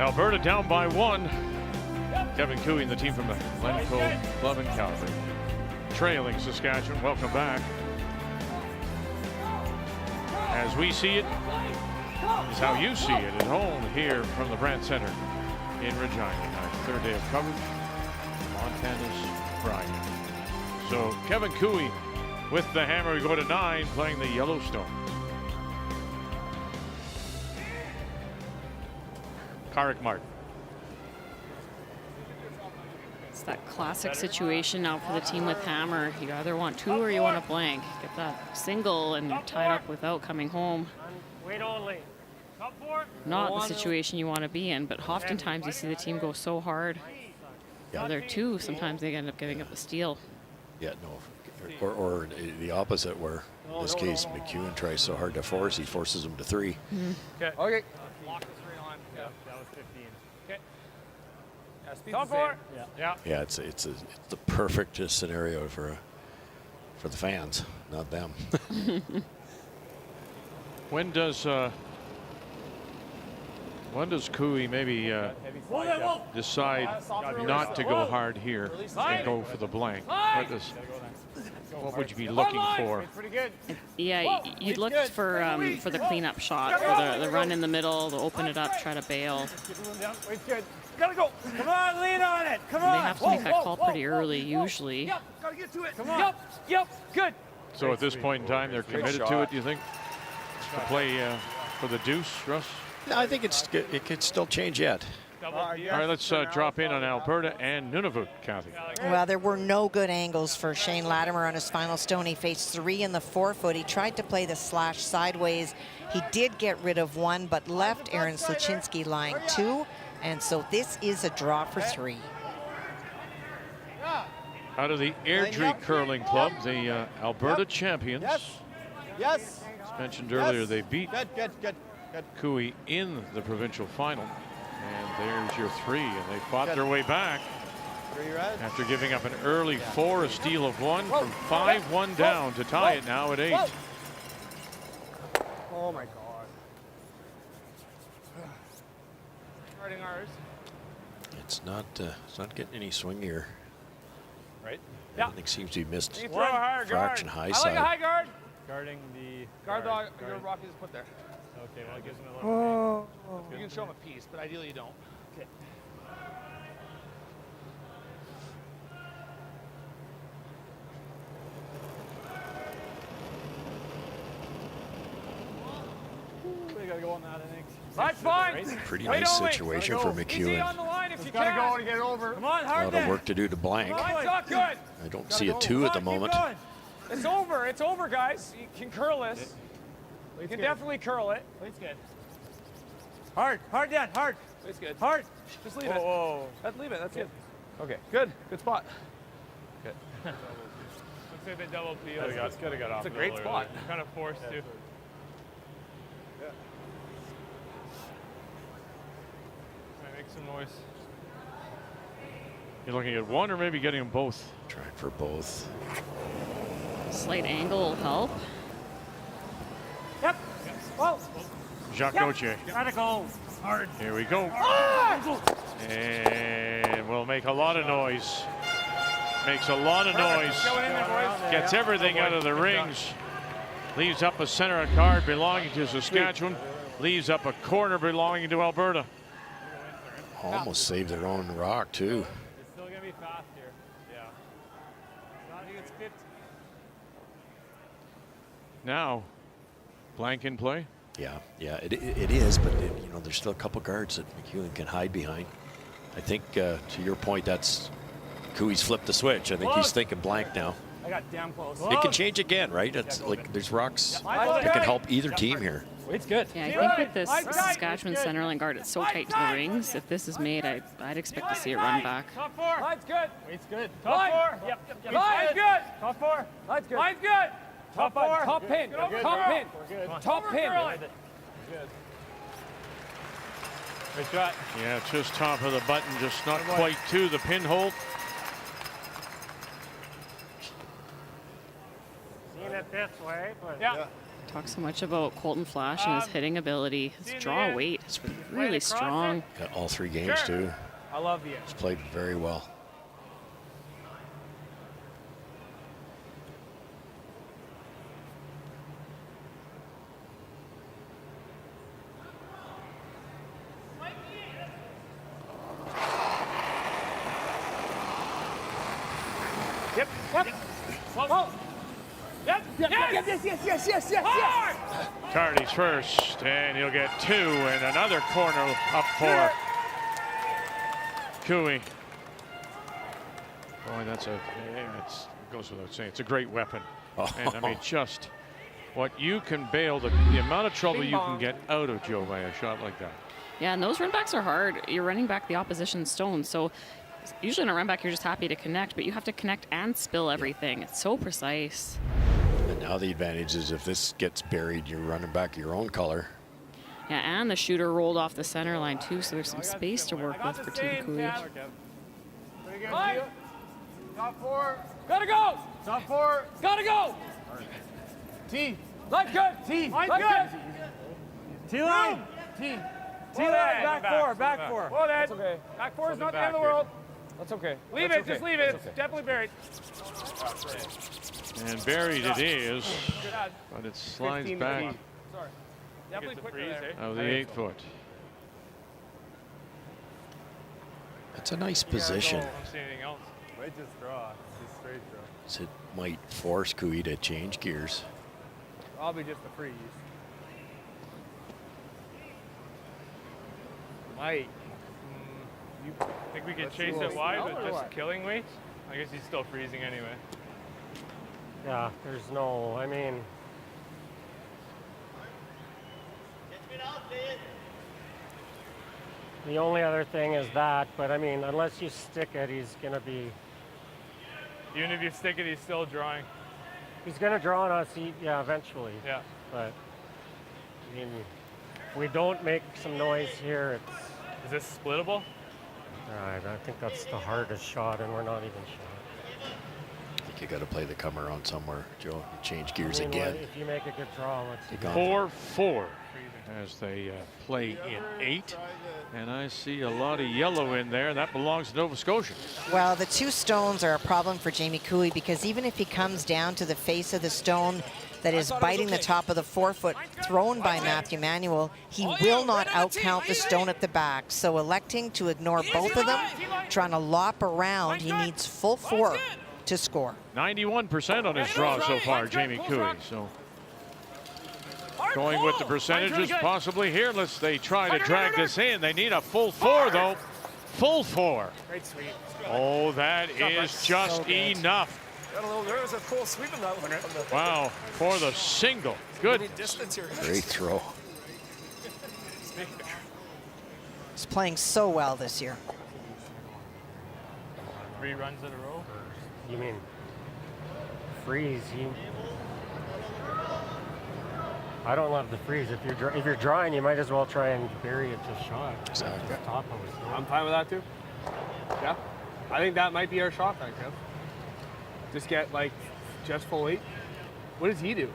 Alberta down by 1. Kevin Cooey and the team from the Glencoe Club in Calgary. Trailing Saskatchewan. Welcome back. As we see it, is how you see it at home here from the Brandt Center in Regina. Our third day of coverage. Montana's Brier. So Kevin Cooey with the hammer. We go to 9, playing the Yellowstone. Karrick Martin. It's that classic situation now for the team with hammer. You either want 2 or you want a blank. Get that single and you're tied up without coming home. Wait only. Not the situation you want to be in, but oftentimes you see the team go so hard. Yeah. They're 2, sometimes they end up giving up a steal. Yeah, no. Or the opposite, where in this case McEwen tries so hard to force, he forces him to 3. Okay. Okay. Lock this right on. Yeah, that was 15. Okay. Top 4. Yeah. Yeah, it's the perfect scenario for the fans, not them. When does Cooey maybe decide not to go hard here and go for the blank? What would you be looking for? Yeah, you'd look for the cleanup shot, for the run in the middle, to open it up, try to bail. Wait, good. Gotta go. Come on, lean on it. Come on. They have to make that call pretty early, usually. Yep, gotta get to it. Come on. Yep, good. So at this point in time, they're committed to it, do you think? To play for the deuce, Russ? No, I think it could still change yet. All right, let's drop in on Alberta and Nunavut, Kathy. Well, there were no good angles for Shane Latimer on his final stone. He faced 3 in the 4-foot. He tried to play the slash sideways. He did get rid of 1, but left Aaron Sluchinski lying 2. And so this is a draw for 3. Out of the Airdrie Curling Club, the Alberta champions. Yes. As mentioned earlier, they beat Cooey in the provincial final. And there's your 3, and they fought their way back after giving up an early 4, a steal of 1 from 5-1 down to tie it now at 8. Oh my God. Starting ours. It's not getting any swing here. Right. Everything seems to be missed. You throw a higher fraction guard. high I side. like a high guard. Guarding the Guard your rock is put there. Okay, well, it gives him a little You can show him a piece, but ideally you don't. Okay. We gotta go on that, I think. That's fine. Pretty nice situation for Easy on McEwen. the line if you Gotta can. go to get it over. Come on, A hard lot of work to do to blank. It's not good. I don't see a 2 at the moment. It's over. It's over, guys. You can curl this. You can definitely curl it. It's good. Hard, Dan, hard. It's good. Hard. Just leave it. Whoa. Leave it. That's good. Okay, good. Good spot. Good. Looks like they double P. Could have got off. It's a great spot. Kind of forced to. Make some noise. You're looking at 1 or maybe getting them both? Trying for both. Slight angle will help. Yep. Well. Jacques Gauthier. Gotta go. Hard. Here we go. And we'll make a lot of noise. Makes a lot of noise. Gets everything out of the rings. Leaves up a center card belonging to Saskatchewan. Leaves up a corner belonging to Alberta. Almost saved their own rock, too. It's still gonna be fast here. Yeah. I think it's 50. Now, blank in play. Yeah, it is, but there's still a couple guards that McEwen can hide behind. I think, to your point, that's Cooey's flipped the switch. I think he's thinking blank now. I got damn close. It can change again, right? It's like there's rocks that can help either team here. It's good. Yeah, I think with this Saskatchewan centerline guard, it's so tight to the rings. If this is made, I'd expect to see it run back. Top 4. Line's good. It's good. Top 4. Yep. Line's good. Top 4. Line's good. Line's good. Top 4. Top pin. Top pin. Top pin. Good shot. Yeah, just top of the button, just not quite to the pinhole. Seen it this way, but Yeah. Talk so much about Colton Flash and his hitting ability. His draw weight is really strong. Got all 3 games too. I love you. He's played very well. Yep. Whoa. Yes. Cardy's first, and he'll get 2, and another corner up for Cooey. Boy, that's it goes without saying, it's a great weapon. And I mean, just what you can bail, the amount of trouble you can get out of Joe by a shot like that. Yeah, and those run backs are hard. You're running back the opposition stone, so usually in a run back, you're just happy to connect, but you have to connect and spill everything. It's so precise. And now the advantage is if this gets buried, you're running back your own color. Yeah, and the shooter rolled off the center line too, so there's some space to work with for Team Cooey. Top 4. Gotta go. Top 4. Gotta go. T. Life good. T. Life good. T-line. T. Back 4. Back 4. Well, That's okay. Back 4 is not the end of the world. That's okay. Leave it. Just leave it. It's definitely buried. And buried it is, but it slides back Sorry. Definitely quicker there. of the 8-foot. That's a nice position. I don't see anything else. Might just draw. Just straight draw. So it might force Cooey to change gears. Probably just a freeze. Might. You think we could chase it wide with just killing weights? I guess he's still freezing anyway. Yeah, there's no, I mean, the only other thing is that, but I mean, unless you stick it, he's going to be... Even if you stick it, he's still drawing. He's going to draw on us, yeah, eventually. Yeah. But, I mean, if we don't make some noise here, it's... Is this splittable? I think that's the hardest shot, and we're not even sure. I think you got to play the come around somewhere, Joe. You change gears again. If you make a good draw, let's see. 4-4 as they play in 8. And I see a lot of yellow in there. That belongs to Nova Scotia. Well, the 2 stones are a problem for Jamie Cooey because even if he comes down to the face of the stone that is biting the top of the 4-foot thrown by Matthew Manuel, he will not outcount the stone at the back. So electing to ignore both of them, trying to lop around, he needs full 4 to score. 91% on his draw so far, Jamie Cooey. So going with the percentages possibly here. They try to drag this in. They need a full 4 though. Full 4. Great sweep. Oh, that is just enough. Got a little nervous at full sweep in that one. Wow, for the single. Good. Great throw. He's playing so well this year. 3 runs in a row? You mean freeze? I don't love the freeze. If you're drawing, you might as well try and bury it to shot. Exactly. I'm fine with that too. Yeah. I think that might be our shot then, Kev. Just get like just full 8. What does he do?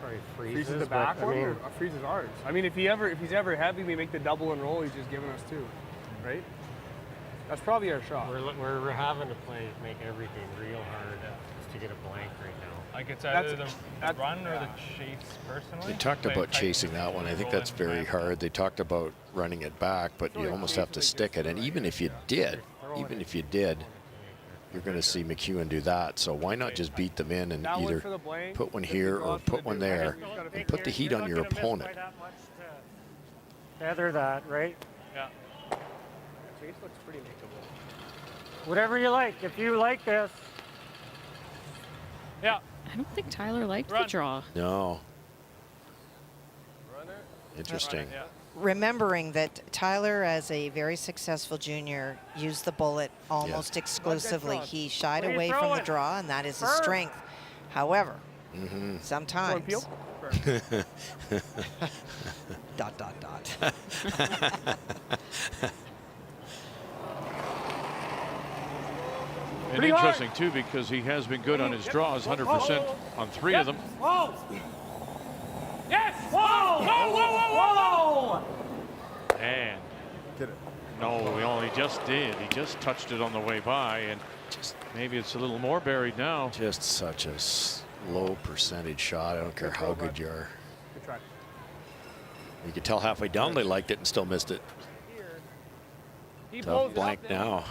Probably Freezes the back one or freezes ours? I mean, if he's ever heavy, we make the double and roll. He's just giving us 2, right? That's probably our shot. We're having to make everything real hard just to get a blank right now. Like it's either the run or the chase personally. They talked about chasing that one. I think that's very hard. They talked about running it back, but you almost have to stick it. And even if you did, you're going to see McEwen do that. So why not just beat them in and either put one here or put one there and put the heat on your opponent. Feather that, right? Yeah. Chase looks pretty makeable. Whatever you like. If you like this. Yeah. I don't think Tyler liked the draw. No. Interesting. Remembering that Tyler, as a very successful junior, used the bullet almost exclusively. He shied away from the draw, and that is his strength. However, sometimes... dot, dot, dot. And interesting too, because he has been good on his draws, 100% on 3 of them. Yes! Whoa! Whoa, whoa, whoa, whoa! And Get it. no, he only just did. He just touched it on the way by, and just maybe it's a little more buried now. Just such a low percentage shot. I don't care how good you are. Good try. You could tell halfway down they liked it and still missed it. He Tough blows blank up now.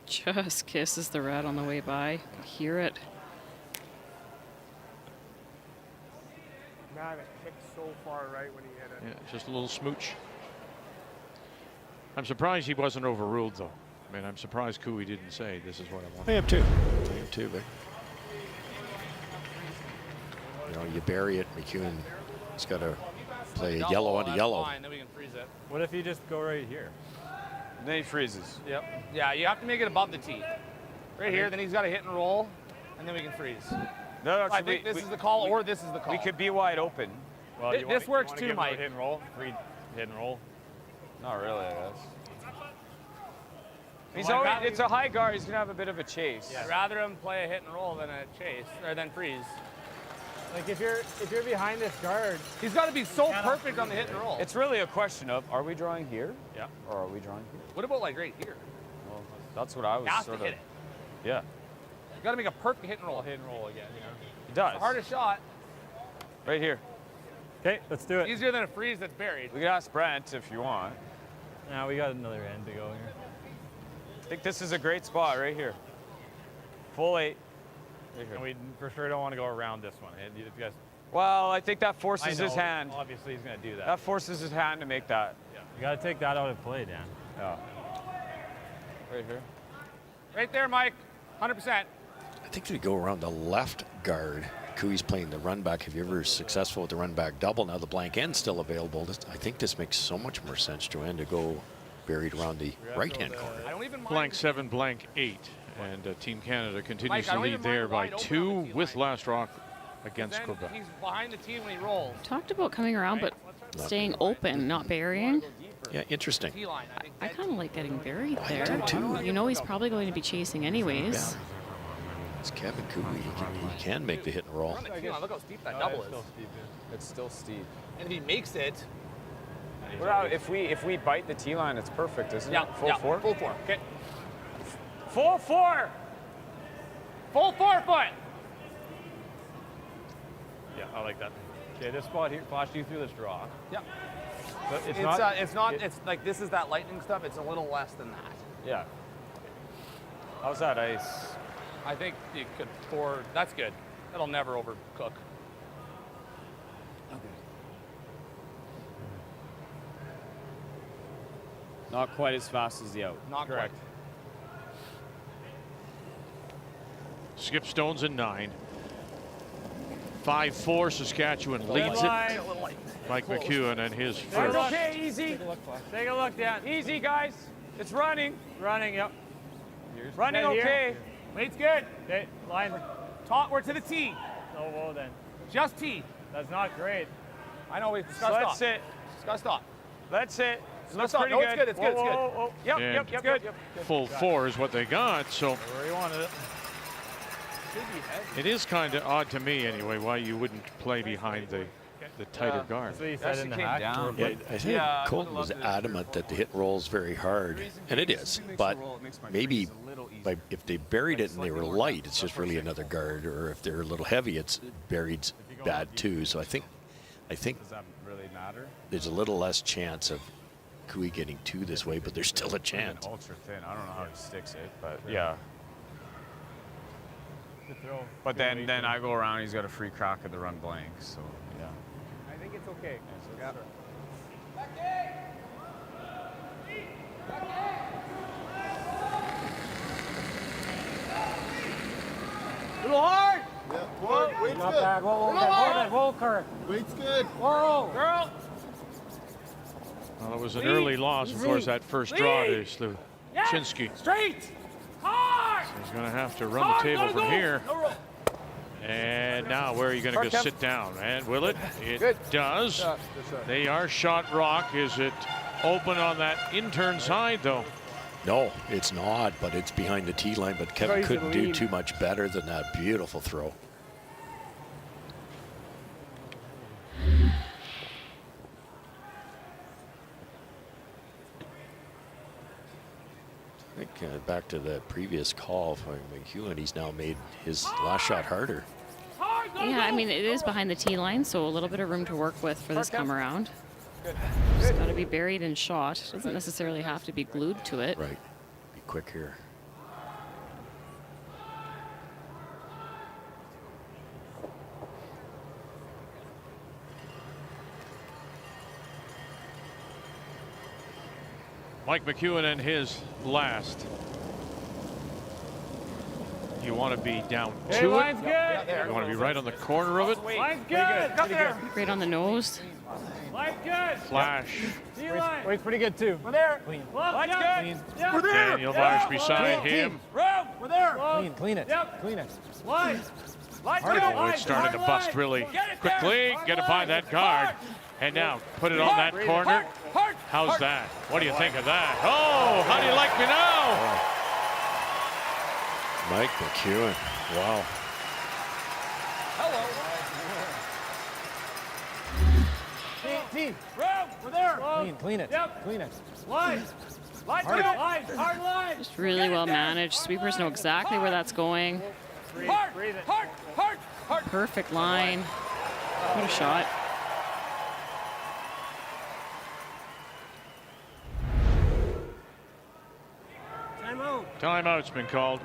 Just kisses the red on the way by. Hear it. Man, it kicked so far right when he hit it. Yeah, just a little smooch. I'm surprised he wasn't overruled, though. I mean, I'm surprised Cooey didn't say, this is what I want. I am too. I am too, Vic. You know, you bury it, McEwen has got to play yellow onto yellow. Fine, then we can freeze it. What if you just go right here? Then he freezes. Yep. Yeah, you have to make it above the tee. Right here, then he's got to hit and roll, and then we can freeze. No, I think this is the call, or this is the call. We could be wide open. Well, This works too, give Mike. Hit and roll. Free hit and roll. Not really, I guess. He's Well, I'd always, rather- it's a high guard. He's gonna have a bit of a chase. I'd rather him play a hit and roll than a chase, or than freeze. Like if you're behind this guard, He's got to be so perfect on the hit and roll. It's really a question of, are we drawing here? Yeah. Or are we drawing here? What about like right here? Well, that's what I was Has to sort hit of. it. Yeah. You got to make a perfect hit and roll. Hit and roll again. You know. He does. The hardest shot. Right here. Okay, let's do it. Easier than a freeze that's buried. We can ask Brent if you want. Now we got another end to go here. I think this is a great spot right here. Full 8. Right here. And we for sure don't want to go around this one. You guys. Well, I think that I forces know, his hand. Obviously, he's going to do that. That forces his hand to make that. Yeah. You got to take that out of play, Dan. Yeah. Right here. Right there, Mike. 100%. I think they go around the left guard. Cooey's playing the run back. If you're ever successful with the run back double, now the blank end's still available. I think this makes so much more sense, Joanne, to go buried around the right-hand corner. I don't even mind. Blank 7, blank 8. And Team Canada continues Mike, I to don't lead even mind there by wide open 2 on the tee with line. last rock against Then Quebec. he's behind the tee when he rolls. Talked about coming around, but staying open, not burying. Yeah, interesting. Tee line, I think. I kind of like getting buried I there. do too. You know he's probably going to be chasing anyways. It's Kevin Cooey. He can make the hit and roll. On the tee line, look how steep that double is. It's still steep. And if he makes it, Well, if we bite the tee line, it's perfect, isn't it? Full 4? Full 4. Okay. Full 4! Full 4 foot. Yeah, I like that. Okay, this spot here, flash you through this draw. Yeah. But it's like this is that lightning stuff. It's a little less than that. Yeah. How's that ice? I think you could pour. That's good. That'll never overcook. Not quite as fast as the out. Not Correct. Skip Stone's in 9. 5-4, Saskatchewan leads it. A little light. Mike McEwen and his It's first. okay, easy. Take a look, Dan. Easy, guys. It's running. Running. Yep. Running Right here. okay. Weight's good. Okay, line. We're to the tee. Oh, well then. Just tee. That's not great. I know. We've So discussed let's stop. sit. Discuss stop. Let's sit. Looks stop. pretty No, good. it's good. It's good. It's good. Whoa, whoa, whoa. Yep, And yep, good. full 4 is what they got. So Where you wanted it. it is kind of odd to me anyway why you wouldn't play behind the tighter guard. That's what you said Actually in the came hack. down. Yeah, I think Colton was adamant that the hit and roll is very hard, and it is. But maybe if they buried it and they were light, it's just really another guard, or if they're a little heavy, it's buried bad too. So I think Does that really matter? there's a little less chance of Cooey getting 2 this way, but there's still a chance. Ultra thin. I don't know how he sticks it, but yeah. Good throw. But then I go around. He's got a free crack at the run blank. So yeah. I think it's okay. Yeah. Little hard. Yeah, whoa, weight's Not good. bad. Whoa, current. Weight's good. Whoa. Girl. Well, it was an early loss, of course, that first draw to Sluchinski. Straight. Hard. He's going to have to run the table from here. No roll. And now where are you going to go sit down? And will it? It Good. does. Good shot. They are shot rock. Is it open on that in-turn side, though? No, it's not, but it's behind the tee line. But Kevin Crazy couldn't do lead. too much better than that beautiful throw. I think back to the previous call for McEwen, he's now made his last shot harder. Yeah, I mean, it is behind the tee line, so a little bit of room to work with for this come around. It's got to be buried in shot. Doesn't necessarily have to be glued to it. Right. Be quick here. Mike McEwen and his last. You want to be down Hey, to line's it. good. You want to be right on the corner of it. Line's good. Up there. Right on the nose. Line's good. Flash. D-line. Wade's pretty good too. We're there. Clean. Line's good. Yep. We're there. Daniel Marsh beside him. Room. We're there. Clean it. Yep. Clean it. Line. Line's Hard good. line. Oh, it's starting to bust really quickly. Get it by that guard. And now put it on that corner. How's that? What do you think of that? Oh, how do you like me now? Mike McEwen. Wow. Hello. Team. Room. We're there. Clean it. Yep. Clean it. Line. Line's good. Line. Hard line. Just really well managed. Sweepers know exactly where that's going. Hard. Perfect line. What a shot. Timeout's been called.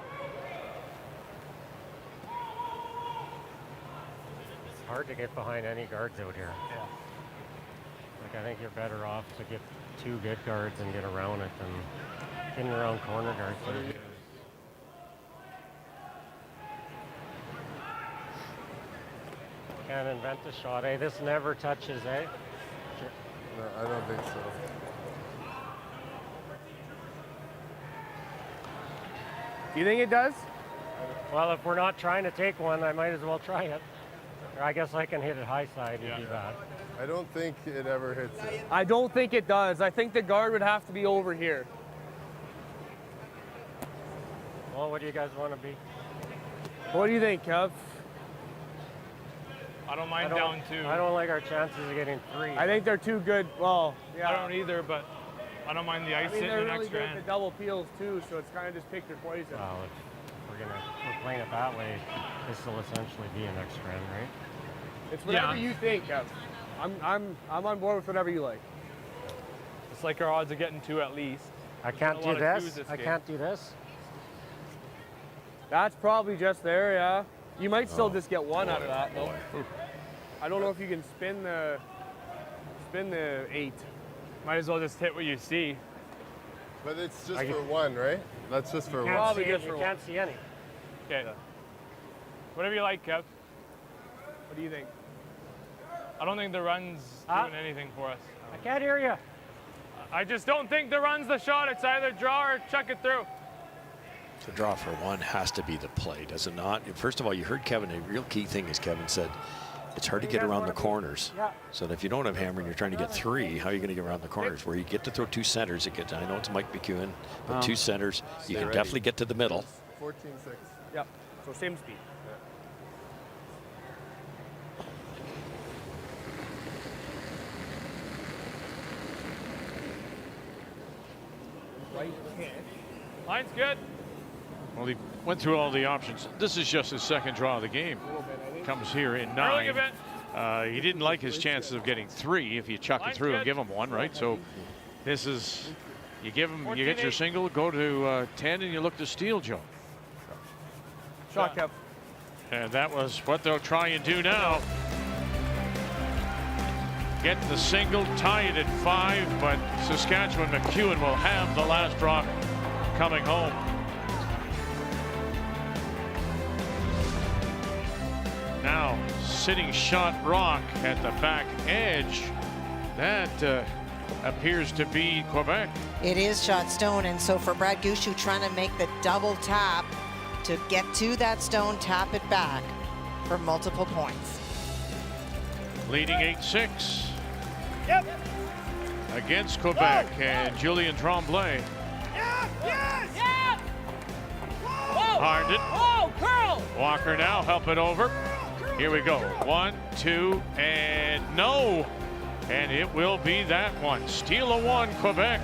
It's hard to get behind any guards out here. Yeah. Like, I think you're better off to get two good guards and get around it than getting around corner guards. Can't invent a shot, eh? This never touches, eh? No, I don't think so. You think it does? Well, if we're not trying to take one, I might as well try it. Or I guess I can hit it high side and do that. I don't think it ever hits it. I don't think it does. I think the guard would have to be over here. Well, what do you guys want to be? What do you think, Kev? I don't mind down two. I don't like our chances of getting three. I think they're too good. Well, yeah. I don't either, but I don't mind the ice I mean, hitting they're the really next good round. at the double peels too, so it's kind of just pick your poison. Well, if we're playing it that way, this will essentially be an extra end, right? It's whatever you think, Kev. I'm on board with whatever you like. It's like our odds of getting two at least. I can't do this. I can't do this. That's probably just there, yeah. You might still just get one out of that, though. I don't know if you can spin the 8. Might as well just hit what you see. But it's just for one, right? That's just for one. Probably just for You one. can't see any. Okay. Whatever you like, Kev. What do you think? I don't think the run's doing anything for us. I can't hear you. I just don't think the run's the shot. It's either draw or chuck it through. The draw for one has to be the play, does it not? First of all, you heard Kevin, a real key thing is Kevin said, it's hard to get around the corners. Yeah. So that if you don't have hammer and you're trying to get three, how are you going to get around the corners? Where you get to throw two centers, I know it's Mike McEwen, but two centers, you can definitely get to the middle. 14-6. Yep. So same speed. Right hand. Line's good. Well, he went through all the options. This is just his second draw of the game. Comes here in 9. He didn't like his chances of getting 3 if you chuck it through and give him one, right? So this is, you give him, you get your single, go to 10, and you look to steal, Joe. Shot, Kev. And that was what they'll try and do now. Get the single, tie it at 5, but Saskatchewan McEwen will have the last drop coming home. Now, sitting shot rock at the back edge. That appears to be Quebec. It is shot stone, and so for Brad Gushue trying to make the double tap to get to that stone, tap it back for multiple points. Leading 8-6 against Quebec and Julien Tremblay. Harden. Oh, curl! Walker now, help it over. Here we go. 1, 2, and no. And it will be that one. Steal a 1, Quebec.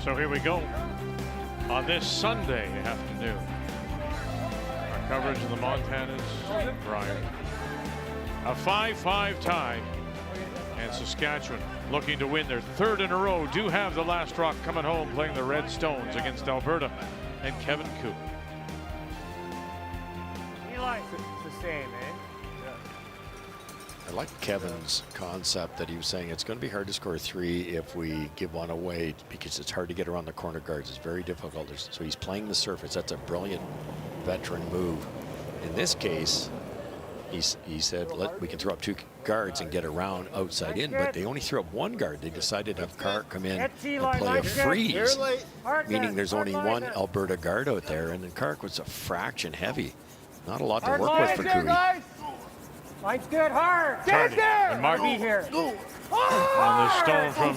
So here we go on this Sunday afternoon. Our coverage of the Montanas Brier. A 5-5 tie, and Saskatchewan looking to win their third in a row. Do have the last rock coming home, playing the Red Stones against Alberta and Kevin Koo. Eli, it's the same, eh? I like Kevin's concept that he was saying it's going to be hard to score 3 if we give one away because it's hard to get around the corner guards. It's very difficult. So he's playing the surface. That's a brilliant veteran move. In this case, he said we can throw up 2 guards and get around outside in, but they only threw up 1 guard. They decided to have Carr come in and play a freeze, meaning there's only 1 Alberta guard out there, and then Carr was a fraction heavy. Not a lot to work with for Cooey. Line's good, hard. Get it there. And Martin be here. On the stone from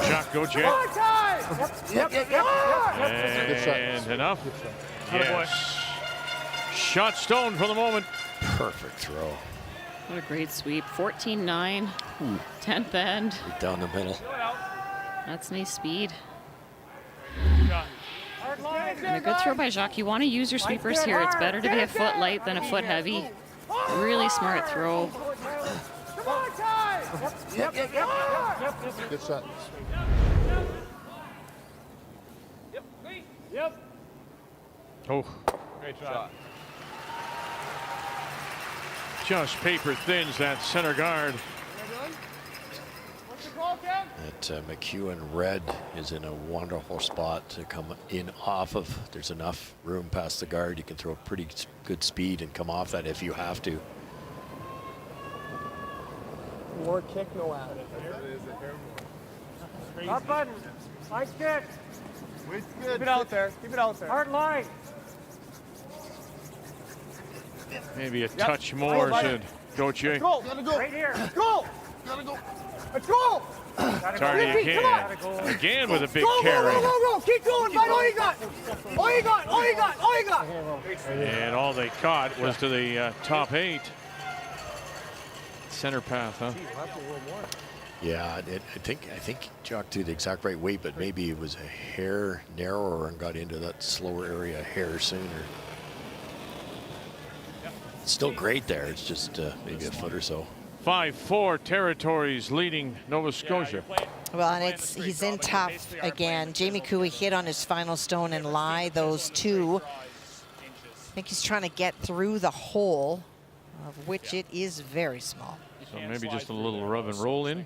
Jacques Gauthier. And enough. Yes. Shot stone for the moment. Perfect throw. What a great sweep. 14-9. 10th end. Right down the middle. That's nice speed. And a good throw by Jacques. You want to use your sweepers here. It's better to be a foot light than a foot heavy. Really smart throw. Come on, Ty! Good shot. Yep. Oh. Great shot. Just paper thins that center guard. What's the call, Ken? That McEwen red is in a wonderful spot to come in off of. There's enough room past the guard. You can throw pretty good speed and come off that if you have to. More kick, no out. Top button. Line kick. Keep it out there. Keep it out there. Hard line. Maybe a touch more, said Coach A. Let's go. Gotta go. Right here. Let's go. Gotta go. Let's go. Tardy again with a big go, carry. Go, go, go, go. Keep going, bud. All you got. All you got. All you got. All you got. And all they caught was to the top 8. Center path, huh? Yeah, I think Jock did the exact right weight, but maybe it was a hair narrower and got into that slower area a hair sooner. Still great there. It's just maybe a foot or so. 5-4 Territories leading Nova Scotia. Well, and he's in tough again. Jamie Cooey hit on his final stone and lie, those two. I think he's trying to get through the hole, of which it is very small. So maybe just a little rub and roll in,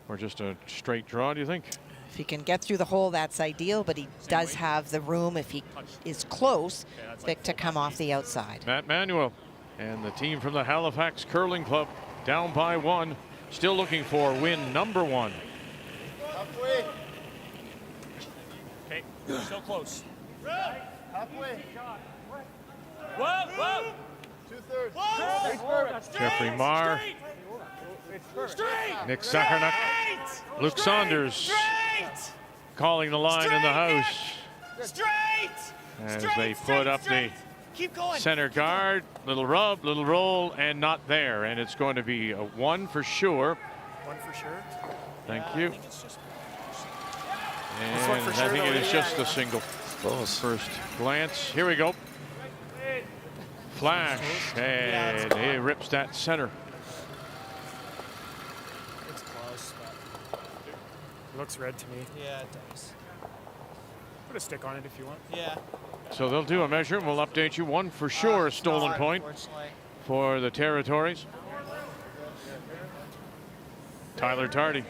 or just a straight draw, do you think? If he can get through the hole, that's ideal, but he does have the room, if he is close, to come off the outside. Matt Manuel and the team from the Halifax Curling Club down by 1, still looking for win number 1. Halfway. Okay, still close. Halfway. Whoa, whoa. 2/3. Jeffrey Marr, Nick Zuckernuck, Luke Saunders calling the line in the house as they put up the center guard. Little rub, little roll, and not there. And it's going to be a 1 for sure. 1 for sure. Thank you. And one for I sure, think it though, is just a single. First glance. Here we go. Flash, and he rips that center. It's close, but Looks red to me. yeah, it does. Put a stick on it if you want. Yeah. So they'll do a measure, and we'll update you. 1 for sure, stolen point for the Territories. Tyler Tardy.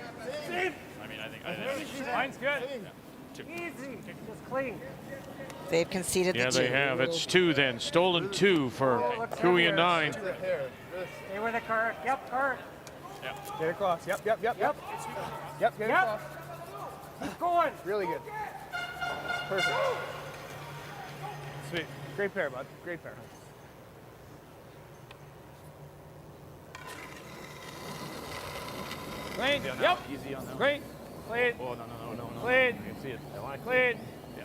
I mean, I think mine's good. Easy. Just clean. They've conceded Yeah, the 2. they have. It's 2 then. Stolen 2 for Cooey and 9. Stay with the cart. Yep, cart. Get across. Yep. Get across. Keep going. Really good. Perfect. Sweet. Great pair, bud. Great pair. Clean. Yep. Easy on that. Great. Clean. Oh, no. Clean. I can see it. I want to clean. Yeah.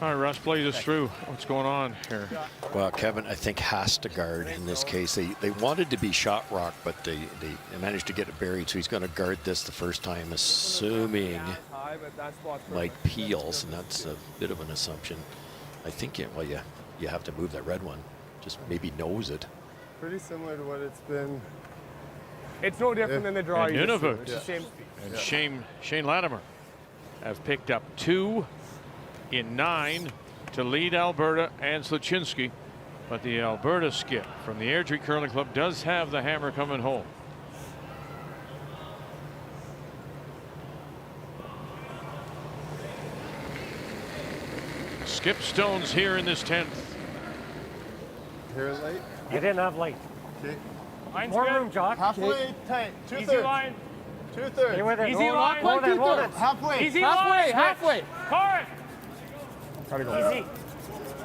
All right, Russ, play this through. What's going on here? Well, Kevin, I think, has to guard in this case. They wanted to be shot rock, but they managed to get it buried, so he's going to guard this the first time, assuming Mike peels, and that's a bit of an assumption. I think, you have to move that red one. Just maybe nose it. Pretty similar to what it's been. It's no different than the draw. And you just Nunavut threw. It's the same speed. and Shane Latimer have picked up 2 in 9 to lead Alberta and Sluchinski. But the Alberta skip from the Airdrie Curling Club does have the hammer coming home. Skip Stones here in this 10th. Here late. You didn't have light. Okay. Mine's More good. room, Jock. Halfway tight. 2/3. Easy line. 2/3. Stay with it. Easy Hold line. on, hold it. Halfway. Easy Halfway. line. Halfway. Cart. Gotta go. Easy.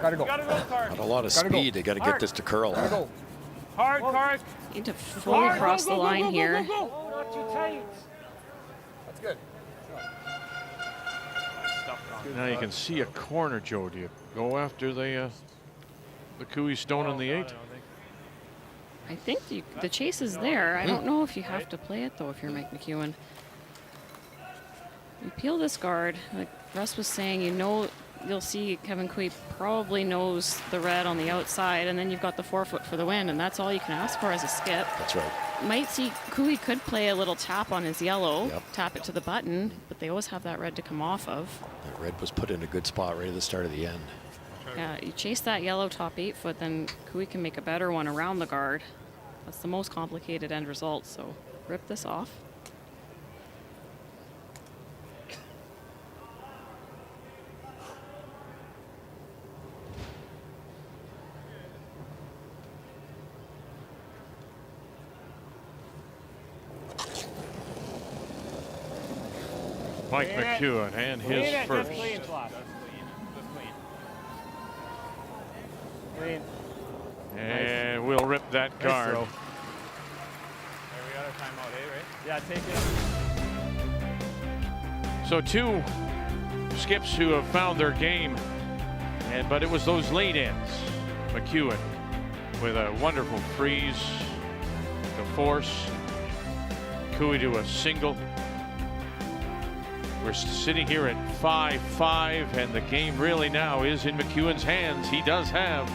Gotta go. Gotta go, Cart. Not a lot of Gotta go. speed. They got to get this to curl. Gotta go. Hard, Cart. Need to fully cross the line here. Oh, not too tight. That's good. Now you can see a corner, Joe. Do you go after the Cooey Stone on the 8? I think the chase is there. I don't know if you have to play it, though, if you're Mike McEwen. You peel this guard. Like Russ was saying, you'll see Kevin Cooey probably knows the red on the outside, and then you've got the 4 foot for the win, and that's all you can ask for as a skip. That's right. might see Cooey could play a little tap on his yellow, tap it to the button, but they always have that red to come off of. That red was put in a good spot right at the start of the end. Yeah, you chase that yellow top 8 foot, then Cooey can make a better one around the guard. That's the most complicated end result, so rip this off. Mike McEwen and his first. Just clean, Flash. Just clean. And we'll rip that card. There, we got our timeout, right? Yeah, take it. So 2 skips who have found their game, but it was those late ends. McEwen with a wonderful freeze to force Cooey to a single. We're sitting here at 5-5, and the game really now is in McEwen's hands. He does have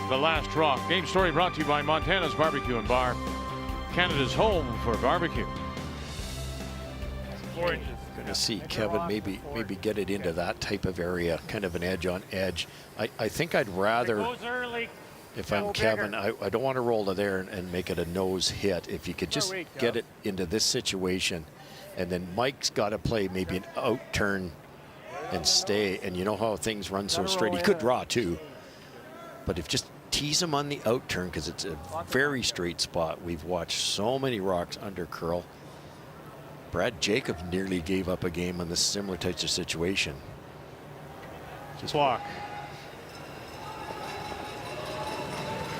the last rock. Game story brought to you by Montana's Barbecue and Bar, Canada's home for barbecue. Going to see Kevin maybe get it into that type of area, kind of an edge on edge. I think I'd rather, if I'm Kevin, I don't want to roll to there and make it a nose hit. If you could just get it into this situation. And then Mike's got to play maybe an out turn and stay. And you know how things run so straight. He could draw too. But if just tease him on the out turn, because it's a very straight spot. We've watched so many rocks under curl. Brad Jacobs nearly gave up a game on this similar types of situation. Just walk.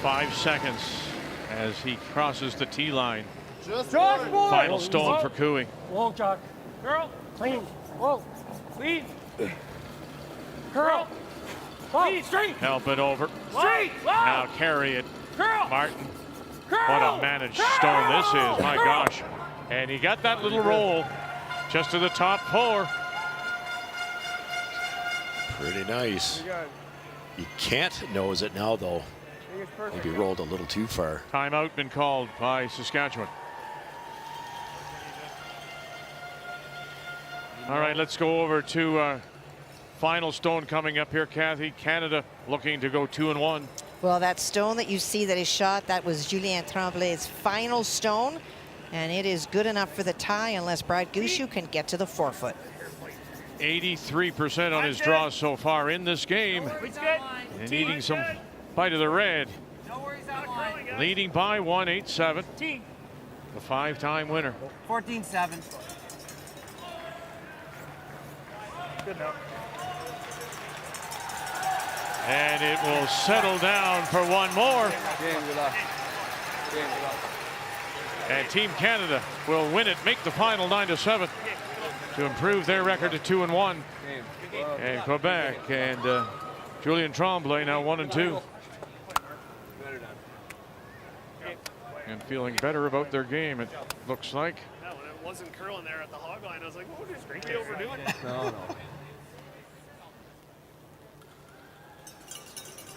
5 seconds as he crosses the tee line. Final stone for Cooey. Whoa, Chuck. Girl. Clean. Whoa. Clean. Curl. Clean. Straight. Help it over. Straight. Now carry it. Curl. Martin. Curl. What a managed stone this is. My gosh. And he got that little roll just to the top 4. Pretty nice. You can't nose it now, though. Maybe rolled a little too far. Timeout been called by Saskatchewan. All right, let's go over to final stone coming up here, Kathy. Canada looking to go 2-1. Well, that stone that you see that is shot, that was Julien Tremblay's final stone, and it is good enough for the tie unless Brad Gushue can get to the 4 foot. 83% on his draws so far in this game, and needing some bite of the red. Leading by 1, 8-7. The 5-time winner. 14-7. Good enough. And it will settle down for one more. And Team Canada will win it, make the final 9-7 to improve their record to 2-1. And Quebec and Julien Tremblay now 1-2. And feeling better about their game, it looks like. Yeah, when it wasn't curling there at the hog line, I was like, oh, just drink it overdoing it. No.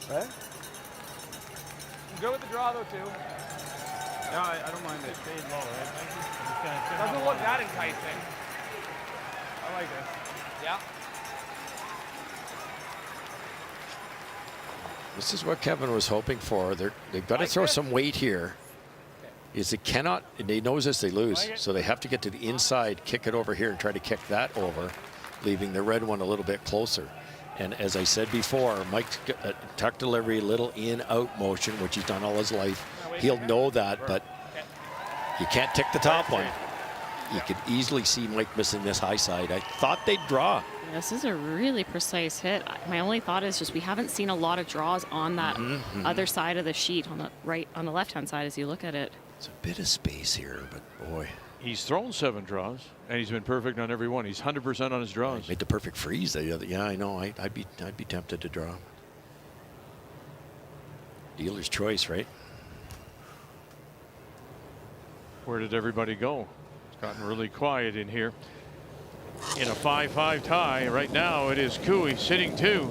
Right? I'm good with the draw, though, too. No, I don't mind it. Staying low, right? Doesn't look that enticing. I like this. Yeah. This is what Kevin was hoping for. They've got to throw some weight here. Is it cannot, they knows this, they lose. So they have to get to the inside, kick it over here and try to kick that over, leaving the red one a little bit closer. And as I said before, Mike's tuck delivery, little in-out motion, which he's done all his life. He'll know that, but you can't tick the top one. You could easily see Mike missing this high side. I thought they'd draw. This is a really precise hit. My only thought is just we haven't seen a lot of draws on that other side of the sheet, on the left-hand side as you look at it. It's a bit of space here, but boy. He's thrown 7 draws, and he's been perfect on every one. He's 100% on his draws. Made the perfect freeze. Yeah, I know. I'd be tempted to draw. Dealer's choice, right? Where did everybody go? It's gotten really quiet in here. In a 5-5 tie, right now it is Cooey sitting 2.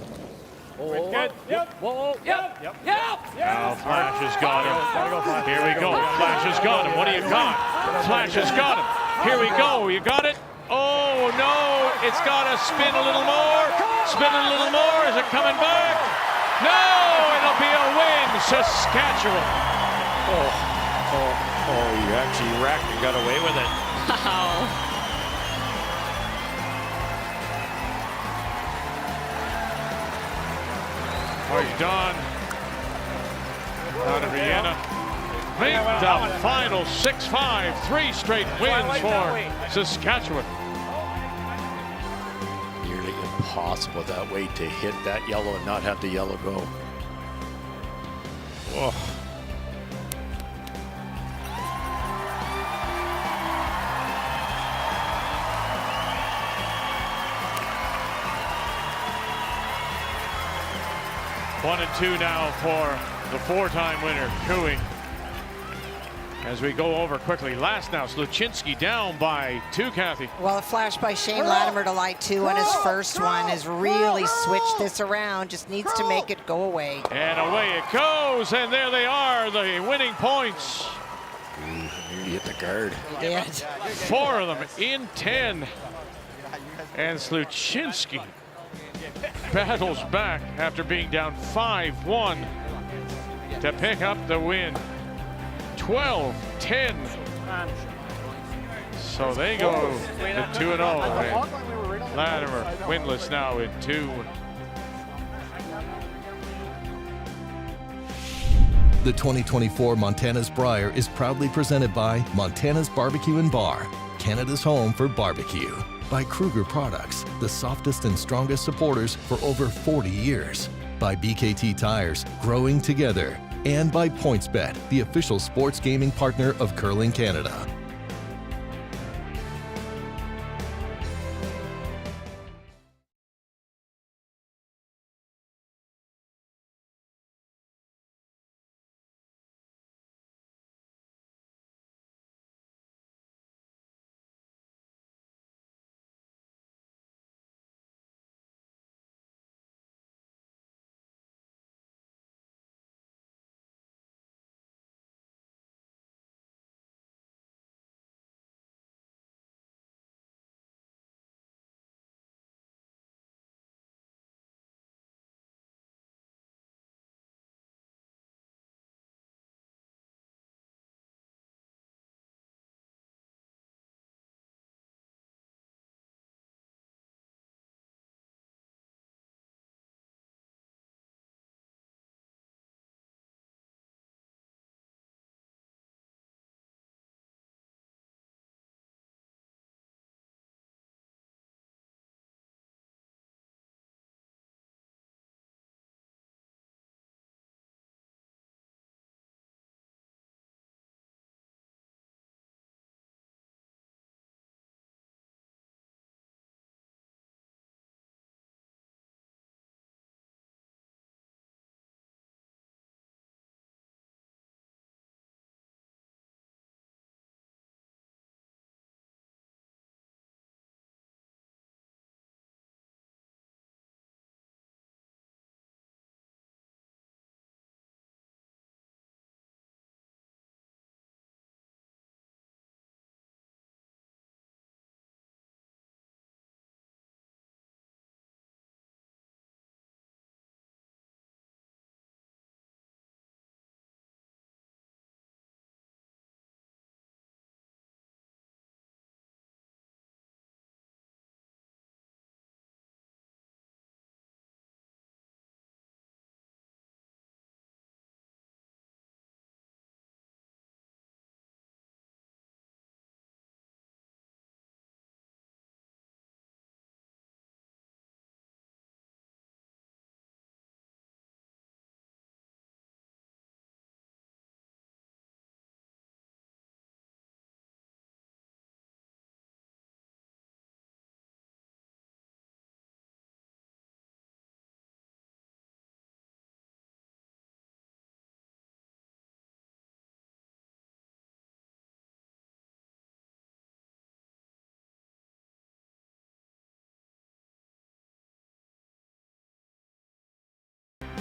Good. Yep. Whoa. Yep. Yep. Now Flash has got him. Here we go. Flash has got him. What do you got? Flash has got him. Here we go. You got it? Oh, no. It's got to spin a little more. Spin a little more. Is it coming back? No. It'll be a win. Saskatchewan. Oh, you actually racked and got away with it. Wow. He's done. Out of Regina. Make the final 6-5, 3 straight wins for Saskatchewan. Nearly impossible that way to hit that yellow and not have the yellow go. Oh. One and two now for the 4-time winner, Cooey. As we go over quickly, last now, Sluchinski down by 2, Kathy. Well, a flash by Shane Latimer to light 2 on his first one has really switched this around. Just needs to make it go away. And away it goes, and there they are, the winning points. You hit the guard. He did. 4 of them in 10. And Sluchinski battles back after being down 5-1 to pick up the win. 12-10. So they go to 2-0. And Latimer winless now in 2. The 2024 Montana's Brier is proudly presented by Montana's Barbecue and Bar, Canada's home for barbecue. By Kruger Products, the softest and strongest supporters for over 40 years. By BKT Tires, growing together. And by PointsBet, the official sports gaming partner of Curling Canada.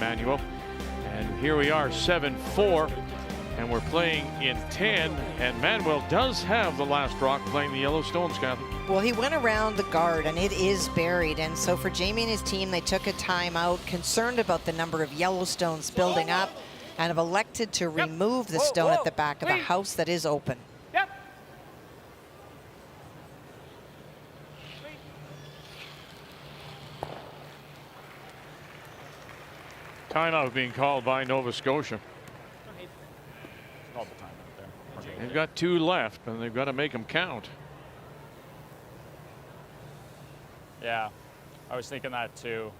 Manuel. And here we are, 7-4, and we're playing in 10. And Manuel does have the last rock playing the Yellowstones, Kathy. Well, he went around the guard, and it is buried. And so for Jamie and his team, they took a timeout, concerned about the number of Yellowstones building up, and have elected to remove the stone at the back of the house that is open. Timeout being called by Nova Scotia. Called the timeout there. They've got 2 left, and they've got to make them count. Yeah, I was thinking that too.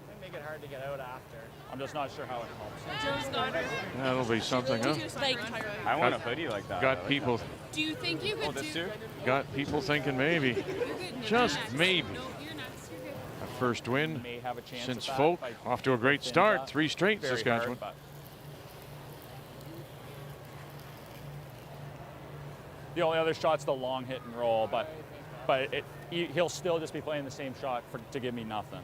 Might make it hard to get out after. I'm just not sure how it helps. That'll be something, huh? I want a hoodie like that. Got people. Do you think you could do? Got people thinking maybe, just maybe. A first win May have a chance since at that Folk. if I Off to a great pin start. that 3 straight, very Saskatchewan. hard, the only other shot's the long hit and roll, but he'll still just be playing the same shot to give me nothing.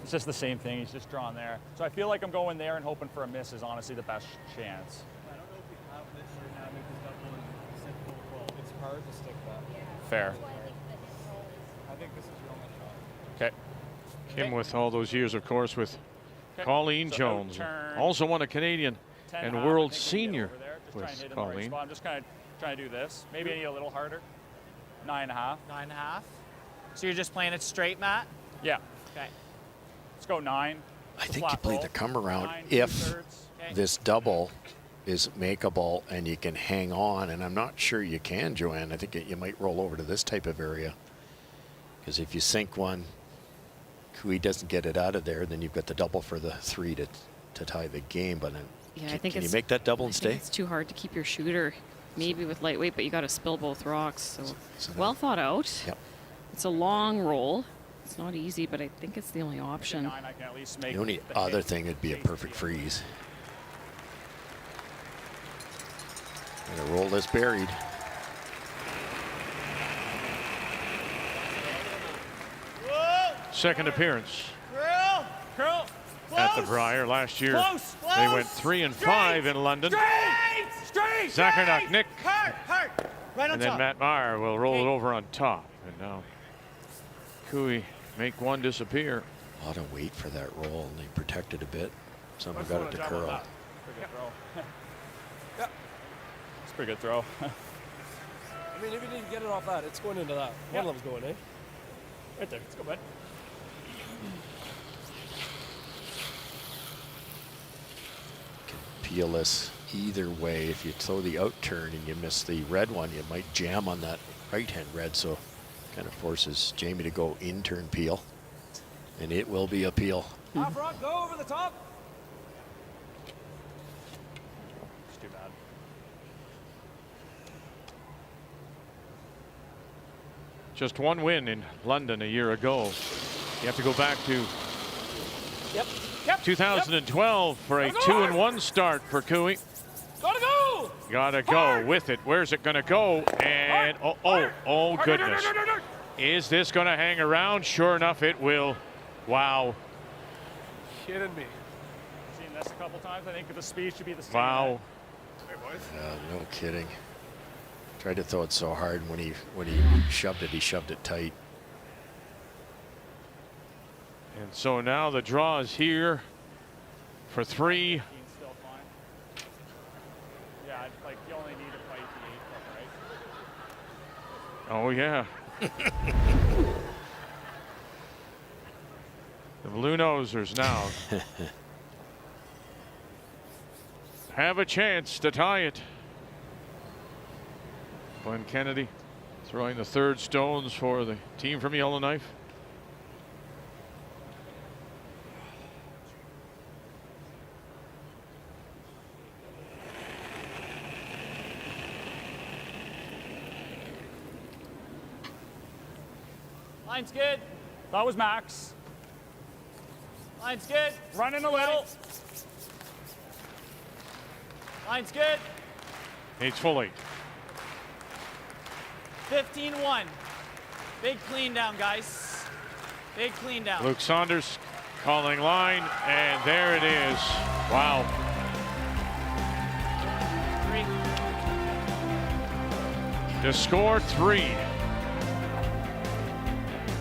It's just the same thing. He's just drawn there. So I feel like I'm going there and hoping for a miss is honestly the best chance. I don't know if we have this right now because that one is in full roll. It's hard to stick that. Fair. I think this is your only shot. Okay. Kim with all those years, of course, with Colleen So Jones. outturn, Also won a Canadian 10 and half, world I think senior over there. Just with try and hit in the right Colleen. spot. I'm just kind of trying to do this. Maybe I need a little harder. 9.5. 9.5. So you're just playing it straight, Matt? Yeah. Okay. Let's go 9. I think you play the come around 9, if 2/3. this double is makeable and you can hang on, and I'm not sure you can, Joanne. I think you might roll over to this type of area, because if you sink one, Kui doesn't get it out of there, then you've got the double for the 3 to tie the game. But Yeah, I think can you it's, make that double and I think stay? it's too hard to keep your shooter, maybe with lightweight, but you got to spill both rocks. So then- well thought out. Yep. It's a long roll. It's not easy, but I think it's the only option. 9, I can at least make The only the other hit. thing would be a perfect freeze. And a roll that's buried. Second appearance Curl. at the Brier last year. Close. They went 3 and 5 in London. Straight. Zacharnak Nick. Hard. Right on And then top. Matt Meyer will roll it over on top. And now Kui make one disappear. A lot of weight for that roll, and they protected a bit. Someone got it to curl. Pretty good throw. Yeah. It's a pretty good throw. I mean, if you didn't get it off that, it's going into that. One of them's going, eh? Right there. Let's go, bud. Peel this either way. If you throw the out turn and you miss the red one, you might jam on that right hand red. So kind of forces Jamie to go in turn peel. And it will be a peel. Half rock, go over the top. It's too bad. Just one win in London a year ago. You have to go back to 2012 for a 2-1 start for Kui. Gotta go! Gotta go with it. Where's it gonna go? And oh goodness. Is this gonna hang around? Sure enough, it will. Wow. Kidding me. Seen this a couple times. I think the speed should be the same. Wow. Hey, boys. No kidding. Tried to throw it so hard, and when he shoved it, he shoved it tight. And so now the draw is here for 3. Still fine. Yeah, like you only need to fight the 8 foot, right? Oh yeah. The Blue Nosers now have a chance to tie it. Glenn Kennedy throwing the 3rd stones for the team from Yellowknife. Line's good. That was Max. Line's good. Running a little. Line's good. Needs full 8. 15-1. Big clean down, guys. Big clean down. Luke Saunders calling line, and there it is. Wow. 3. To score 3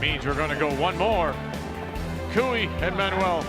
means we're going to go one more. Cooey and Manuel.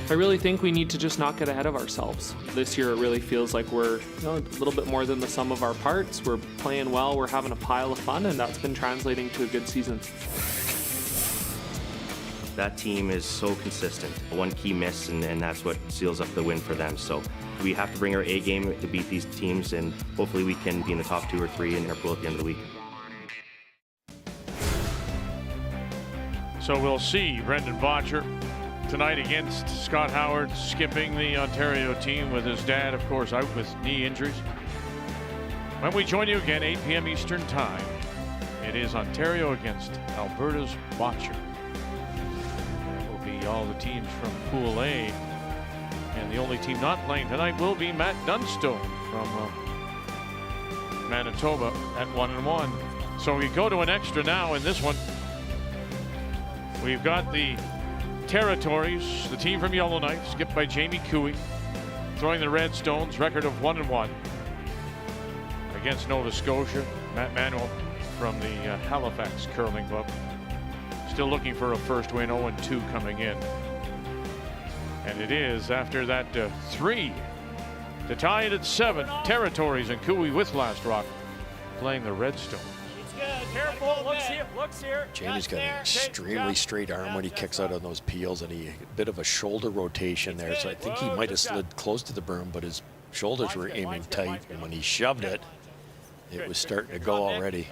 I really think we need to just not get ahead of ourselves. This year it really feels like we're a little bit more than the sum of our parts. We're playing well, we're having a pile of fun, and that's been translating to a good season. That team is so consistent. One key miss, and that's what seals up the win for them. So we have to bring our A game to beat these teams, and hopefully we can be in the top 2 or 3 in our pool at the end of the week. So we'll see Brendan Botcher tonight against Scott Howard, skipping the Ontario team with his dad, of course, out with knee injuries. When we join you again, 8 p.m. Eastern Time, it is Ontario against Alberta's Botcher. It will be all the teams from Pool A, and the only team not playing tonight will be Matt Dunstone from Manitoba at 1-1. So we go to an extra now in this one. We've got the Territories, the team from Yellowknife, skipped by Jamie Cooey, throwing the Redstones, record of 1-1 against Nova Scotia. Matt Manuel from the Halifax Curling Club, still looking for a first win, 0-2 coming in. And it is after that 3 to tie it at 7. Territories and Cooey with Last Rock playing the Redstones. Careful, looks here. Jamie's got an extremely straight arm when he kicks out on those peels, and a bit of a shoulder rotation there. So I think he might have slid close to the berm, but his shoulders were aiming tight, and when he shoved it, it was starting to go already.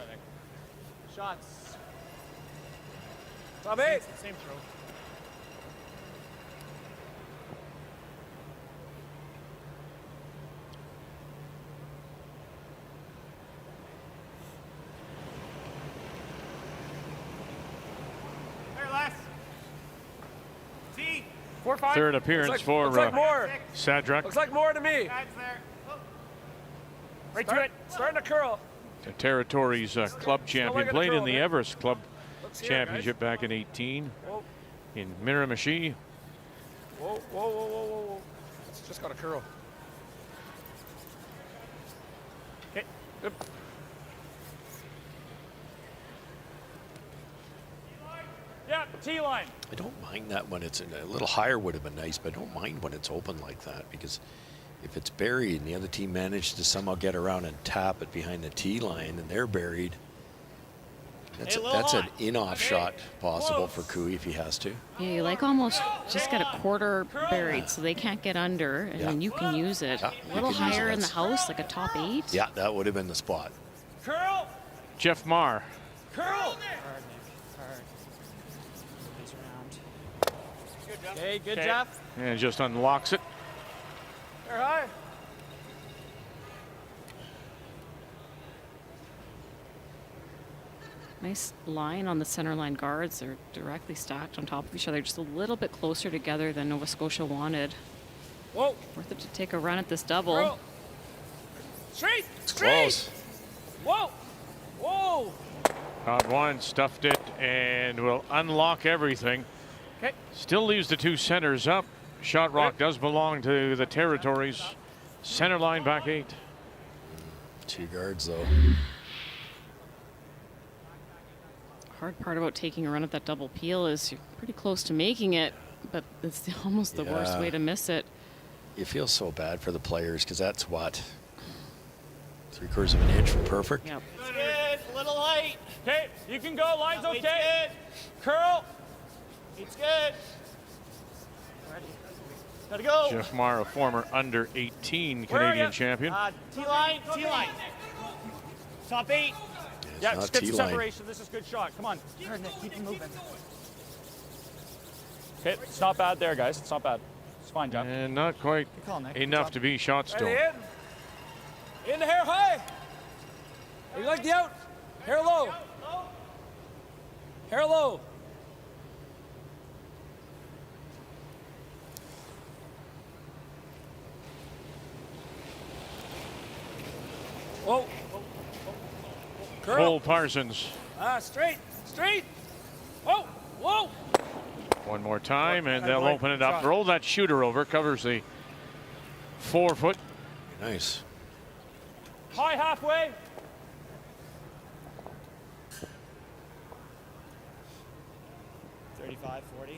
Shots. Top 8. Same throw. Third appearance for Sadrak. Looks like more to me. Right to it. Starting to curl. The Territories club champion, played in the Everest Club here, Championship back in 18 in Miramichi. Whoa, whoa, whoa, whoa, whoa. It's just got a curl. Okay. Yep. Yeah, T-line. I don't mind that when it's a little higher would have been nice, but I don't mind when it's open like that, because if it's buried and the other team managed to somehow get around and tap it behind the tee line and they're buried, that's an in-off shot possible for Cooey if he has to. Yeah, you like almost just get a quarter buried so they can't get under, and then you can use it. Yeah, a little higher in the house, like a top 8. Yeah, that would have been the spot. Curl. Jeff Marr. Curl. Hey, good Okay. Jeff. And just unlocks it. Air high. Nice line on the center line guards. They're directly stacked on top of each other, just a little bit closer together than Nova Scotia wanted. Whoa. Worth it to take a run at this double. Girl. Straight. It's Straight. close. Whoa. Whoa. Caught one, stuffed it, and will unlock everything. Okay. Still leaves the two centers up. Shot rock does belong to the Territories. Center line back 8. 2 guards though. Hard part about taking a run at that double peel is you're pretty close to making it, but it's almost the worst way to miss it. You feel so bad for the players because that's what, 3/4 of an inch from perfect. Yep. Good, a little light. Okay, you can go. Line's Weight's okay. good. Curl. It's good. Ready. Gotta go. Jeff Maher, a former under 18 Where are Canadian ya? champion. T-line, T-line. Top 8. Yeah, not just get the T-line. separation. This is good shot. Come on. Keep him moving. Okay, it's not bad there, guys. It's not bad. It's fine, Jeff. And not quite Good call, Nick. Good enough job. to be shot still. Ready in the hair high. You like the out? Hair low. Hair low. Whoa. Curl. Cole Parsons. Straight. Straight. Whoa. Whoa. One more time, and Good they'll play. open it up. Shot. Roll that shooter over, covers the 4 foot. Nice. High halfway. $35, $40.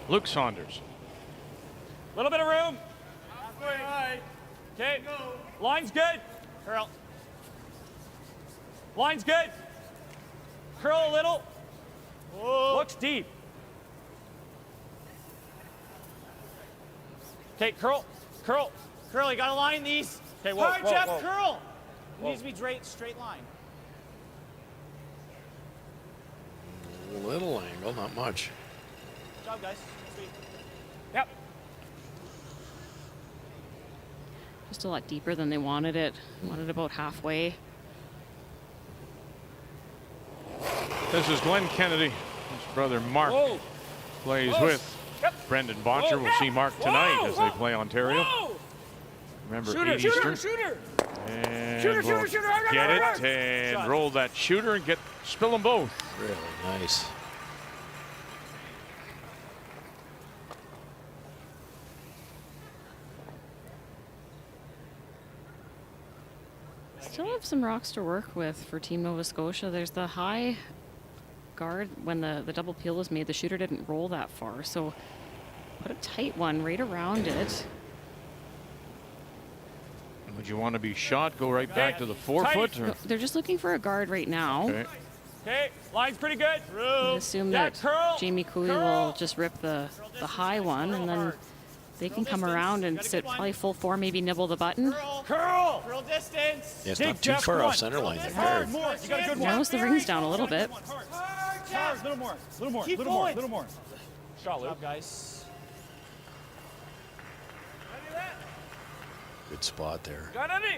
Luke Saunders. Little bit of room. Okay. Line's good. Curl. Line's good. Curl a little. Whoa. Looks deep. Okay, curl. Curl. Curl, you gotta line these. Okay, whoa, Hard, whoa, Jeff, whoa. curl. It Whoa. needs to be straight line. A little angle, not much. Good job, guys. Sweet. Yep. Just a lot deeper than they wanted it. Wanted about halfway. This is Glenn Kennedy. His brother Mark Whoa. plays Close. with Yep. Brendan Botcher. Whoa. We'll see Mark tonight Whoa. as they play Ontario. Whoa. Remember, Shooter, 8 shooter, Eastern. shooter. And Shooter, we'll shooter, shooter. get Hard. it and Shot. roll that shooter and spill them both. Really nice. Still have some rocks to work with for Team Nova Scotia. There's the high guard. When the double peel was made, the shooter didn't roll that far. So put a tight one right around it. Would you want to be shot, go right back to the 4 foot? Or? No, they're just looking for a guard right now. Okay. Okay, line's pretty good. I assume Yeah, that curl. Jamie Cooey will just rip the high one, and then they can come around and sit probably full 4, maybe nibble the button. Curl. Curl distance. Yeah, it's Dig, not too Jeff, far come off on. center line. That Hard, guard. more. You got a good one. Narrows the rings down a little bit. Hard, little more. Little more. Keep Little more. going. Little more. Shot, Good Luke. job, guys. Good spot there. Got any?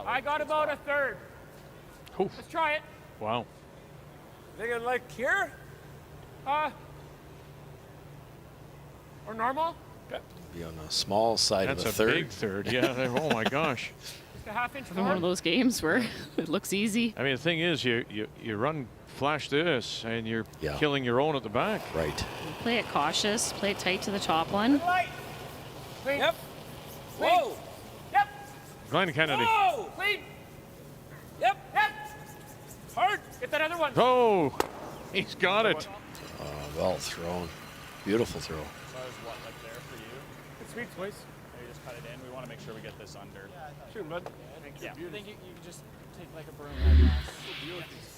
I got about a third. Oof. Let's try it. Wow. Think it like here? Or normal? Be on the small side That's of a the third. big third. Yeah. Oh my gosh. Just a half-inch One of forward. those games where it looks easy. I mean, the thing is, you run flash this, and you're Yeah. killing your own at the back. Right. Play it cautious. Play it tight to the top one. Clean. Yep. Whoa. Yep. Glenn Kennedy. Whoa. Clean. Yep. Yep. Hard. Get that other one. Oh, he's got it. Well thrown. Beautiful throw. So I was what, like there for you? It's sweet, boys. Maybe just cut it in. We want to make sure we get this under. Shoot, bud. Yeah. I think you can just take like a broom right now.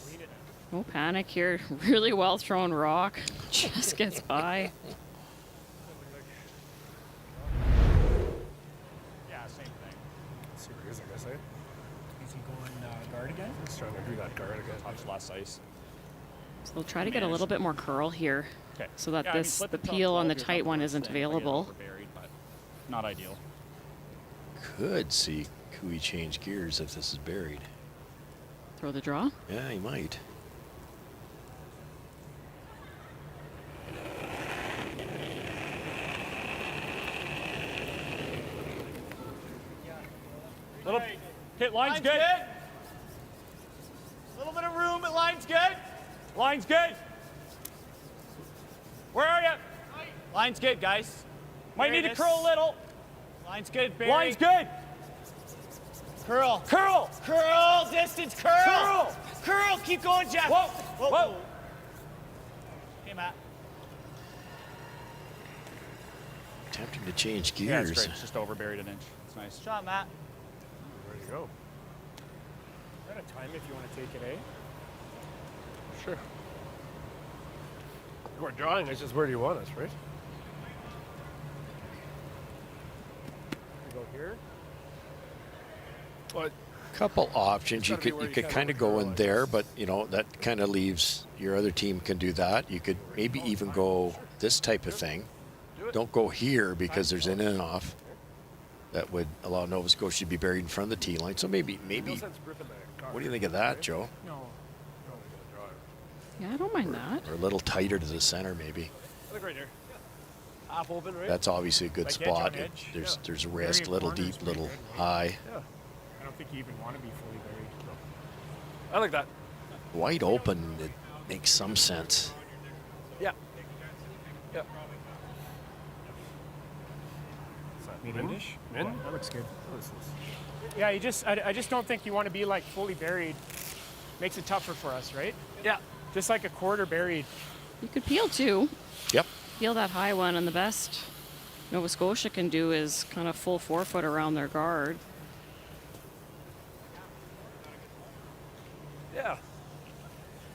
Clean it. No panic here. Really well thrown rock. Just gets by. Yeah, same thing. Serious, I guess, eh? Is he going guard again? He's trying to do that guard again. Touch less ice. So they'll try to get a little bit more curl here so that the peel on the tight one isn't available. Not ideal. Could see Cooey change gears if this is buried. Throw the draw? Yeah, he might. Little hit line's good. A little bit of room, but line's good. Line's good. Where are you? Line's good, guys. Might need to curl a little. Line's good, Barry. Line's good. Curl. Curl. Curl. Distance. Curl. Curl. Curl. Keep going, Jeff. Whoa. Whoa. Whoa. Hey, Matt. Attempting to change gears. Yeah, it's great. It's just over buried an inch. It's nice. Shot, Matt. Ready to go. Is that a time if you want to take it, eh? Sure. We're drawing. It's just where do you want us, right? Go here. What? Couple options. You could kind of go in there, but you know that kind of leaves your other team can do that. You could maybe even go this type of thing. Don't go here because there's in and off. That would allow Nova Scotia to be buried in front of the tee line. So maybe. What do you think of that, Joe? Yeah, I don't mind that. Or a little tighter to the center, maybe. Look right there. Half open, right? That's obviously a good spot. There's risk, little deep, little high. Yeah. I don't think you even want to be fully buried. No. I like that. Wide open, it makes some sense. Yeah. Yeah. Min-ish? Min? That looks good. Yeah, I just don't think you want to be like fully buried. Makes it tougher for us, right? Yeah. Just like a quarter buried. You could peel too. Yep. Peel that high one, and the best Nova Scotia can do is kind of full 4-foot around their guard. Yeah.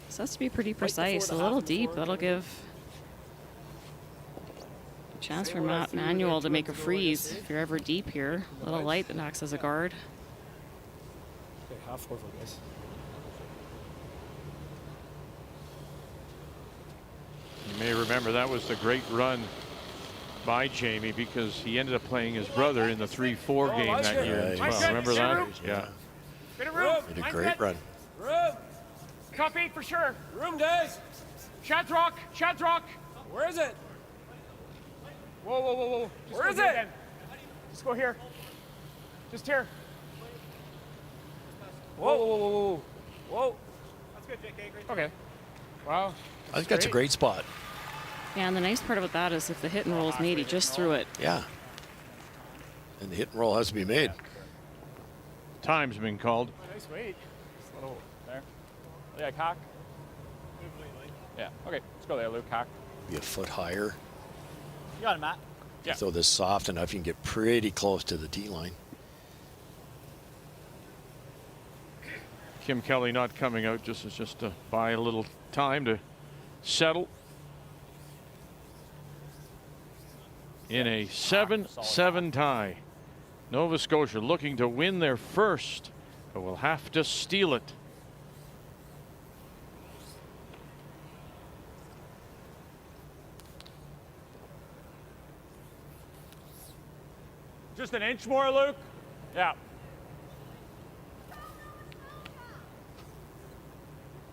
This has to be pretty precise. A little deep. That'll give a chance for Matt Manuel to make a freeze if you're ever deep here. A little light that acts as a guard. Okay, half over this. You may remember that was the great run by Jamie because he ended up playing his brother in the 3-4 game that year as well. Remember that? Yeah. Bit of room. Did a great run. Room. Top 8 for sure. Room days. Shad's Rock. Where is it? Whoa. Where is it? Just go here. Just here. Whoa. That's good, JK. Great. Okay. Wow. I think that's a great spot. Yeah, and the nice part about that is if the hit and roll is made, he just threw it. Yeah. And the hit and roll has to be made. Time's been called. Nice weight. Just a little there. Yeah, cock. Yeah. Okay, let's go there, Luke. Cock. Be a foot higher. You got it, Matt. Yeah. Throw this soft enough, you can get pretty close to the tee line. Kim Kelly not coming out just to buy a little time to settle. In a 7-7 tie. Nova Scotia looking to win their first, but will have to steal it. Just an inch more, Luke. Yeah.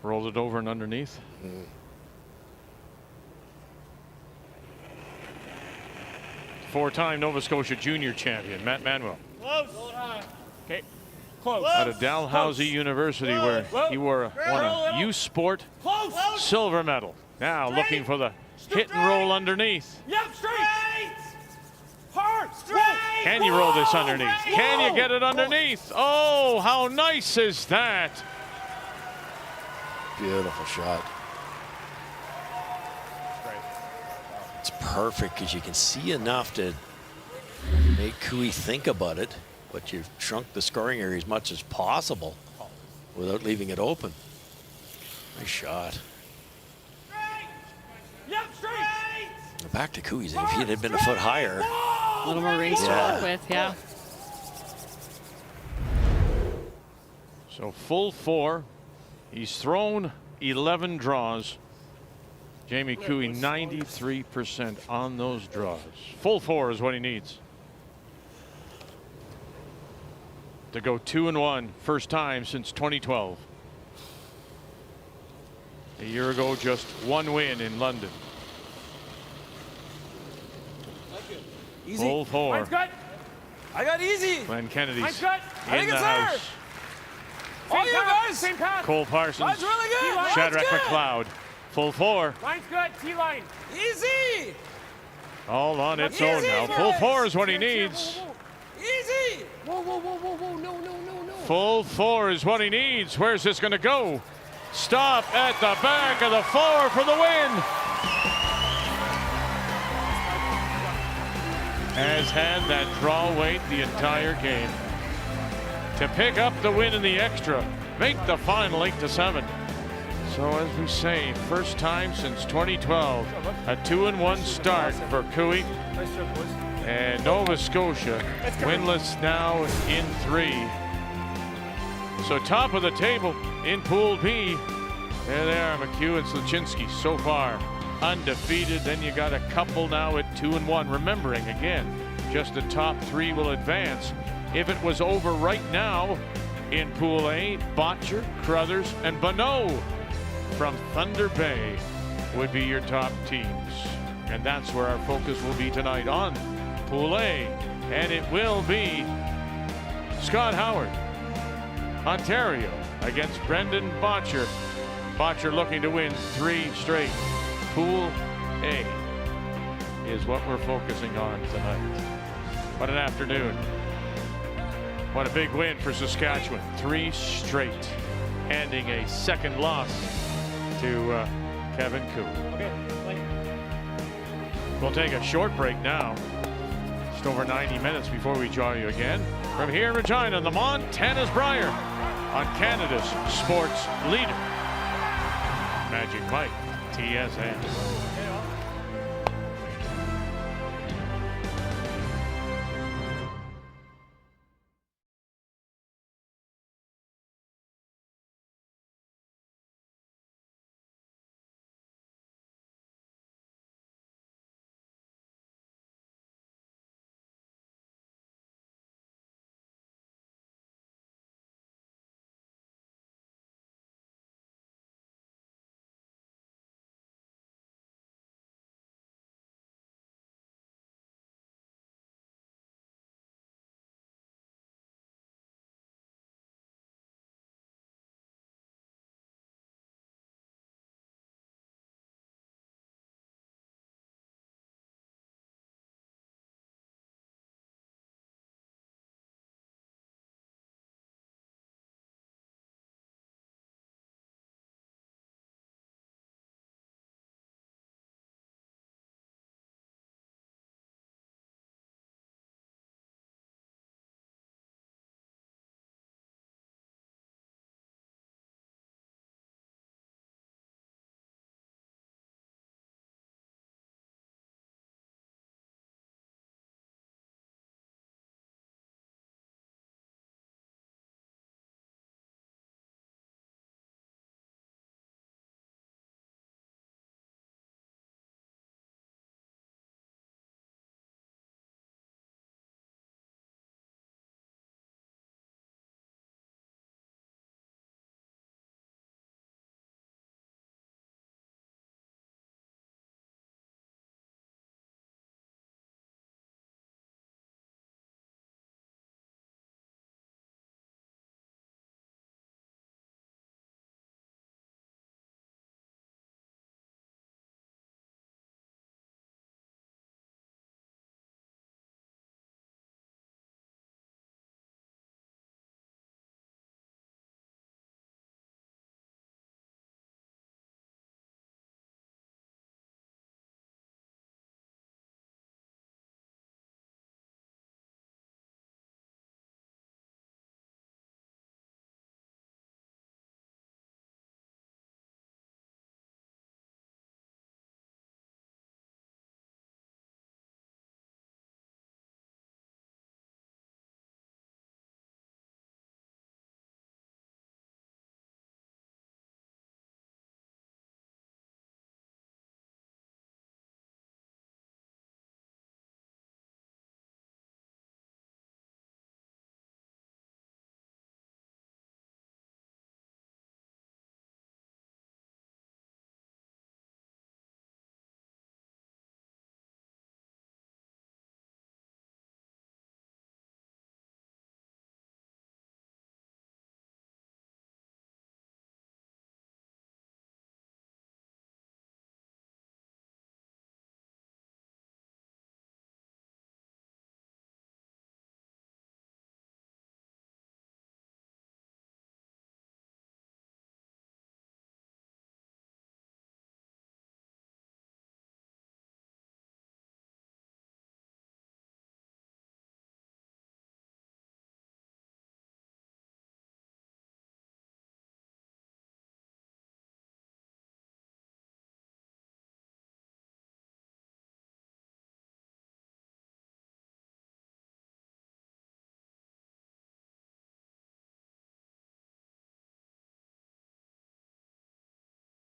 Rolled it over and underneath. Four-time Nova Scotia junior champion, Matt Manuel. Close. Okay. Close. Out of Dalhousie University, where he won a U Sport silver medal. Now looking for the hit and roll underneath. Yep, straight. Hard. Straight. Can you roll this underneath? Can you get it underneath? Oh, how nice is that? Beautiful shot. It's perfect because you can see enough to make Cooey think about it, but you've shrunk the scoring area as much as possible without leaving it open. Nice shot. Yep, straight. Back to Cooey's. If he had been a foot higher. A little more rings to work with, yeah. So full 4. He's thrown 11 draws. Jamie Cooey 93% on those draws. Full 4 is what he needs to go 2-1, first time since 2012. A year ago, just 1 win in London. Easy. Full 4. Mine's good. I got easy. Glenn Kennedy's Mine's good. I in think the it's house. there. All you guys. Same path. Cole Parsons, Mine's really good. Mine's Shadrack good. McLeod. Full 4. Line's good. T-line. Easy. All on its Easy, own now. boys. Full 4 is what he needs. Easy. Whoa, whoa, whoa, whoa, whoa. No, no, no, no. Full 4 is what he needs. Where's this going to go? Stop at the back of the 4 for the win. Has had that draw weight the entire game to pick up the win in the extra, make the final 8-7. So as we say, first time since 2012, a 2-1 start for Cooey. Nice job, boys. And Nova Scotia winless now in 3. So top of the table in Pool B. There they are, McEwen, Clinching so far undefeated. Then you got a couple now at 2-1. Remembering again, just the top 3 will advance. If it was over right now in Pool A, Botcher, Crothers, and Bonneau from Thunder Bay would be your top teams. And that's where our focus will be tonight on Pool A. And it will be Scott Howard, Ontario, against Brendan Botcher. Botcher looking to win 3 straight. Pool A is what we're focusing on tonight. What an afternoon. What a big win for Saskatchewan. 3 straight, handing a second loss to Kevin Cooey. We'll take a short break now. Just over 90 minutes before we join you again. From here in Regina, the Montana's Brier on Canada's sports leader, Magic Mike, TSN.